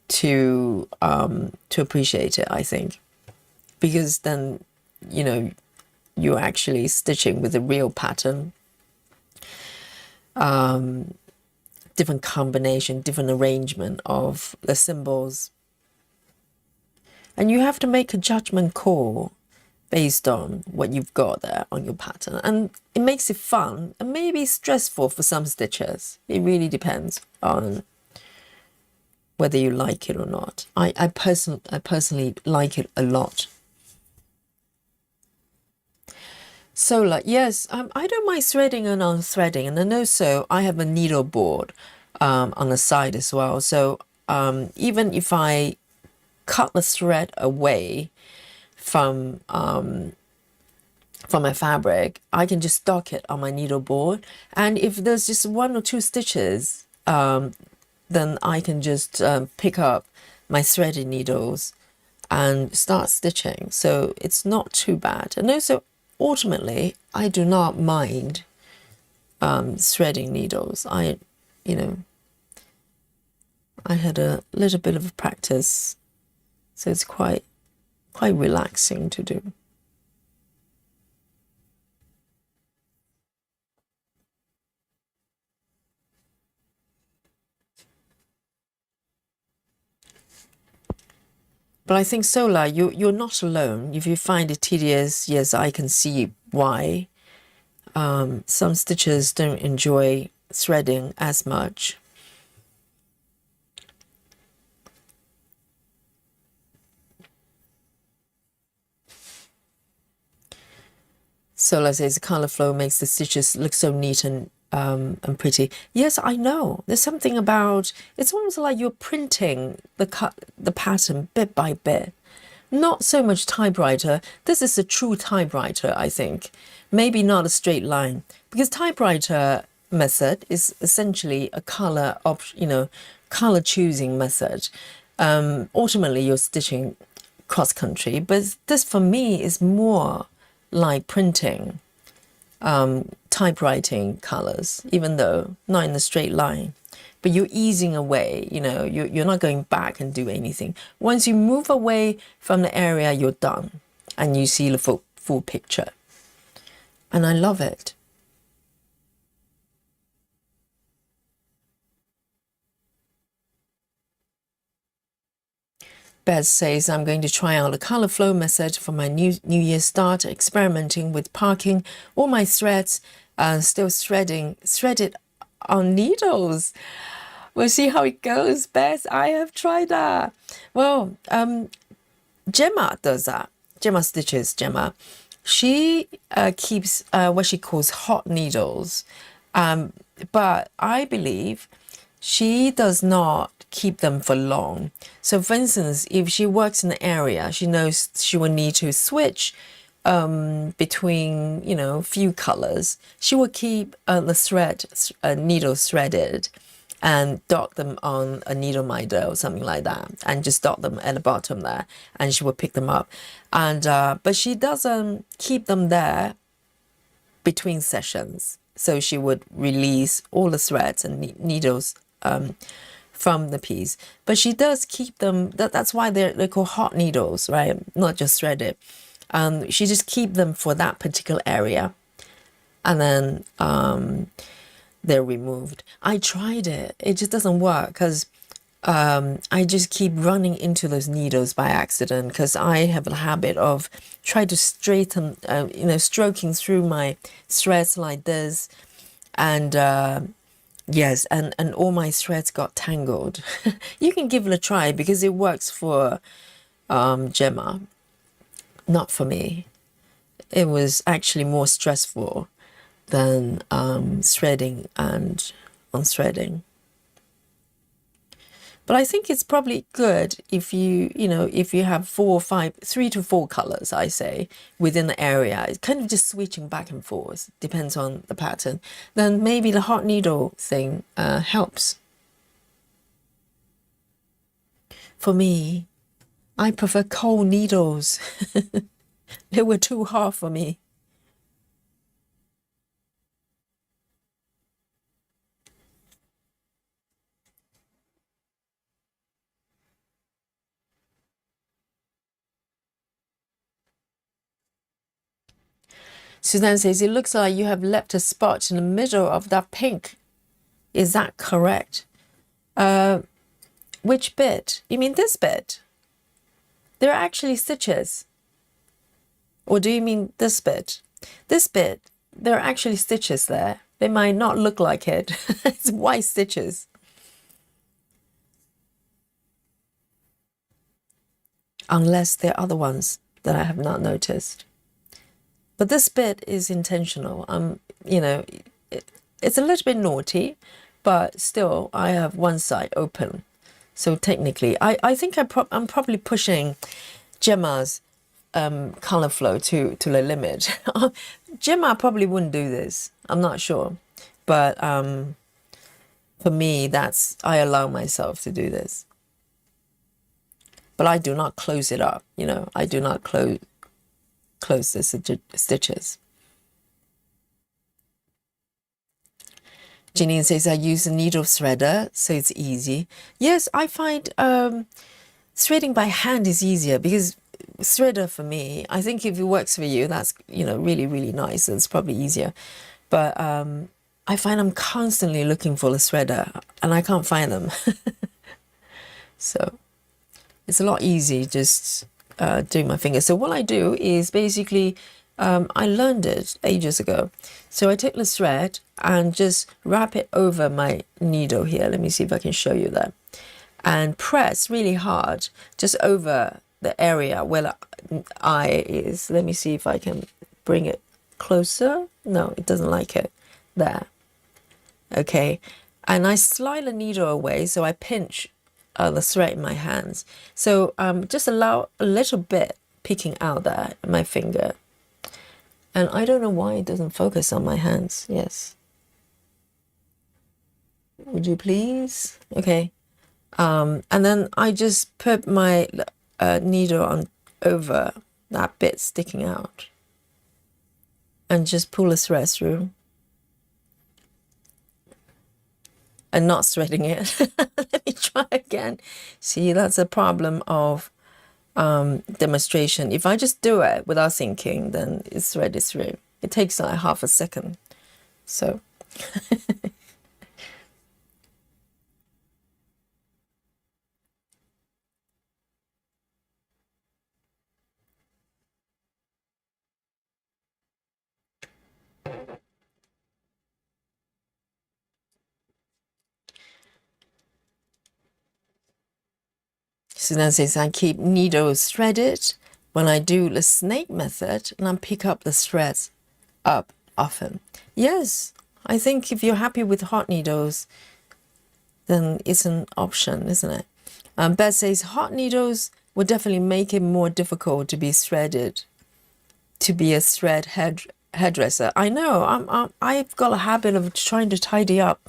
to appreciate it, I think, because then, you know, you're actually stitching with a real pattern, different combination, different arrangement of the symbols. And you have to make a judgment call based on what you've got there on your pattern. And it makes it fun and maybe stressful for some stitches. It really depends on whether you like it or not. I personally like it a lot. So like, yes, I don't mind threading and unthreading. And then also I have a needle board on the side as well. So even if I cut the thread away from my fabric, I can just stock it on my needle board, and if there's just one or two stitches, then I can just pick up my threaded needles and start stitching. So it's not too bad. And also ultimately I do not mind threading needles. You know, I had a little bit of practice, so it's quite relaxing to do. But I think Sola, you're not alone. If you find it tedious, yes, I can see why. Some stitchers don't enjoy threading as much. So let's say the color flow makes the stitches look so neat and pretty. Yes, I know. There's something about, it's almost like you're printing the pattern bit by bit not so much typewriter. This is a true typewriter, I think. Maybe not a straight line, because typewriter method is essentially a color color choosing method. Ultimately, you're stitching cross country, but this for me is more like printing, typewriting colors, even though not in a straight line. But you're easing away, you're not going back and do anything. Once you move away from the area, you're done and you see the full picture. And I love it. Beth says, I'm going to try out the color flow method for my new year start, experimenting with parking all my threads, still threaded on needles. We'll see how it goes, Beth. I have tried that. Well, Gemma does that. Gemma stitches, Gemma. She keeps what she calls hot needles. But I believe she does not keep them for long. So for instance, if she works in an area, she knows she will need to switch between, few colors. She will keep the needles threaded and dot them on a needle minder or something like that, and just dot them at the bottom there, and she will pick them up. And but she doesn't keep them there between sessions. So she would release all the threads and needles from the piece, but she does keep them. That's why they're called hot needles, right? Not just threaded. She just keep them for that particular area, and then they're removed. I tried it. It just doesn't work because I just keep running into those needles by accident, because I have a habit of trying to straighten, stroking through my threads like this, and yes, and all my threads got tangled. You can give it a try because it works for Gemma, not for me. It was actually more stressful than threading and unthreading. But I think it's probably good if if you have 3 to 4 colors, I say, within the area. It's kind of just switching back and forth, depends on the pattern. Then maybe the hot needle thing helps. For me, I prefer cold needles. They were too hard for me. Suzanne says, it looks like you have left a spot in the middle of that pink. Is that correct? Which bit? You mean this bit? There are actually stitches. Or do you mean this bit? This bit, there are actually stitches there. They might not look like it. It's white stitches. Unless there are other ones that I have not noticed. But this bit is intentional. It's a little bit naughty, but still I have one side open. So technically, I think I'm probably pushing Gemma's color flow to the limit. Gemma probably wouldn't do this. I'm not sure. But for me, I allow myself to do this. But I do not close it up. I do not close the stitches. Janine says, I use a needle threader, so it's easy. Yes, I find threading by hand is easier, because threader for me, I think if it works for you, that's really, really nice. It's probably easier. But I find I'm constantly looking for the threader and I can't find them. So it's a lot easier just doing my fingers. So what I do is basically, I learned it ages ago. So I take the thread and just wrap it over my needle here. Let me see if I can show you that. And press really hard just over the area where the eye is. Let me see if I can bring it closer. No, it doesn't like it. There. Okay. And I slide the needle away, so I pinch the thread in my hands. So just allow a little bit peeking out there in my finger. And I don't know why it doesn't focus on my hands. Yes. Would you please? Okay. And then I just put my needle on over that bit sticking out and just pull the thread through and not threading it. Let me try again. See, that's a problem of demonstration. If I just do it without thinking, then it's threaded through. It takes like half a second. So Suzanne says, I keep needles threaded when I do the snake method, and I pick up the threads up often. Yes, I think if you're happy with hot needles, then it's an option, isn't it? Beth says, hot needles will definitely make it more difficult to be threaded, to be a thread hairdresser. I know, I've got a habit of trying to tidy up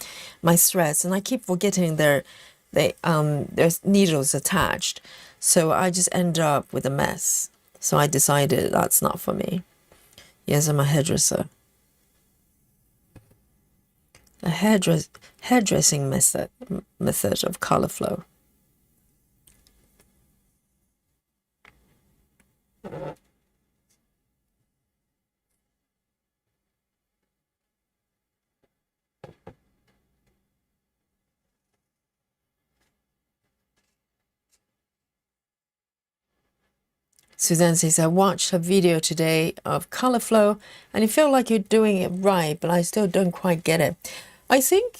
my threads, and I keep forgetting there's needles attached. So I just end up with a mess. So I decided that's not for me. Yes, I'm a hairdresser. A hairdressing method of color flow. Suzanne says, I watched a video today of color flow and you feel like you're doing it right, but I still don't quite get it. I think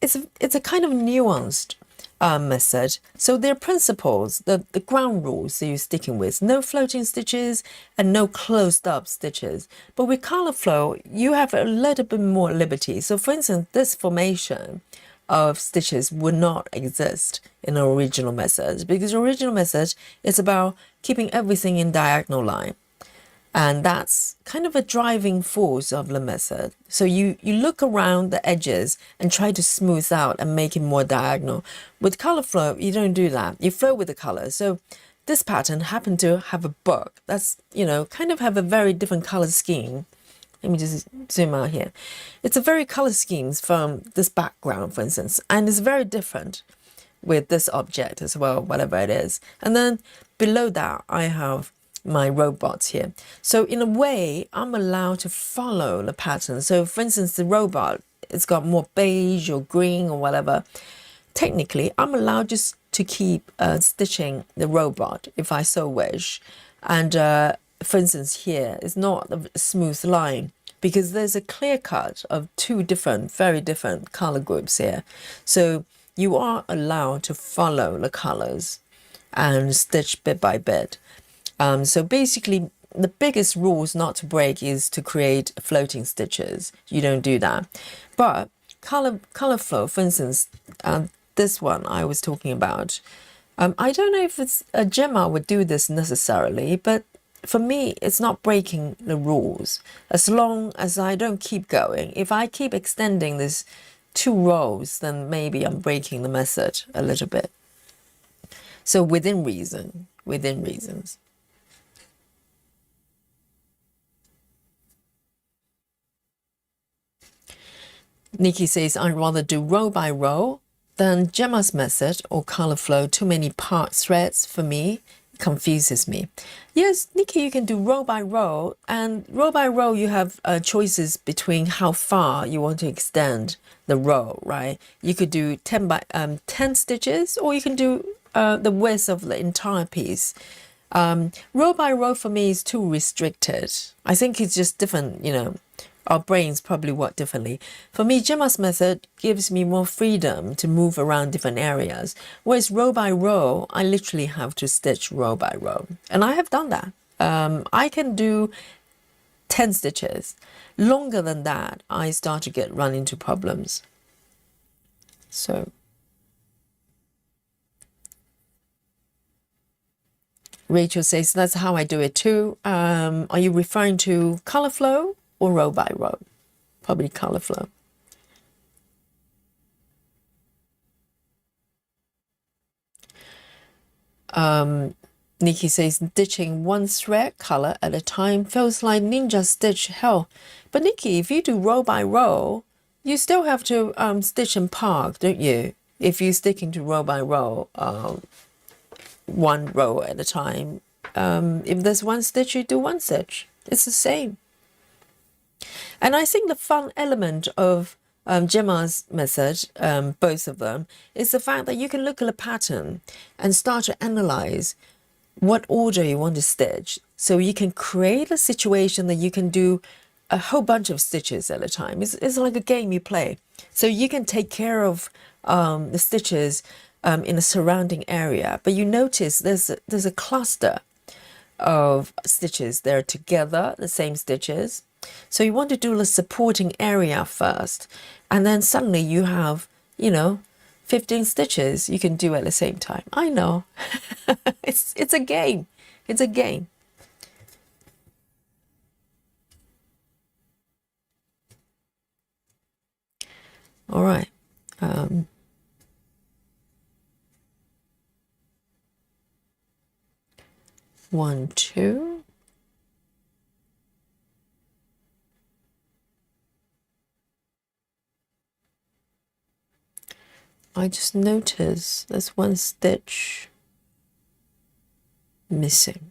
it's a kind of nuanced method. So there are principles, the ground rules that you're sticking with, no floating stitches and no closed up stitches. But with color flow, you have a little bit more liberty. So for instance, this formation of stitches would not exist in the original method, because the original method is about keeping everything in diagonal line. And that's kind of a driving force of the method. So you look around the edges and try to smooth out and make it more diagonal. With color flow, you don't do that. You flow with the color. So this pattern happened to have a book that's, kind of have a very different color scheme. Let me just zoom out here. It's a very color schemes from this background, for instance, and it's very different with this object as well, whatever it is. And then below that, I have my robots here. So in a way, I'm allowed to follow the pattern. So for instance, the robot, it's got more beige or green or whatever. Technically, I'm allowed just to keep stitching the robot if I so wish. And for instance, here, it's not a smooth line because there's a clear cut of two very different color groups here. So you are allowed to follow the colors and stitch bit by bit. So basically, the biggest rules not to break is to create floating stitches. You don't do that. But color flow, for instance, this one I was talking about, I don't know if it's a Gemma would do this necessarily, but for me, it's not breaking the rules. As long as I don't keep going, if I keep extending this 2 rows, then maybe I'm breaking the method a little bit. So within reasons. Nikki says, I'd rather do row by row than Gemma's method or color flow. Too many part threads for me. Confuses me. Yes, Nikki, you can do row by row, and row by row you have choices between how far you want to extend the row, right? You could do 10 stitches, or you can do the width of the entire piece. Row by row for me is too restricted. I think it's just different, our brains probably work differently. For me, Gemma's method gives me more freedom to move around different areas. Whereas row by row, I literally have to stitch row by row. And I have done that. I can do 10 stitches. Longer than that, I start to run into problems. So Rachel says, that's how I do it too. Are you referring to color flow or row by row? Probably color flow. Nikki says, stitching one thread color at a time feels like ninja stitch hell. But Nikki, if you do row by row, you still have to stitch and park, don't you? If you're sticking to row by row, one row at a time. If there's one stitch, you do one stitch. It's the same. And I think the fun element of Gemma's method, both of them, is the fact that you can look at a pattern and start to analyze what order you want to stitch. So you can create a situation that you can do a whole bunch of stitches at a time. It's like a game you play. So you can take care of the stitches in a surrounding area, but you notice there's a cluster of stitches. They're together, the same stitches. So you want to do the supporting area first, and then suddenly you have, 15 stitches you can do at the same time. I know. It's a game. It's a game. All right. 1, 2. I just noticed there's one stitch missing.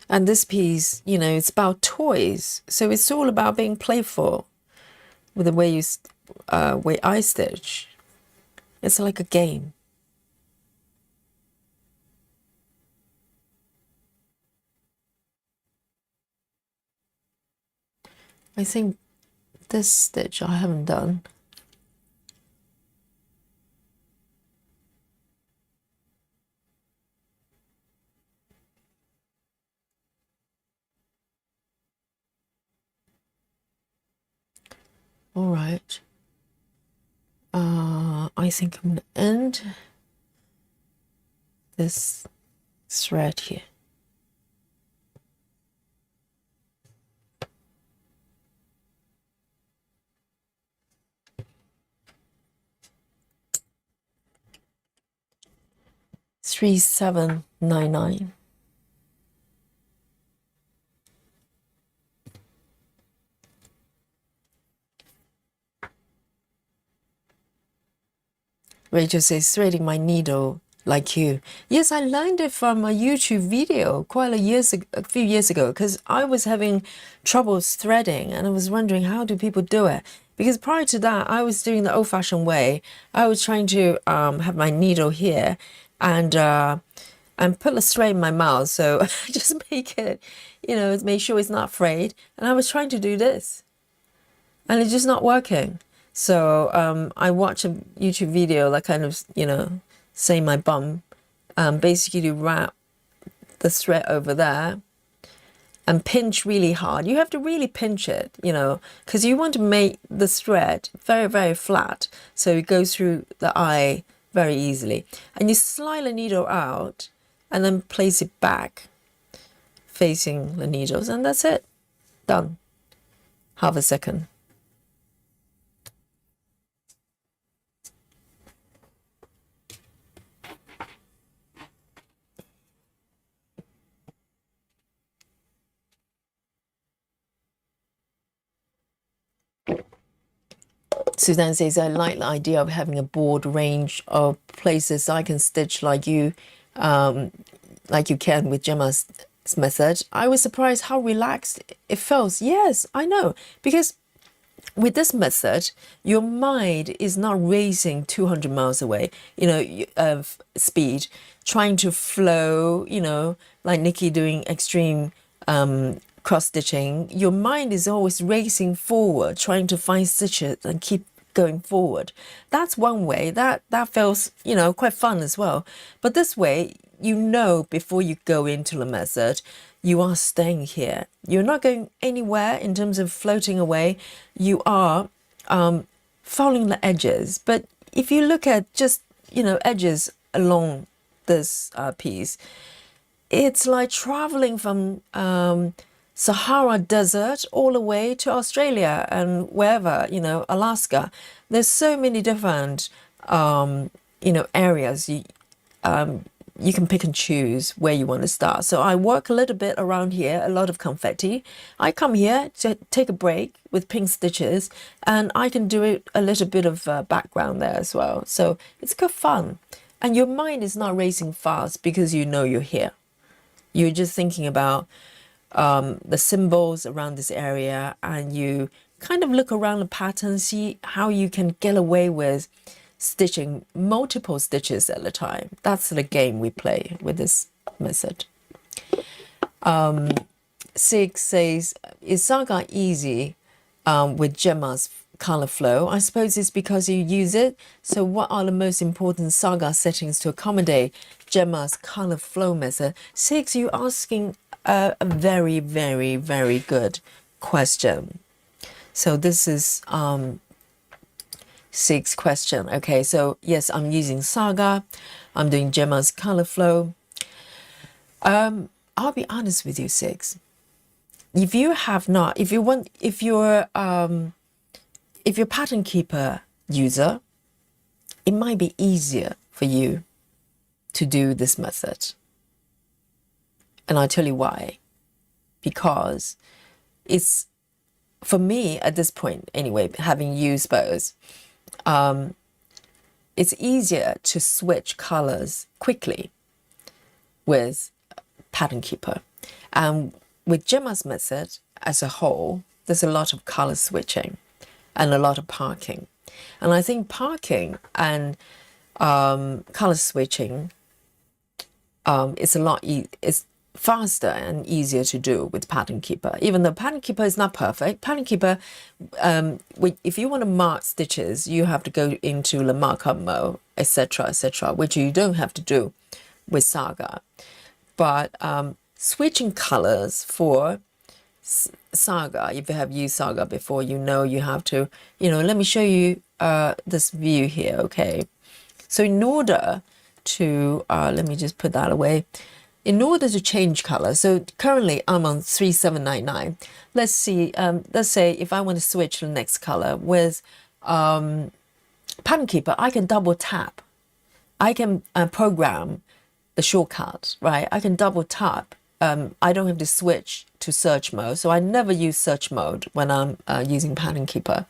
And this piece, it's about toys. So it's all about being playful with the way way I stitch. It's like a game. I think this stitch I haven't done. All right. I think I'm going to end this thread here. Three, 7, 9, 9. Rachel says, threading my needle like you. Yes, I learned it from a YouTube video a few years ago, because I was having troubles threading and I was wondering, how do people do it? Because prior to that, I was doing the old-fashioned way. I was trying to have my needle here and put a thread in my mouth. So just make it, make sure it's not frayed. And I was trying to do this and it's just not working. So I watched a YouTube video that kind of, say my bum, basically to wrap the thread over there and pinch really hard. You have to really pinch it, because you want to make the thread very, very flat. So it goes through the eye very easily. And you slide the needle out and then place it back facing the needles. And that's it. Done. Half a second. Suzanne says, I like the idea of having a broad range of places I can stitch like you can with Gemma's method. I was surprised how relaxed it feels. Yes, I know, because with this method, your mind is not racing 200 miles away, of speed, trying to flow, like Nikki doing extreme cross stitching. Your mind is always racing forward, trying to find stitches and keep going forward. That's one way that feels, quite fun as well. But this way, before you go into the method, you are staying here. You're not going anywhere in terms of floating away. You are following the edges, but if you look at just, edges along this piece, it's like traveling from Sahara Desert all the way to Australia and wherever, Alaska. There's so many different, areas. You can pick and choose where you want to start. So I work a little bit around here, a lot of confetti. I come here to take a break with pink stitches, and I can do it a little bit of background there as well. So it's good fun. And your mind is not racing fast because you're here. You're just thinking about the symbols around this area, and you kind of look around the pattern, see how you can get away with stitching multiple stitches at a time. That's the game we play with this method. 6 says, is Saga easy with Gemma's color flow? I suppose it's because you use it. So what are the most important Saga settings to accommodate Gemma's color flow method? 6, you're asking a very, very, very good question. So this is 6 question. Okay, so yes, I'm using Saga. I'm doing Gemma's color flow. I'll be honest with you, 6. If you have not, if you're Pattern Keeper user, it might be easier for you to do this method. And I'll tell you why. Because it's, for me at this point anyway, having used both, it's easier to switch colors quickly with Pattern Keeper. And with Gemma's method as a whole, there's a lot of color switching and a lot of parking. And I think parking and color switching is it's faster and easier to do with Pattern Keeper. Even though Pattern Keeper is not perfect, Pattern Keeper, if you want to mark stitches, you have to go into the markup mode, etc., which you don't have to do with Saga. But switching colors for Saga, if you have used Saga before, you have to, let me show you this view here, okay? So in order to, let me just put that away. In order to change color, so currently I'm on 3799. Let's see, let's say if I want to switch to the next color with Pattern Keeper, I can double tap. I can program the shortcut, right? I can double tap. I don't have to switch to search mode, so I never use search mode when I'm using Pattern Keeper.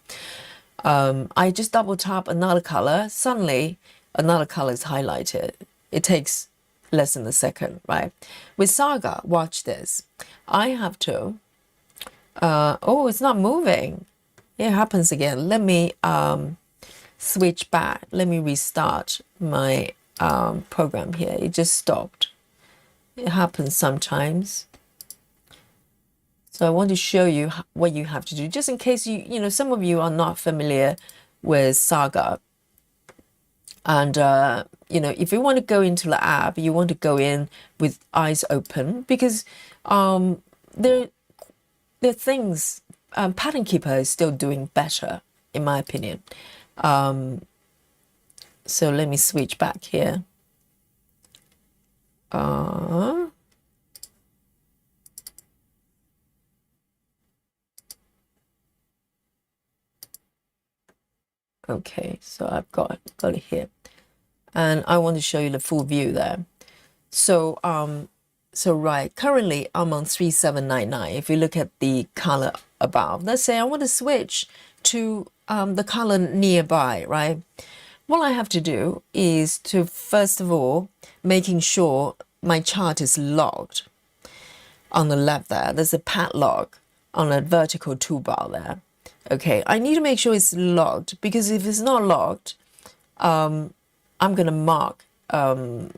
I just double tap another color, suddenly another color is highlighted. It takes less than a second, right? With Saga, watch this. I have to, oh, it's not moving. It happens again. Let me switch back. Let me restart my program here. It just stopped. It happens sometimes. So I want to show you what you have to do, just in case some of you are not familiar with Saga. And, if you want to go into the app, you want to go in with eyes open, because there are things Pattern Keeper is still doing better, in my opinion. So let me switch back here. Okay, so I've got it here, and I want to show you the full view there. So right, currently I'm on 3799. If you look at the color above, let's say I want to switch to the color nearby, right? What I have to do is to, first of all, making sure my chart is logged. On the left there, there's a pad log on a vertical toolbar there. Okay, I need to make sure it's logged, because if it's not logged, I'm going to mark, when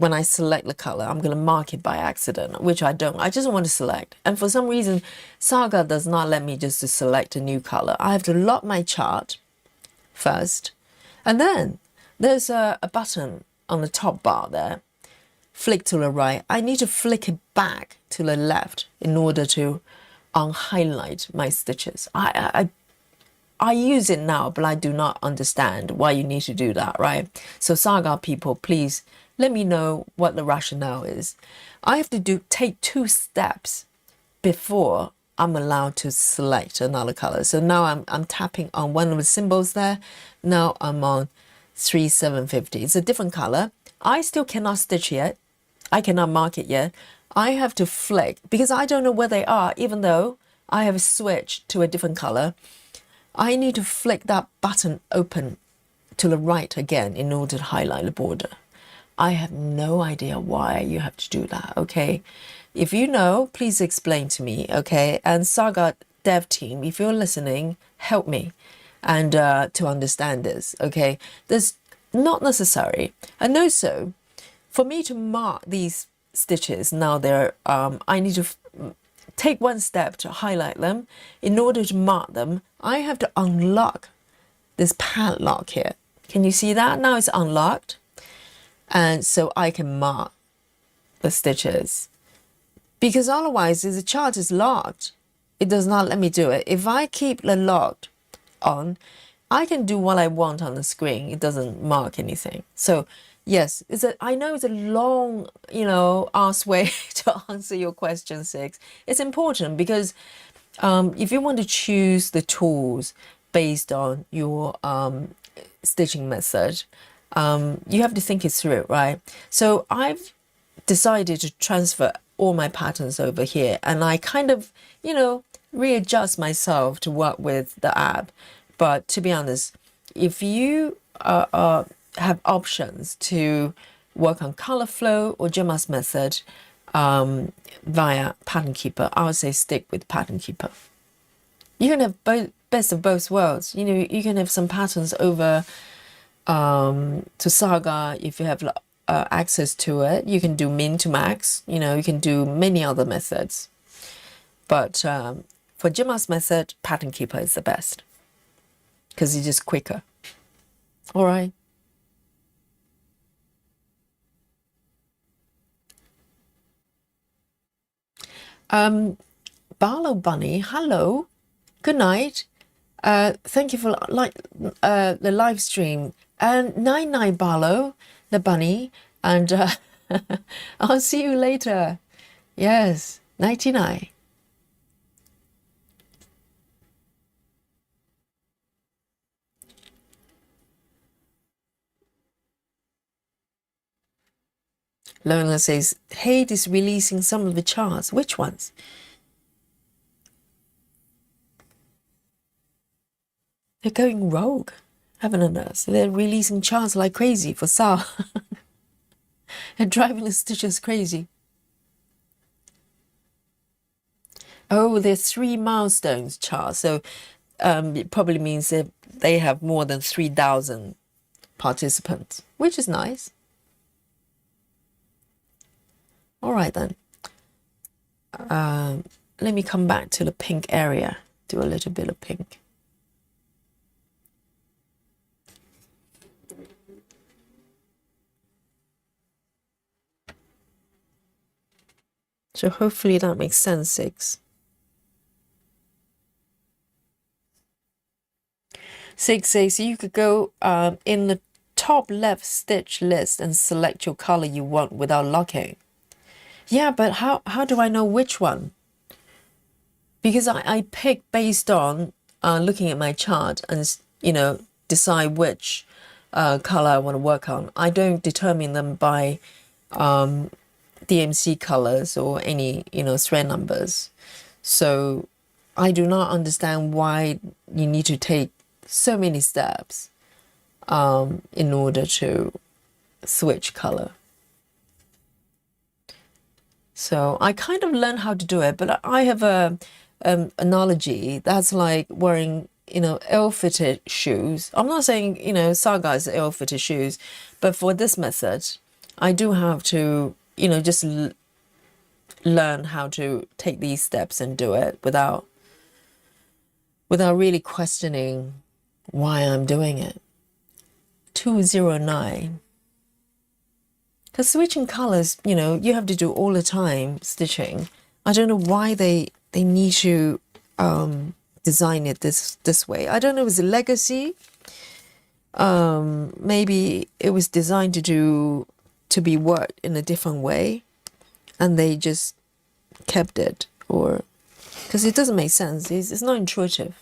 I select the color, I'm going to mark it by accident, which I don't. I just want to select. And for some reason, Saga does not let me just to select a new color. I have to lock my chart first. And then there's a button on the top bar there. Flick to the right. I need to flick it back to the left in order to unhighlight my stitches. I use it now, but I do not understand why you need to do that, right? So Saga people, please let me know what the rationale is. I have to take 2 steps before I'm allowed to select another color. So now I'm tapping on one of the symbols there. Now I'm on 3750. It's a different color. I still cannot stitch yet. I cannot mark it yet. I have to flick because I don't know where they are, even though I have switched to a different color. I need to flick that button open to the right again in order to highlight the border. I have no idea why you have to do that, okay? If you know, please explain to me, okay? And Saga dev team, if you're listening, help me and to understand this, okay? This not necessary. And also, for me to mark these stitches, now I need to take one step to highlight them. In order to mark them, I have to unlock this padlock here. Can you see that? Now it's unlocked. And so I can mark the stitches. Because otherwise, if the chart is locked, it does not let me do it. If I keep the locked on, I can do what I want on the screen. It doesn't mark anything. So yes, I know it's a long, ask way to answer your question 6. It's important because if you want to choose the tools based on your stitching method, you have to think it through, right? So I've decided to transfer all my patterns over here, and I kind of, readjust myself to work with the app. But to be honest, if you have options to work on color flow or Gemma's method via Pattern Keeper, I would say stick with Pattern Keeper. You can have best of both worlds. You can have some patterns over to Saga if you have access to it. You can do min to max. You can do many other methods. But for Gemma's method, Pattern Keeper is the best because it's just quicker. All right. Barlow Bunny, hello, good night. Thank you for the live stream. And 99 Barlow, the bunny, and I'll see you later. Yes, 99. Lona says, Hate is releasing some of the charts. Which ones? They're going rogue, haven't they? So they're releasing charts like crazy for SAL. And driving the stitches crazy. Oh, there's 3 milestones charts. So it probably means that they have more than 3,000 participants, which is nice. All right, then. Let me come back to the pink area. Do a little bit of pink. So hopefully that makes sense, 6. 6 says you could go in the top left stitch list and select your color you want without locking. Yeah, but how do I know which one? Because I pick based on looking at my chart and, decide which color I want to work on. I don't determine them by DMC colors or any, thread numbers. So I do not understand why you need to take so many steps in order to switch color. So I kind of learned how to do it, but I have a analogy that's like wearing, ill-fitted shoes. I'm not saying, Saga is ill-fitted shoes, but for this method, I do have to, just learn how to take these steps and do it without really questioning why I'm doing it. 209. Because switching colors, you have to do all the time stitching. I don't know why they need to design it this way. I don't know if it's a legacy. Maybe it was designed to be worked in a different way, and they just kept it, or because it doesn't make sense. It's not intuitive.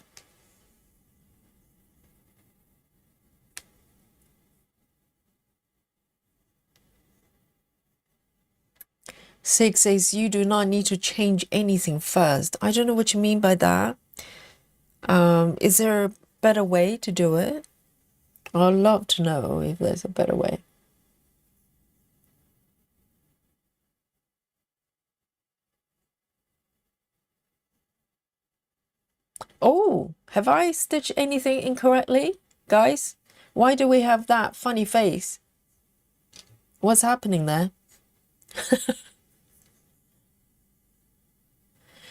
Six says you do not need to change anything first. I don't know what you mean by that. Is there a better way to do it? I'd love to know if there's a better way. Oh, have I stitched anything incorrectly, guys? Why do we have that funny face? What's happening there?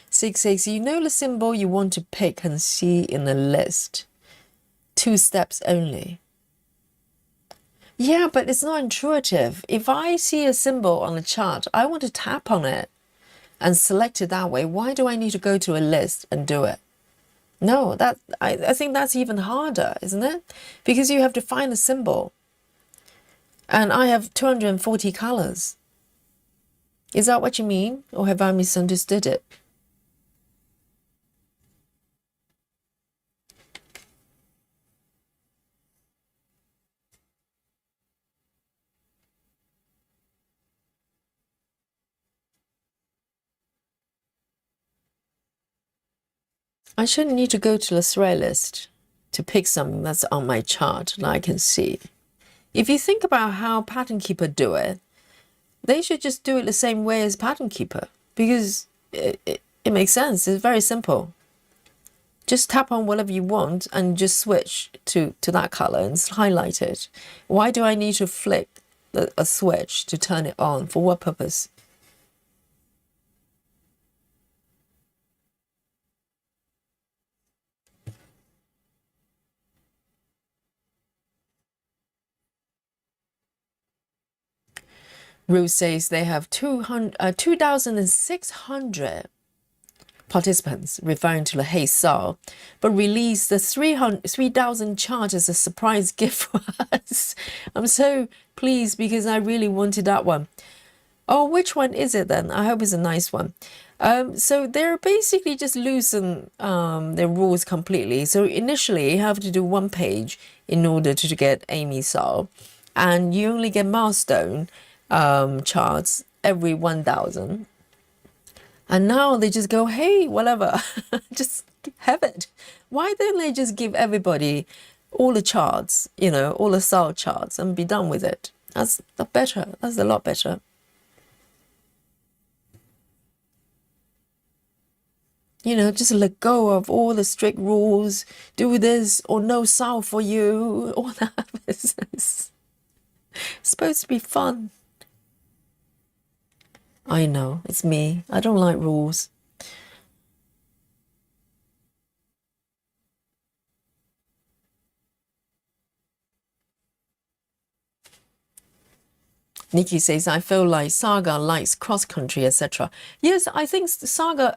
6 says, you know the symbol you want to pick and see in a list. 2 steps only. Yeah, but it's not intuitive. If I see a symbol on a chart, I want to tap on it and select it that way. Why do I need to go to a list and do it? No, I think that's even harder, isn't it? Because you have to find a symbol. And I have 240 colors. Is that what you mean? Or have I misunderstood it? I shouldn't need to go to the thread list to pick something that's on my chart that I can see. If you think about how Pattern Keeper do it, they should just do it the same way as Pattern Keeper, because it makes sense. It's very simple. Just tap on whatever you want and just switch to that color and highlight it. Why do I need to flick a switch to turn it on? For what purpose? Ruth says they have 2,600 participants, referring to the SAL, but released the 3,000 chart as a surprise gift for us. I'm so pleased because I really wanted that one. Oh, which one is it then? I hope it's a nice one. So they're basically just loosen their rules completely. So initially you have to do 1 page in order to get Aimee SAL, and you only get milestone charts every 1,000. And now they just go, hey, whatever, just have it. Why don't they just give everybody all the charts, you know, all the SAL charts, and be done with it? That's better. That's a lot better. You know, just let go of all the strict rules. Do this or no SAL for you. All that business. It's supposed to be fun. I know, it's me. I don't like rules. Nikki says, I feel like Saga likes cross-country, etc. Yes, I think Saga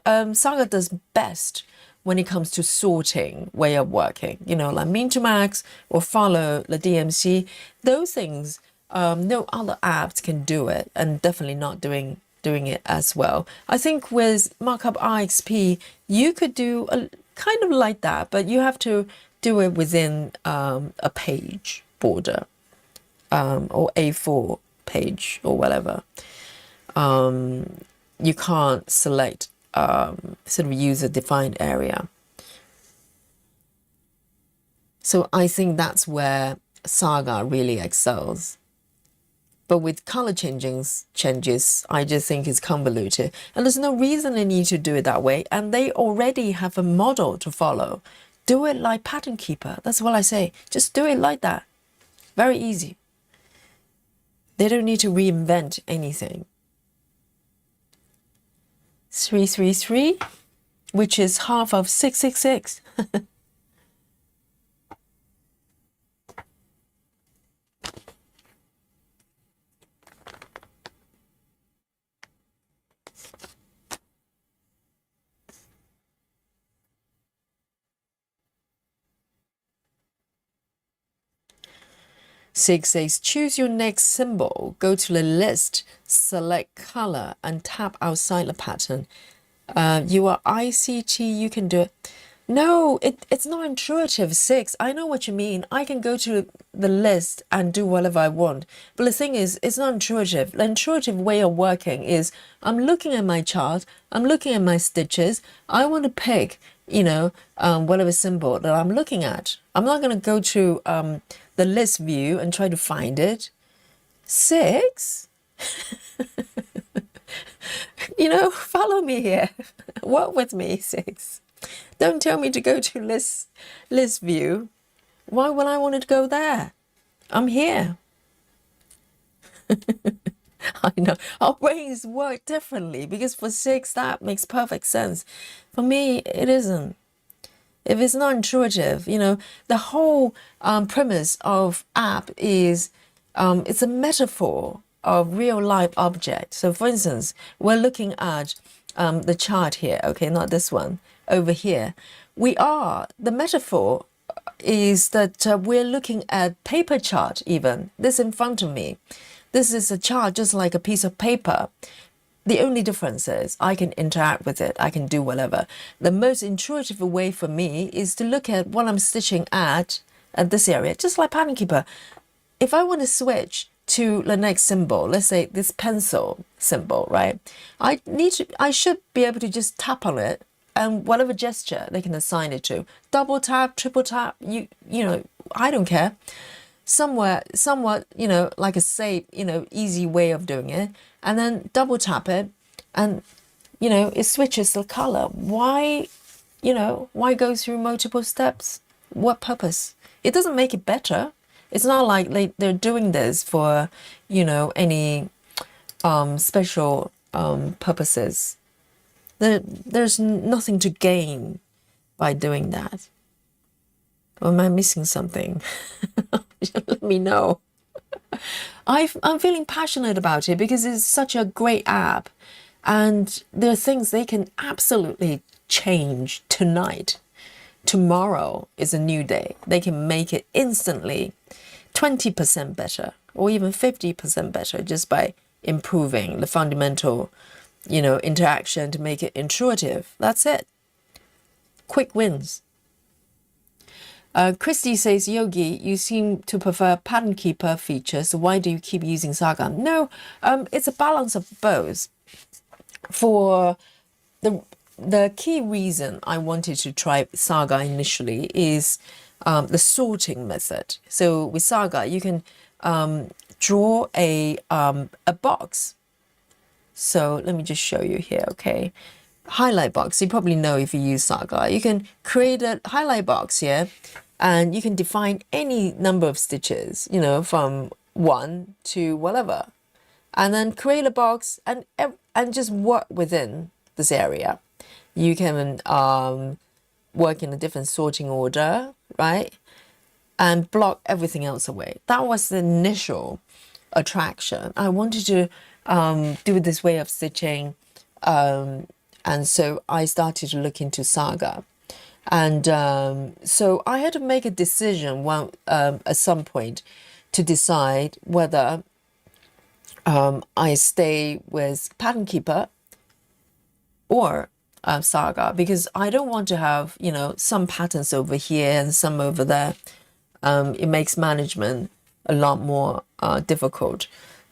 does best when it comes to sorting way of working. You know, like min to max or follow the DMC. Those things, no other apps can do it, and definitely not doing it as well. I think with Markup RXP, you could do a kind of like that, but you have to do it within a page border or A4 page or whatever. You can't select sort of user defined area. So I think that's where Saga really excels. But with color changes, I just think it's convoluted. And there's no reason they need to do it that way. And they already have a model to follow. Do it like Pattern Keeper. That's what I say. Just do it like that. Very easy. They don't need to reinvent anything. 333, which is half of 666. 6 says, choose your next symbol, go to the list, select color, and tap outside the pattern. You are ICT, you can do it. No, it's not intuitive, 6. I know what you mean. I can go to the list and do whatever I want. But the thing is, it's not intuitive. The intuitive way of working is I'm looking at my chart, I'm looking at my stitches. I want to pick, whatever symbol that I'm looking at. I'm not going to go to the list view and try to find it. 6? Follow me here. Work with me, 6. Don't tell me to go to list view. Why would I want to go there? I'm here. I know our brains work differently, because for 6 that makes perfect sense. For me, it isn't. If it's not intuitive, the whole premise of app is it's a metaphor of real life object. So for instance, we're looking at the chart here, okay, not this one, over here. The metaphor is that we're looking at paper chart even. This in front of me. This is a chart just like a piece of paper. The only difference is I can interact with it. I can do whatever. The most intuitive way for me is to look at what I'm stitching at this area, just like Pattern Keeper. If I want to switch to the next symbol, let's say this pencil symbol, right? I should be able to just tap on it, and whatever gesture they can assign it to. Double tap, triple tap, I don't care. Somewhat, like a safe, easy way of doing it, and then double tap it, and it switches the color. Why go through multiple steps? What purpose? It doesn't make it better. It's not like they're doing this for any special purposes. There's nothing to gain by doing that. Or am I missing something? Let me know. I'm feeling passionate about it because it's such a great app, and there are things they can absolutely change tonight. Tomorrow is a new day. They can make it instantly 20% better or even 50% better just by improving the fundamental, interaction to make it intuitive. That's it. Quick wins. Christy says, Yogi, you seem to prefer Pattern Keeper features, so why do you keep using Saga? No, it's a balance of both. For the key reason I wanted to try Saga initially is the sorting method. So with Saga, you can draw a box. So let me just show you here, okay? Highlight box. You probably know if you use Saga. You can create a highlight box here, and you can define any number of stitches, from 1 to whatever, and then create a box and just work within this area. You can work in a different sorting order, right? And block everything else away. That was the initial attraction. I wanted to do this way of stitching, and so I started to look into Saga. And so I had to make a decision at some point to decide whether I stay with Pattern Keeper or Saga, because I don't want to have, some patterns over here and some over there. It makes management a lot more difficult.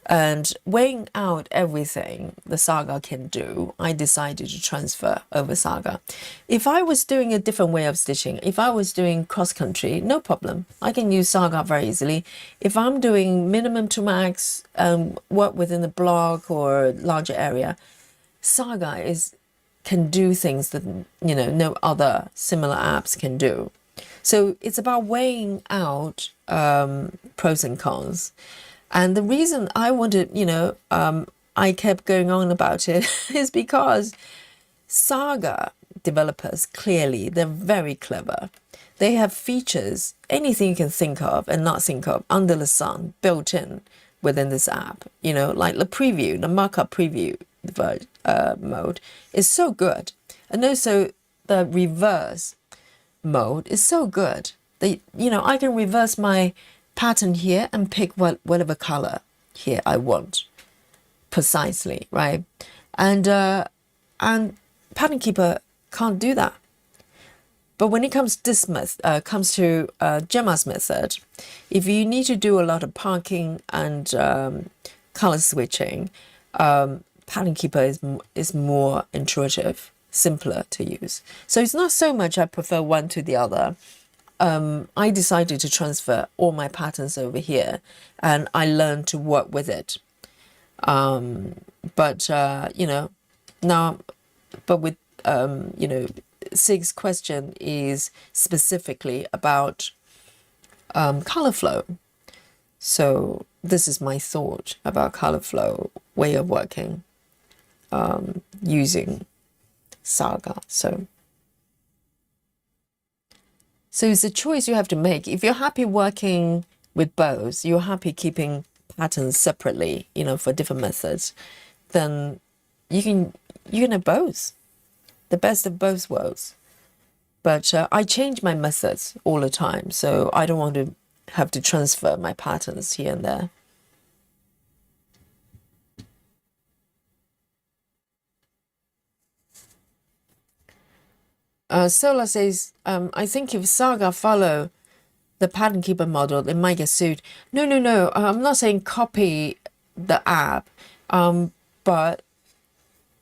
And weighing out everything the Saga can do, I decided to transfer over Saga. If I was doing a different way of stitching, if I was doing cross-country, no problem. I can use Saga very easily. If I'm doing minimum to max, work within a block or larger area, Saga can do things that, no other similar apps can do. So it's about weighing out pros and cons. And the reason I wanted, I kept going on about it is because Saga developers, clearly, they're very clever. They have features, anything you can think of and not think of under the sun, built in within this app. Like the preview, the markup preview mode is so good. And also the reverse mode is so good. I can reverse my pattern here and pick whatever color here I want precisely, right? And Pattern Keeper can't do that. But when it comes to this Gemma's method, if you need to do a lot of parking and color switching, Pattern Keeper is more intuitive, simpler to use. So it's not so much I prefer one to the other. I decided to transfer all my patterns over here, and I learned to work with it. But with Sig's question is specifically about color flow. So this is my thought about color flow, way of working using Saga. So it's a choice you have to make. If you're happy working with both, you're happy keeping patterns separately, for different methods, then you can have both, the best of both worlds. But I change my methods all the time, so I don't want to have to transfer my patterns here and there. Sola says, I think if Saga follow the Pattern Keeper model, they might get sued. No. I'm not saying copy the app, but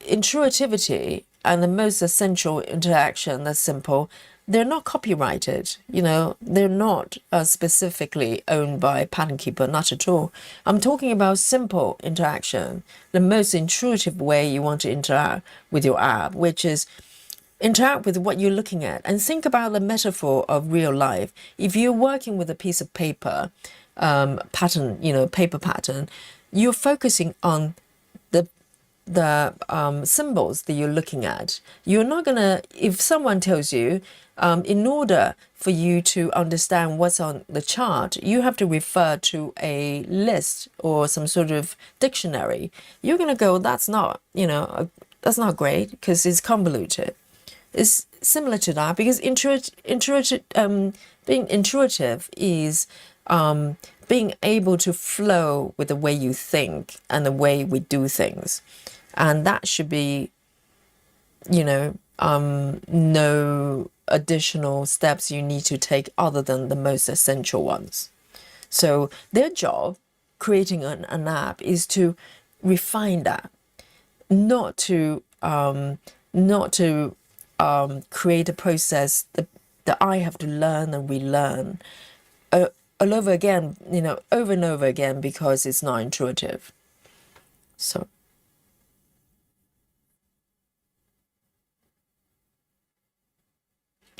intuitivity and the most essential interaction that's simple, they're not copyrighted. They're not specifically owned by Pattern Keeper, not at all. I'm talking about simple interaction, the most intuitive way you want to interact with your app, which is interact with what you're looking at, and think about the metaphor of real life. If you're working with a piece of paper, pattern, paper pattern, you're focusing on the symbols that you're looking at. You're not gonna, if someone tells you, in order for you to understand what's on the chart, you have to refer to a list or some sort of dictionary. You're gonna go, that's not great because it's convoluted. It's similar to that, because being intuitive is being able to flow with the way you think and the way we do things. And that should be, no additional steps you need to take other than the most essential ones. So their job, creating an app, is to refine that, not to create a process that I have to learn and relearn all over again, over and over again, because it's not intuitive. So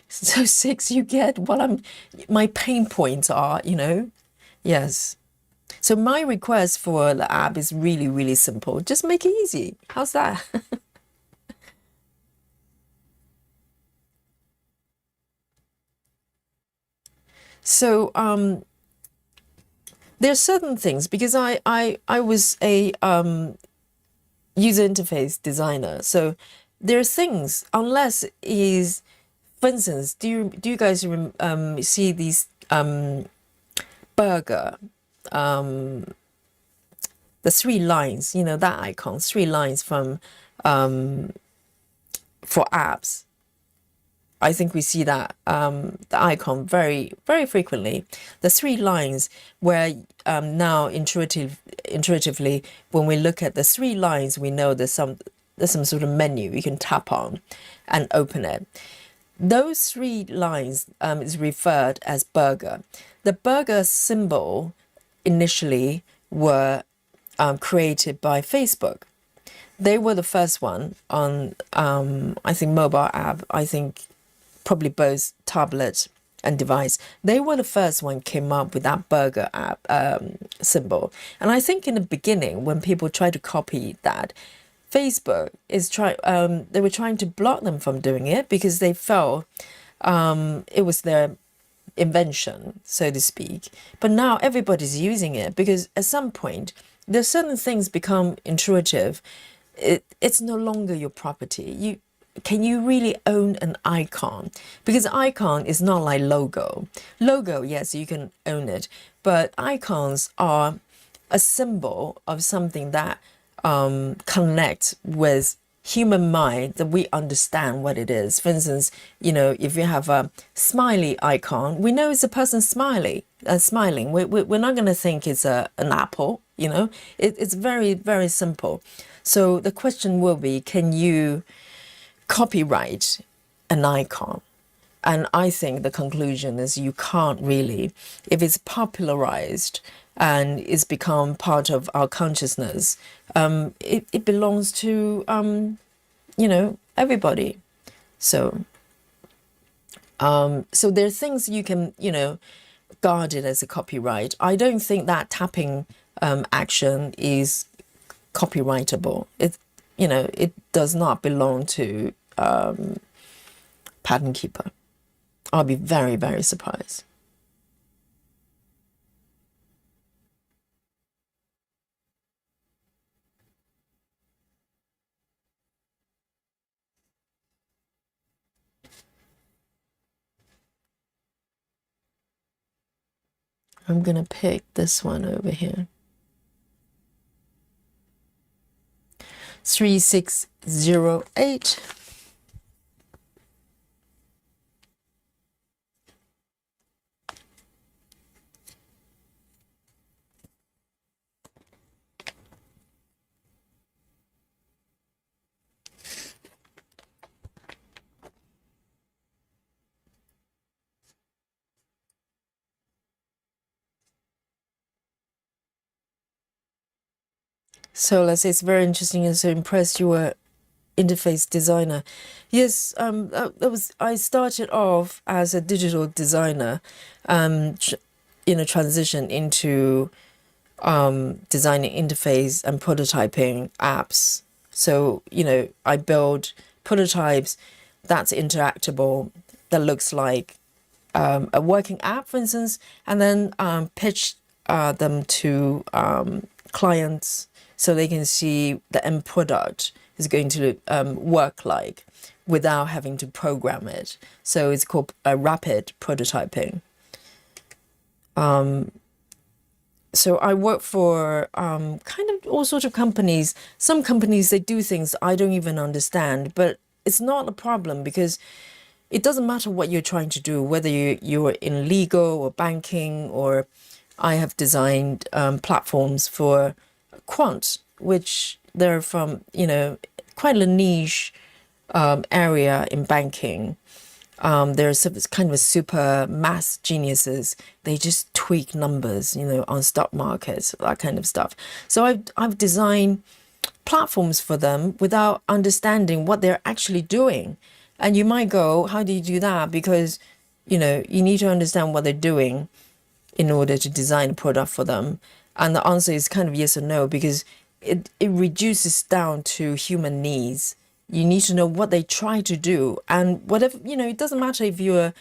Six, you get what my pain points are, Yes. So my request for the app is really, really simple. Just make it easy. How's that? So there are certain things, because I was a user interface designer. So there are things, unless is, for instance, do you guys see these burger, the 3 lines, that icon, 3 lines from for apps. I think we see that the icon very, very frequently. The 3 lines where now intuitively, when we look at the 3 lines, we know there's some sort of menu you can tap on and open it. Those 3 lines is referred as burger. The burger symbol initially were created by Facebook. They were the first one on, I think, mobile app. I think probably both tablet and device. They were the first one came up with that burger app symbol. And I think in the beginning, when people tried to copy that, Facebook they were trying to block them from doing it, because they felt it was their invention, so to speak. But now everybody's using it, because at some point, there's certain things become intuitive. It's no longer your property. can you really own an icon? Because icon is not like logo. Logo, yes, you can own it, but icons are a symbol of something that connects with human mind, that we understand what it is. For instance, if you have a smiley icon, we know it's a person smiling. We're not going to think it's an apple. It's very, very simple. So the question will be, can you copyright an icon? And I think the conclusion is you can't really. If it's popularized and it's become part of our consciousness, it belongs to, everybody. So, so there are things you can, guard it as a copyright. I don't think that tapping action is copyrightable. It does not belong to patent keeper. I'll be very, very surprised. I'm going to pick this one over here. 3608. So let's say it's very interesting and so impressed you were interface designer. Yes, I started off as a digital designer, transition into designing interface and prototyping apps. So, I build prototypes that's interactable, that looks like a working app, for instance, and then pitch them to clients so they can see the end product is going to work like without having to program it. So it's called rapid prototyping. So I work for kind of all sorts of companies. Some companies, they do things I don't even understand, but it's not a problem because it doesn't matter what you're trying to do, whether you're in legal or banking, or I have designed platforms for quants, which they're from, quite a niche area in banking. They're kind of super math geniuses. They just tweak numbers, on stock markets, that kind of stuff. So I've designed platforms for them without understanding what they're actually doing. And you might go, how do you do that? Because, you need to understand what they're doing in order to design a product for them. And the answer is kind of yes or no, because it reduces down to human needs. You need to know what they try to do. And whatever, it doesn't matter if you're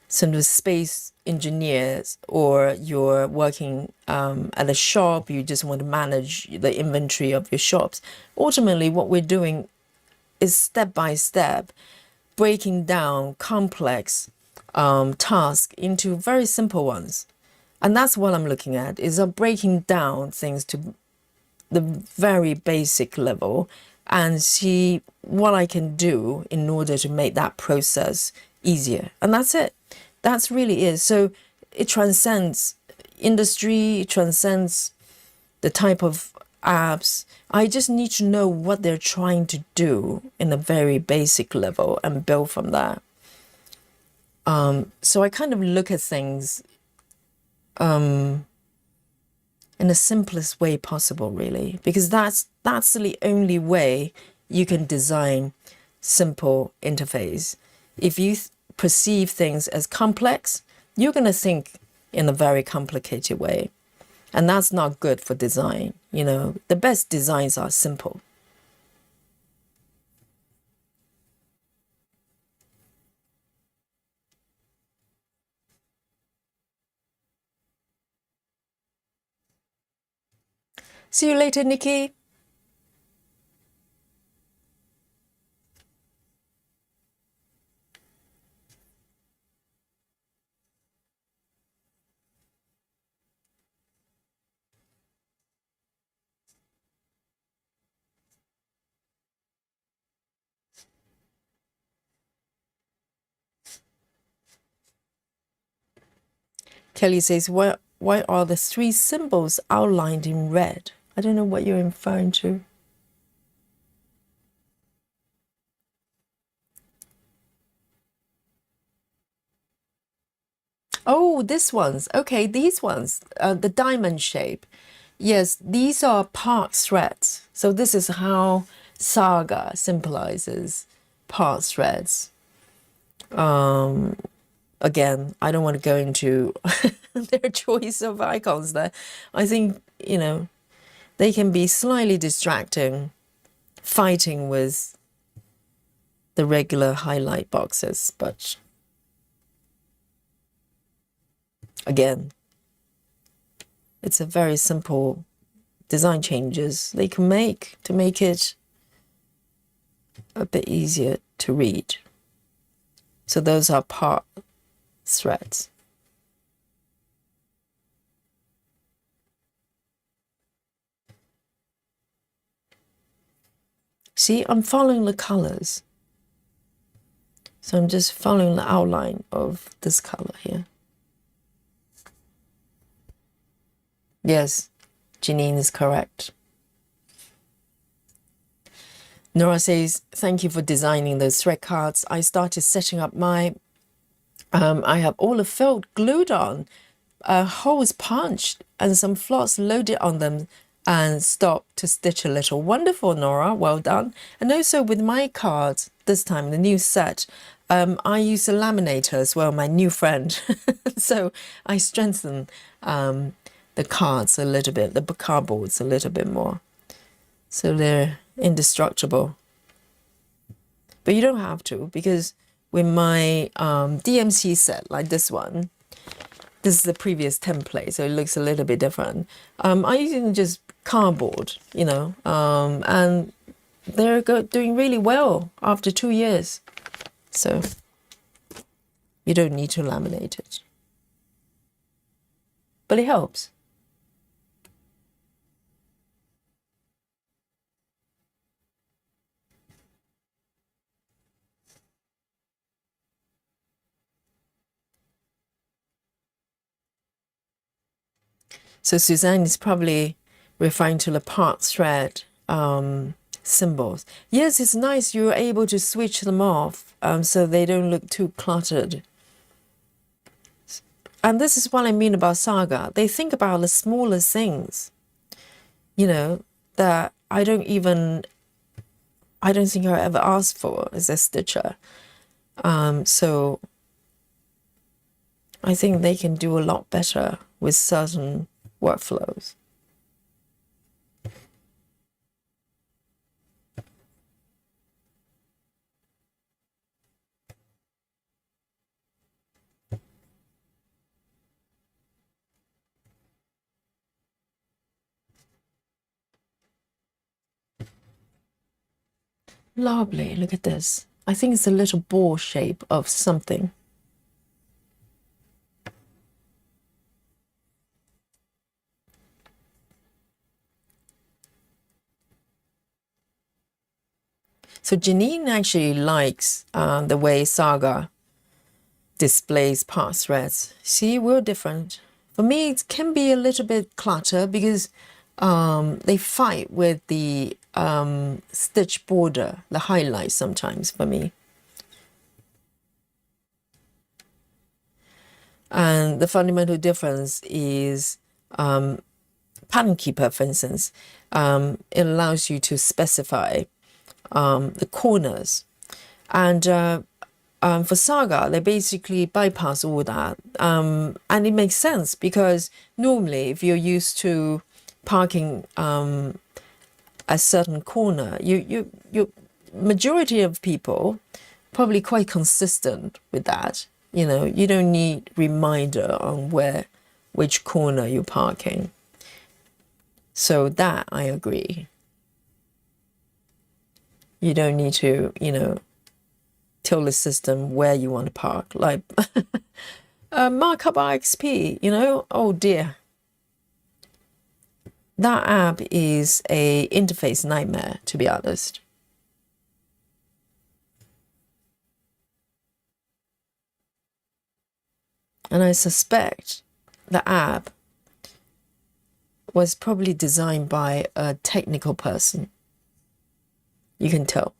sort of space engineers or you're working at a shop, you just want to manage the inventory of your shops. Ultimately, what we're doing is step by step breaking down complex tasks into very simple ones. And that's what I'm looking at, is breaking down things to the very basic level and see what I can do in order to make that process easier. And that's it. That's really it. So it transcends industry, it transcends the type of apps. I just need to know what they're trying to do in a very basic level and build from that. So I kind of look at things in the simplest way possible, really, because that's the only way you can design simple interface. If you perceive things as complex, you're going to think in a very complicated way. And that's not good for design. The best designs are simple. See you later, Nikki. Kelly says, why are the three symbols outlined in red? I don't know what you're referring to. Oh, this ones. Okay, these ones, the diamond shape. Yes, these are part threads. So this is how Saga symbolizes part threads. Again, I don't want to go into their choice of icons there. I think, they can be slightly distracting, fighting with the regular highlight boxes, but again, it's a very simple design changes they can make to make it a bit easier to read. So those are part threads. See, I'm following the colors. So I'm just following the outline of this color here. Yes, Janine is correct. Nora says, thank you for designing those thread cards. I started setting up my, I have all the felt glued on, holes punched and some floss loaded on them and stopped to stitch a little. Wonderful, Nora, well done. And also with my cards, this time, the new set, I use a laminator as well, my new friend. So I strengthen the cards a little bit, the cardboards a little bit more. So they're indestructible. But you don't have to, because with my DMC set, like this one, this is the previous template, so it looks a little bit different. I'm using just cardboard, and they're doing really well after 2 years. So you don't need to laminate it. But it helps. So Suzanne is probably referring to the part thread symbols. Yes, it's nice you're able to switch them off so they don't look too cluttered. And this is what I mean about Saga. They think about the smallest things, that I don't think I ever asked for as a stitcher. So I think they can do a lot better with certain workflows. Lovely, look at this. I think it's a little ball shape of something. So Janine actually likes the way Saga displays part threads. See, we're different. For me, it can be a little bit cluttered because they fight with the stitch border, the highlights sometimes for me. And the fundamental difference is Pattern Keeper, for instance, it allows you to specify the corners. And for Saga, they basically bypass all that. And it makes sense because normally if you're used to parking a certain corner, you majority of people probably quite consistent with that. You don't need reminder on which corner you're parking. So that I agree. You don't need to, tell the system where you want to park. Like Markup RXP, oh dear. That app is a interface nightmare, to be honest. And I suspect the app was probably designed by a technical person. You can tell.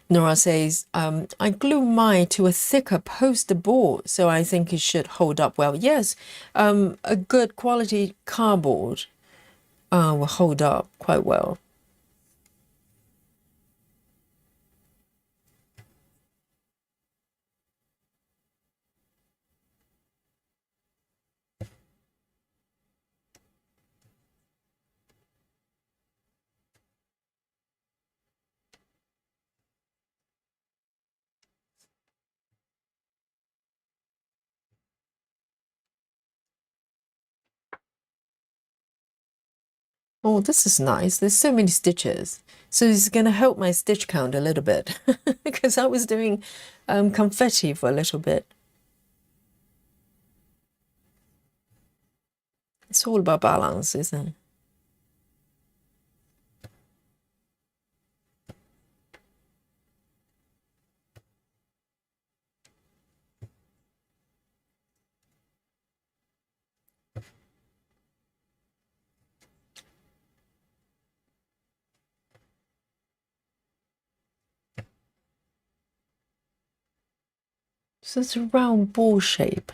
Nora says, I glue mine to a thicker poster board, so I think it should hold up well. Yes, a good quality cardboard will hold up quite well. Oh, this is nice. There's so many stitches. So it's going to help my stitch count a little bit because I was doing confetti for a little bit. It's all about balance, isn't it? So it's a round ball shape.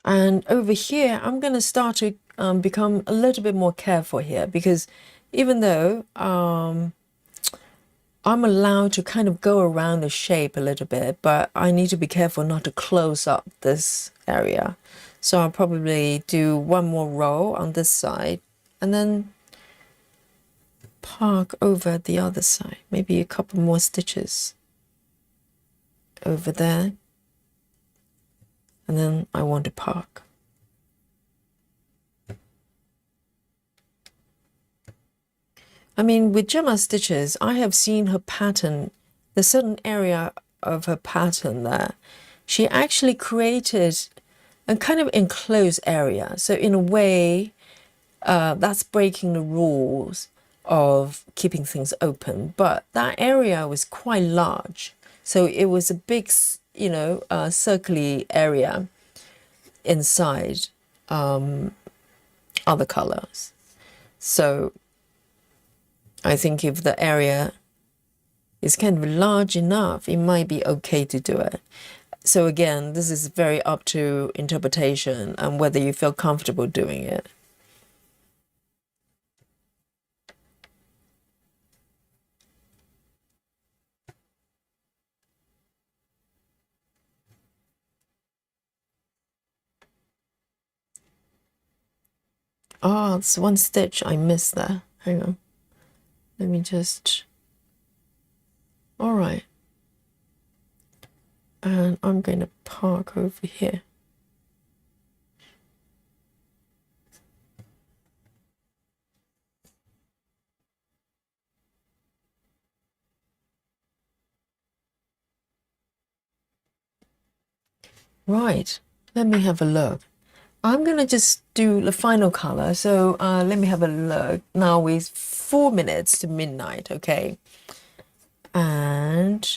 And over here, I'm going to start to become a little bit more careful here because even though I'm allowed to kind of go around the shape a little bit, but I need to be careful not to close up this area. So I'll probably do one more row on this side and then park over the other side. Maybe a couple more stitches over there. And then I want to park. I mean, with Gemma stitches, I have seen her pattern, the certain area of her pattern there. She actually created a kind of enclosed area. So in a way, that's breaking the rules of keeping things open. But that area was quite large. So it was a big, you know, circular area inside other colors. So I think if the area is kind of large enough, it might be okay to do it. So again, this is very up to interpretation and whether you feel comfortable doing it. Oh, it's one stitch I missed there. Hang on. Let me just... All right. And I'm going to park over here. Right. Let me have a look. I'm going to just do the final color. So let me have a look. Now it's 4 minutes to midnight, okay? And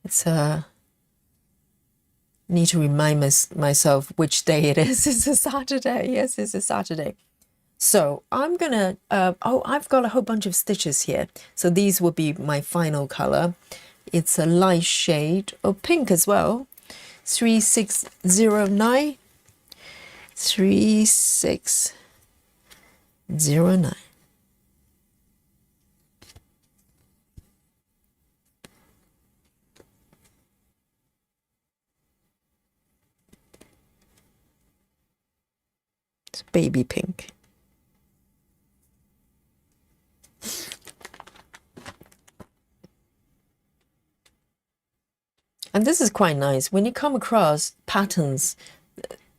it's need to remind myself which day it is. It's a Saturday. Yes, it's a Saturday. So I'm gonna, oh, I've got a whole bunch of stitches here. So these will be my final color. It's a light shade of pink as well. 3609. 3609. It's baby pink. And this is quite nice. When you come across patterns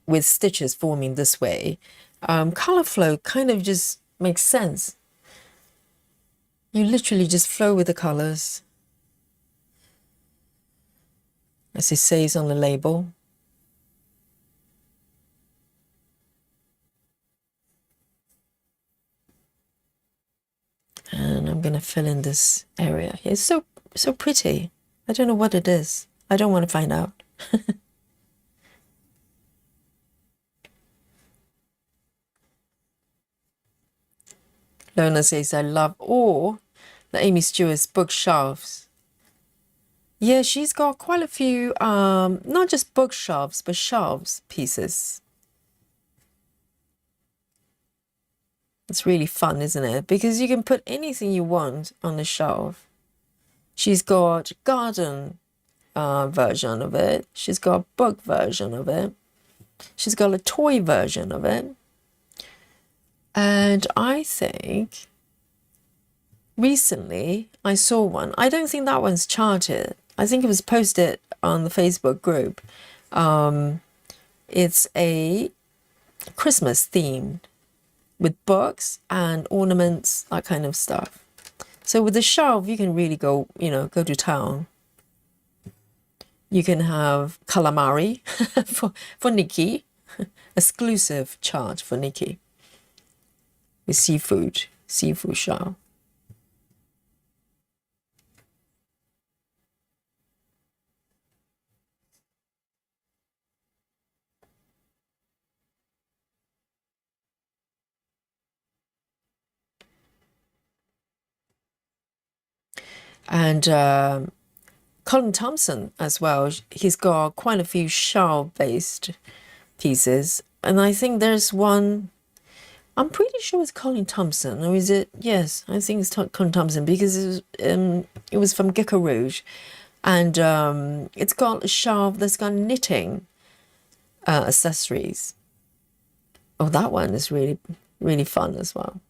with stitches forming this way, color flow kind of just makes sense. You literally just flow with the colors, as it says on the label. And I'm going to fill in this area. It's so pretty. I don't know what it is. I don't want to find out. Lona says, I love all the Aimee Stewart's bookshelves. Yeah, she's got quite a few, not just bookshelves, but shelves pieces. It's really fun, isn't it? Because you can put anything you want on the shelf. She's got garden version of it. She's got a book version of it. She's got a toy version of it. And I think recently I saw one. I don't think that one's charted. I think it was posted on the Facebook group. It's a Christmas themed with books and ornaments, that kind of stuff. So with the shelf, you can really go, go to town. You can have calamari for Nikki, exclusive charge for Nikki, with seafood shelf. And Colin Thompson as well, he's got quite a few shell-based pieces. And I think there's one, I'm pretty sure it's Colin Thompson, or is it? Yes, I think it's Colin Thompson, because it was from Gecko Rouge. And it's got a shelf that's got knitting accessories. Oh, that one is really, really fun as well.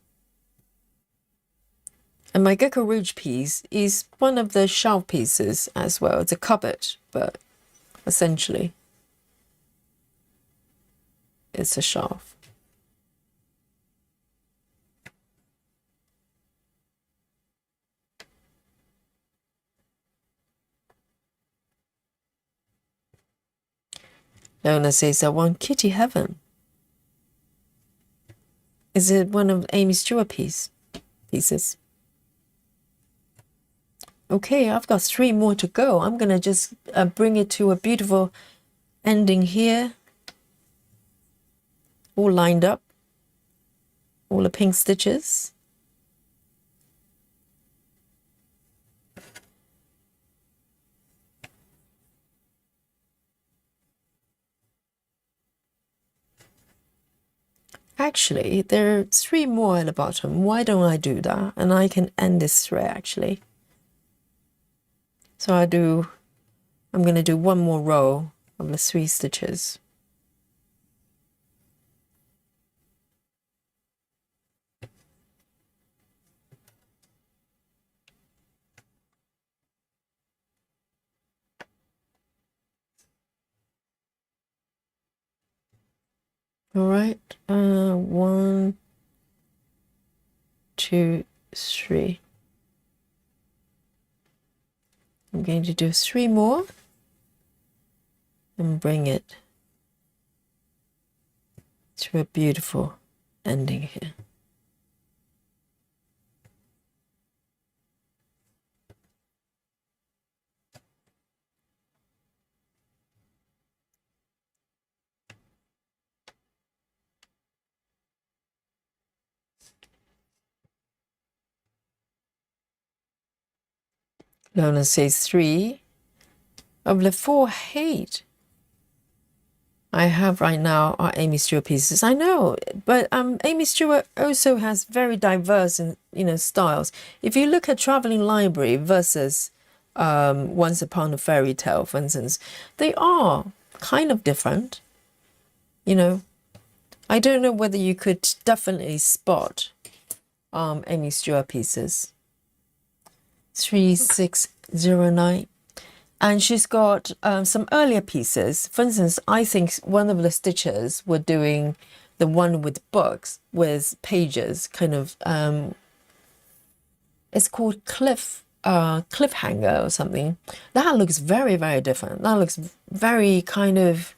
And my Gecko Rouge piece is one of the shelf pieces as well. It's a cupboard, but essentially it's a shelf. Lona says, I want Kitty Heaven. Is it one of Aimee Stewart pieces? Okay, I've got 3 more to go. I'm going to just bring it to a beautiful ending here. All lined up. All the pink stitches. Actually, there are 3 more at the bottom. Why don't I do that? And I can end this thread actually. So I'm going to do 1 more row of the 3 stitches. All right, 1, 2, 3. I'm going to do 3 more and bring it to a beautiful ending here. Lona says 3 of the 4 hate I have right now are Aimee Stewart pieces. I know, but Aimee Stewart also has very diverse styles. If you look at Traveling Library versus Once Upon a Fairy Tale, for instance, they are kind of different. I don't know whether you could definitely spot Aimee Stewart pieces. 3609. And she's got some earlier pieces. For instance, I think one of the stitches were doing the one with books with pages, kind of It's called cliffhanger or something. That looks very, very different. That looks very kind of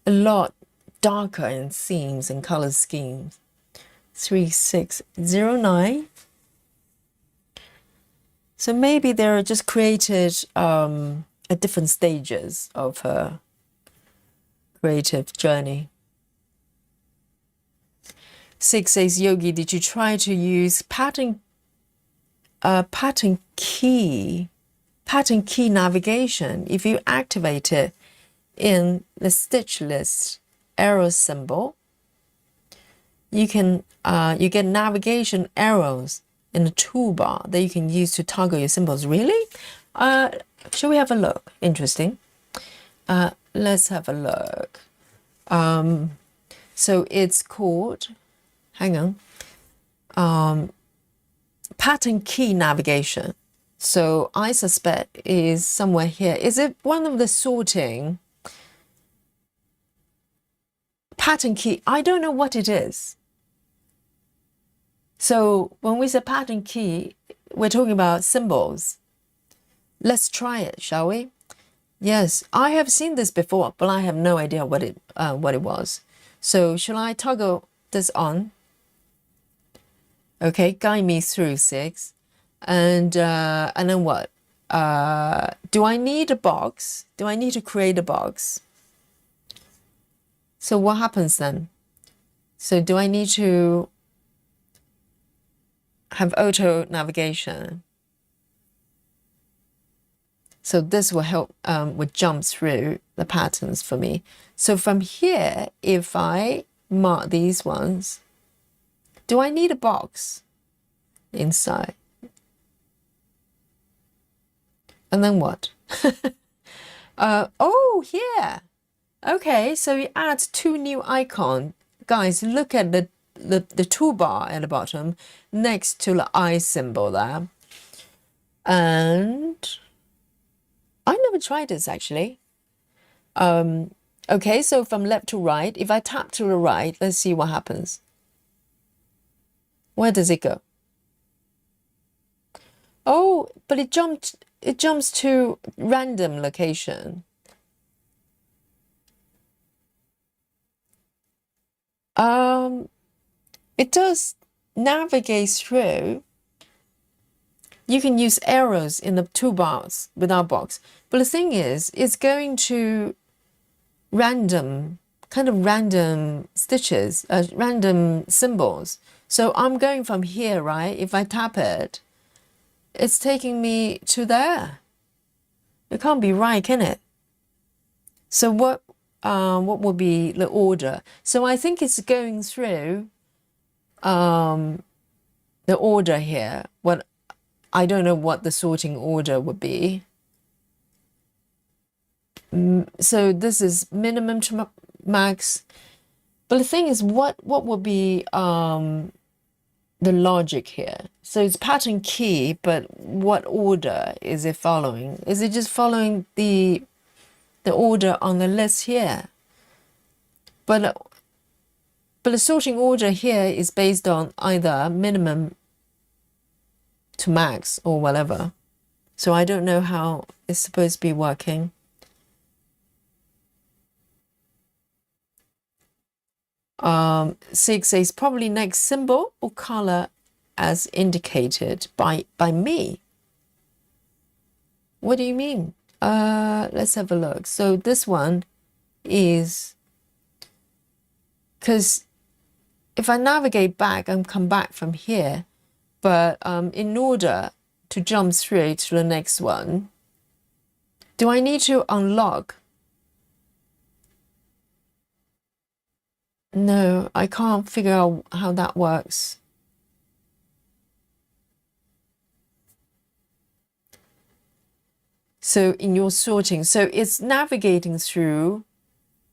a lot darker in themes and color schemes. 3609. So maybe they're just created at different stages of her creative journey. 6 says, Yogi, did you try to use pattern key navigation? If you activate it in the stitch list arrow symbol, you can you get navigation arrows in the toolbar that you can use to toggle your symbols. Really? Shall we have a look? Interesting. Let's have a look. So it's called, hang on, pattern key navigation. So I suspect is somewhere here. Is it one of the sorting pattern key? I don't know what it is. So when we say pattern key, we're talking about symbols. Let's try it, shall we? Yes, I have seen this before, but I have no idea what it was. So shall I toggle this on? Okay, guide me through 6, and then what? Do I need a box? Do I need to create a box? So what happens then? So do I need to have auto navigation? So this will help would jump through the patterns for me. So from here, if I mark these ones, do I need a box inside? And then what? Oh, here. Okay, so it adds 2 new icons. Guys, look at the toolbar at the bottom next to the eye symbol there. And I never tried this actually. Okay, so from left to right, if I tap to the right, let's see what happens. Where does it go? Oh, but it jumps to random location. It does navigate through. You can use arrows in the toolbars without box. But the thing is, it's going to random stitches, random symbols. So I'm going from here, right? If I tap it, it's taking me to there. It can't be right, can it? So what would be the order? So I think it's going through the order here. I don't know what the sorting order would be. So this is minimum to max. But the thing is, what would be the logic here? So it's pattern key, but what order is it following? Is it just following the order on the list here? But the sorting order here is based on either minimum to max or whatever. So I don't know how it's supposed to be working. Six says probably next symbol or color as indicated by me. What do you mean? Let's have a look. So this one is, because if I navigate back and come back from here, but in order to jump through to the next one, do I need to unlock? No, I can't figure out how that works. So in your sorting, so it's navigating through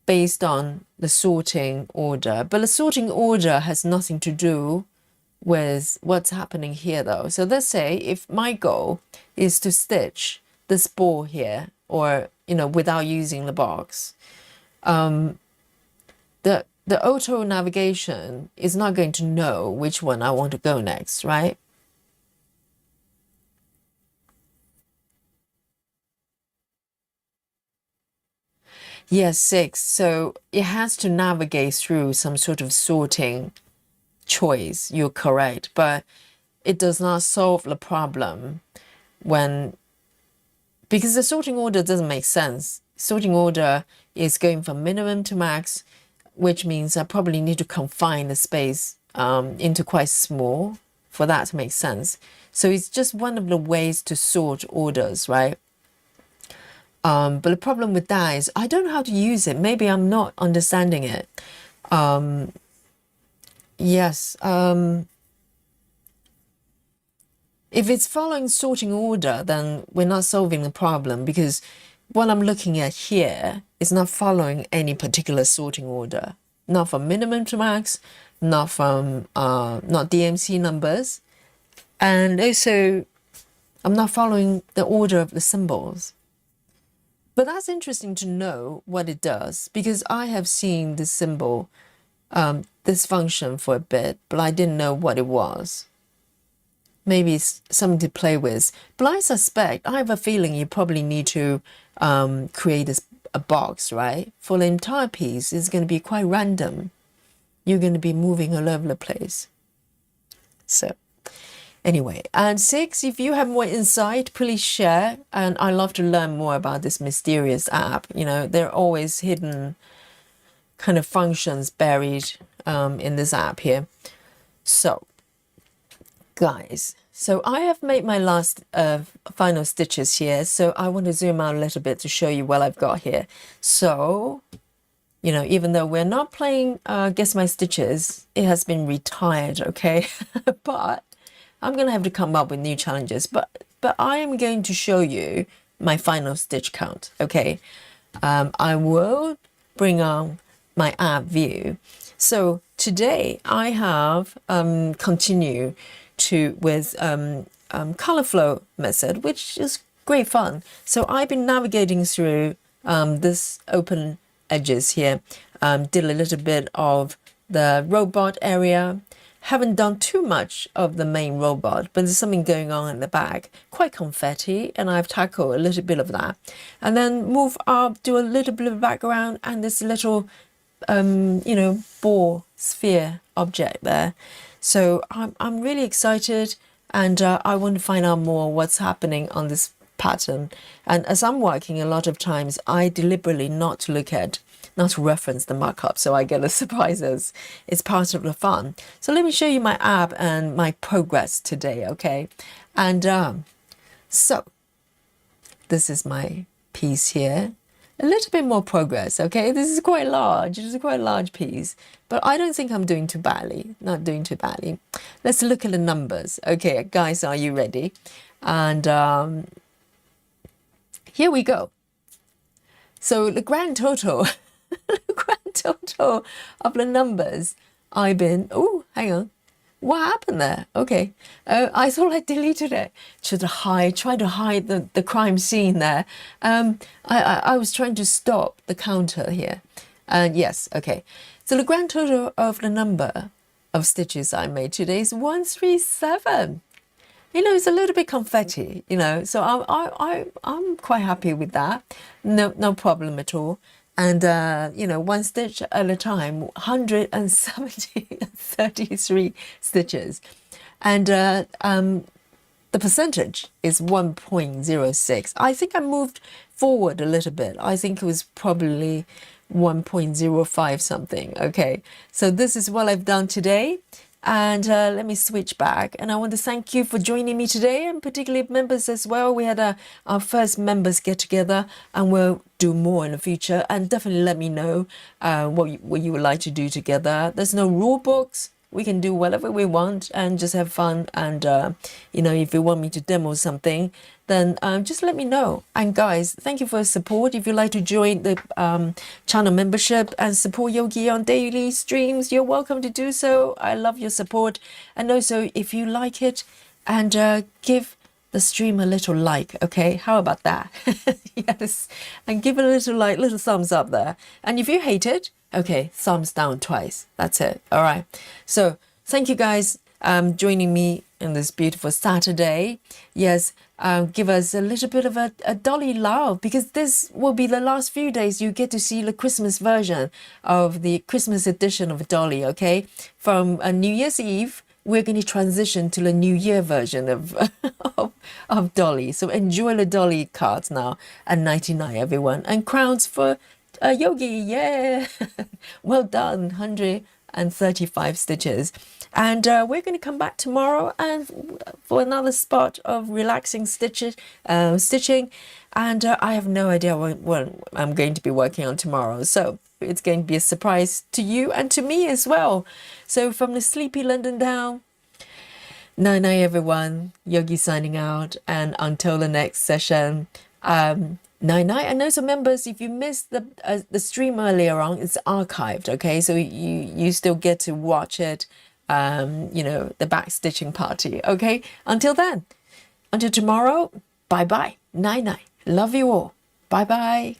based on the sorting order, but the sorting order has nothing to do with what's happening here though. So let's say if my goal is to stitch this ball here, or without using the box, the auto navigation is not going to know which one I want to go next, right? Yes, 6. So it has to navigate through some sort of sorting choice. You're correct, but it does not solve the problem when, because the sorting order doesn't make sense. Sorting order is going from minimum to max, which means I probably need to confine the space into quite small for that to make sense. So it's just one of the ways to sort orders, right? But the problem with that is I don't know how to use it. Maybe I'm not understanding it. Yes. If it's following sorting order, then we're not solving the problem, because what I'm looking at here is not following any particular sorting order. Not from minimum to max, not from not DMC numbers. And also, I'm not following the order of the symbols. But that's interesting to know what it does, because I have seen this symbol, this function for a bit, but I didn't know what it was. Maybe it's something to play with. But I suspect, I have a feeling you probably need to create a box, right? For the entire piece, it's going to be quite random. You're going to be moving all over the place. So anyway, and 6, if you have more insight, please share. And I love to learn more about this mysterious app. You know, there are always hidden kind of functions buried in this app here. So, guys, so I have made my last final stitches here. So I want to zoom out a little bit to show you what I've got here. So, you know, even though we're not playing Guess My Stitches, it has been retired, okay? But I'm going to have to come up with new challenges. But I am going to show you my final stitch count, okay? I will bring on my app view. So today I have continued with color flow method, which is great fun. So I've been navigating through this open edges here, did a little bit of the robot area, haven't done too much of the main robot, but there's something going on in the back, quite confetti, and I've tackled a little bit of that, and then move up, do a little bit of background, and this little you know, ball sphere object there. So I'm really excited, and I want to find out more what's happening on this pattern. And as I'm working, a lot of times I deliberately not to reference the markup, so I get the surprises. It's part of the fun. So let me show you my app and my progress today, okay? And so this is my piece here. A little bit more progress, okay? This is quite large. It is quite a large piece, but I don't think I'm doing too badly. Not doing too badly. Let's look at the numbers. Okay, guys, are you ready? And here we go. So the grand total, the grand total of the numbers I've been. Oh, hang on. What happened there? Okay. I thought I deleted it. Try to hide the crime scene there. I was trying to stop the counter here. And yes, okay. So the grand total of the number of stitches I made today is 137. You know, it's a little bit confetti, you know, so I'm quite happy with that. No problem at all. And, you know, one stitch at a time, 133 stitches. And the percentage is 1.06. I think I moved forward a little bit. I think it was probably 1.05 something. Okay, so this is what I've done today. And let me switch back. And I want to thank you for joining me today, and particularly members as well. We had our first members get together, and we'll do more in the future. And definitely let me know what you would like to do together. There's no rule books. We can do whatever we want and just have fun. And, you know, if you want me to demo something, then just let me know. And guys, thank you for your support. If you'd like to join the channel membership and support Yogi on daily streams, you're welcome to do so. I love your support. And also, if you like it, and give the stream a little like, okay? How about that? Yes. And give it a little like, little thumbs up there. And if you hate it, okay, thumbs down twice. That's it. All right. So thank you guys. joining me in this beautiful Saturday. Yes, give us a little bit of a dolly love, because this will be the last few days you get to see the Christmas version of the Christmas edition of Dolly, okay? From New Year's Eve, we're going to transition to the New Year version of, of Dolly. So enjoy the Dolly cards now at 99, everyone. And crowns for Yogi, yeah! Well done, 135 stitches. And we're going to come back tomorrow and for another spot of relaxing stitching. And I have no idea what I'm going to be working on tomorrow. So it's going to be a surprise to you and to me as well. So from the sleepy London down, night night everyone. Yogi signing out. And until the next session, night night. And also members, if you missed the stream earlier on, it's archived, okay? So you still get to watch it. You know, the back stitching party. Okay, until then, until tomorrow, bye bye, night night. Love you all. Bye bye.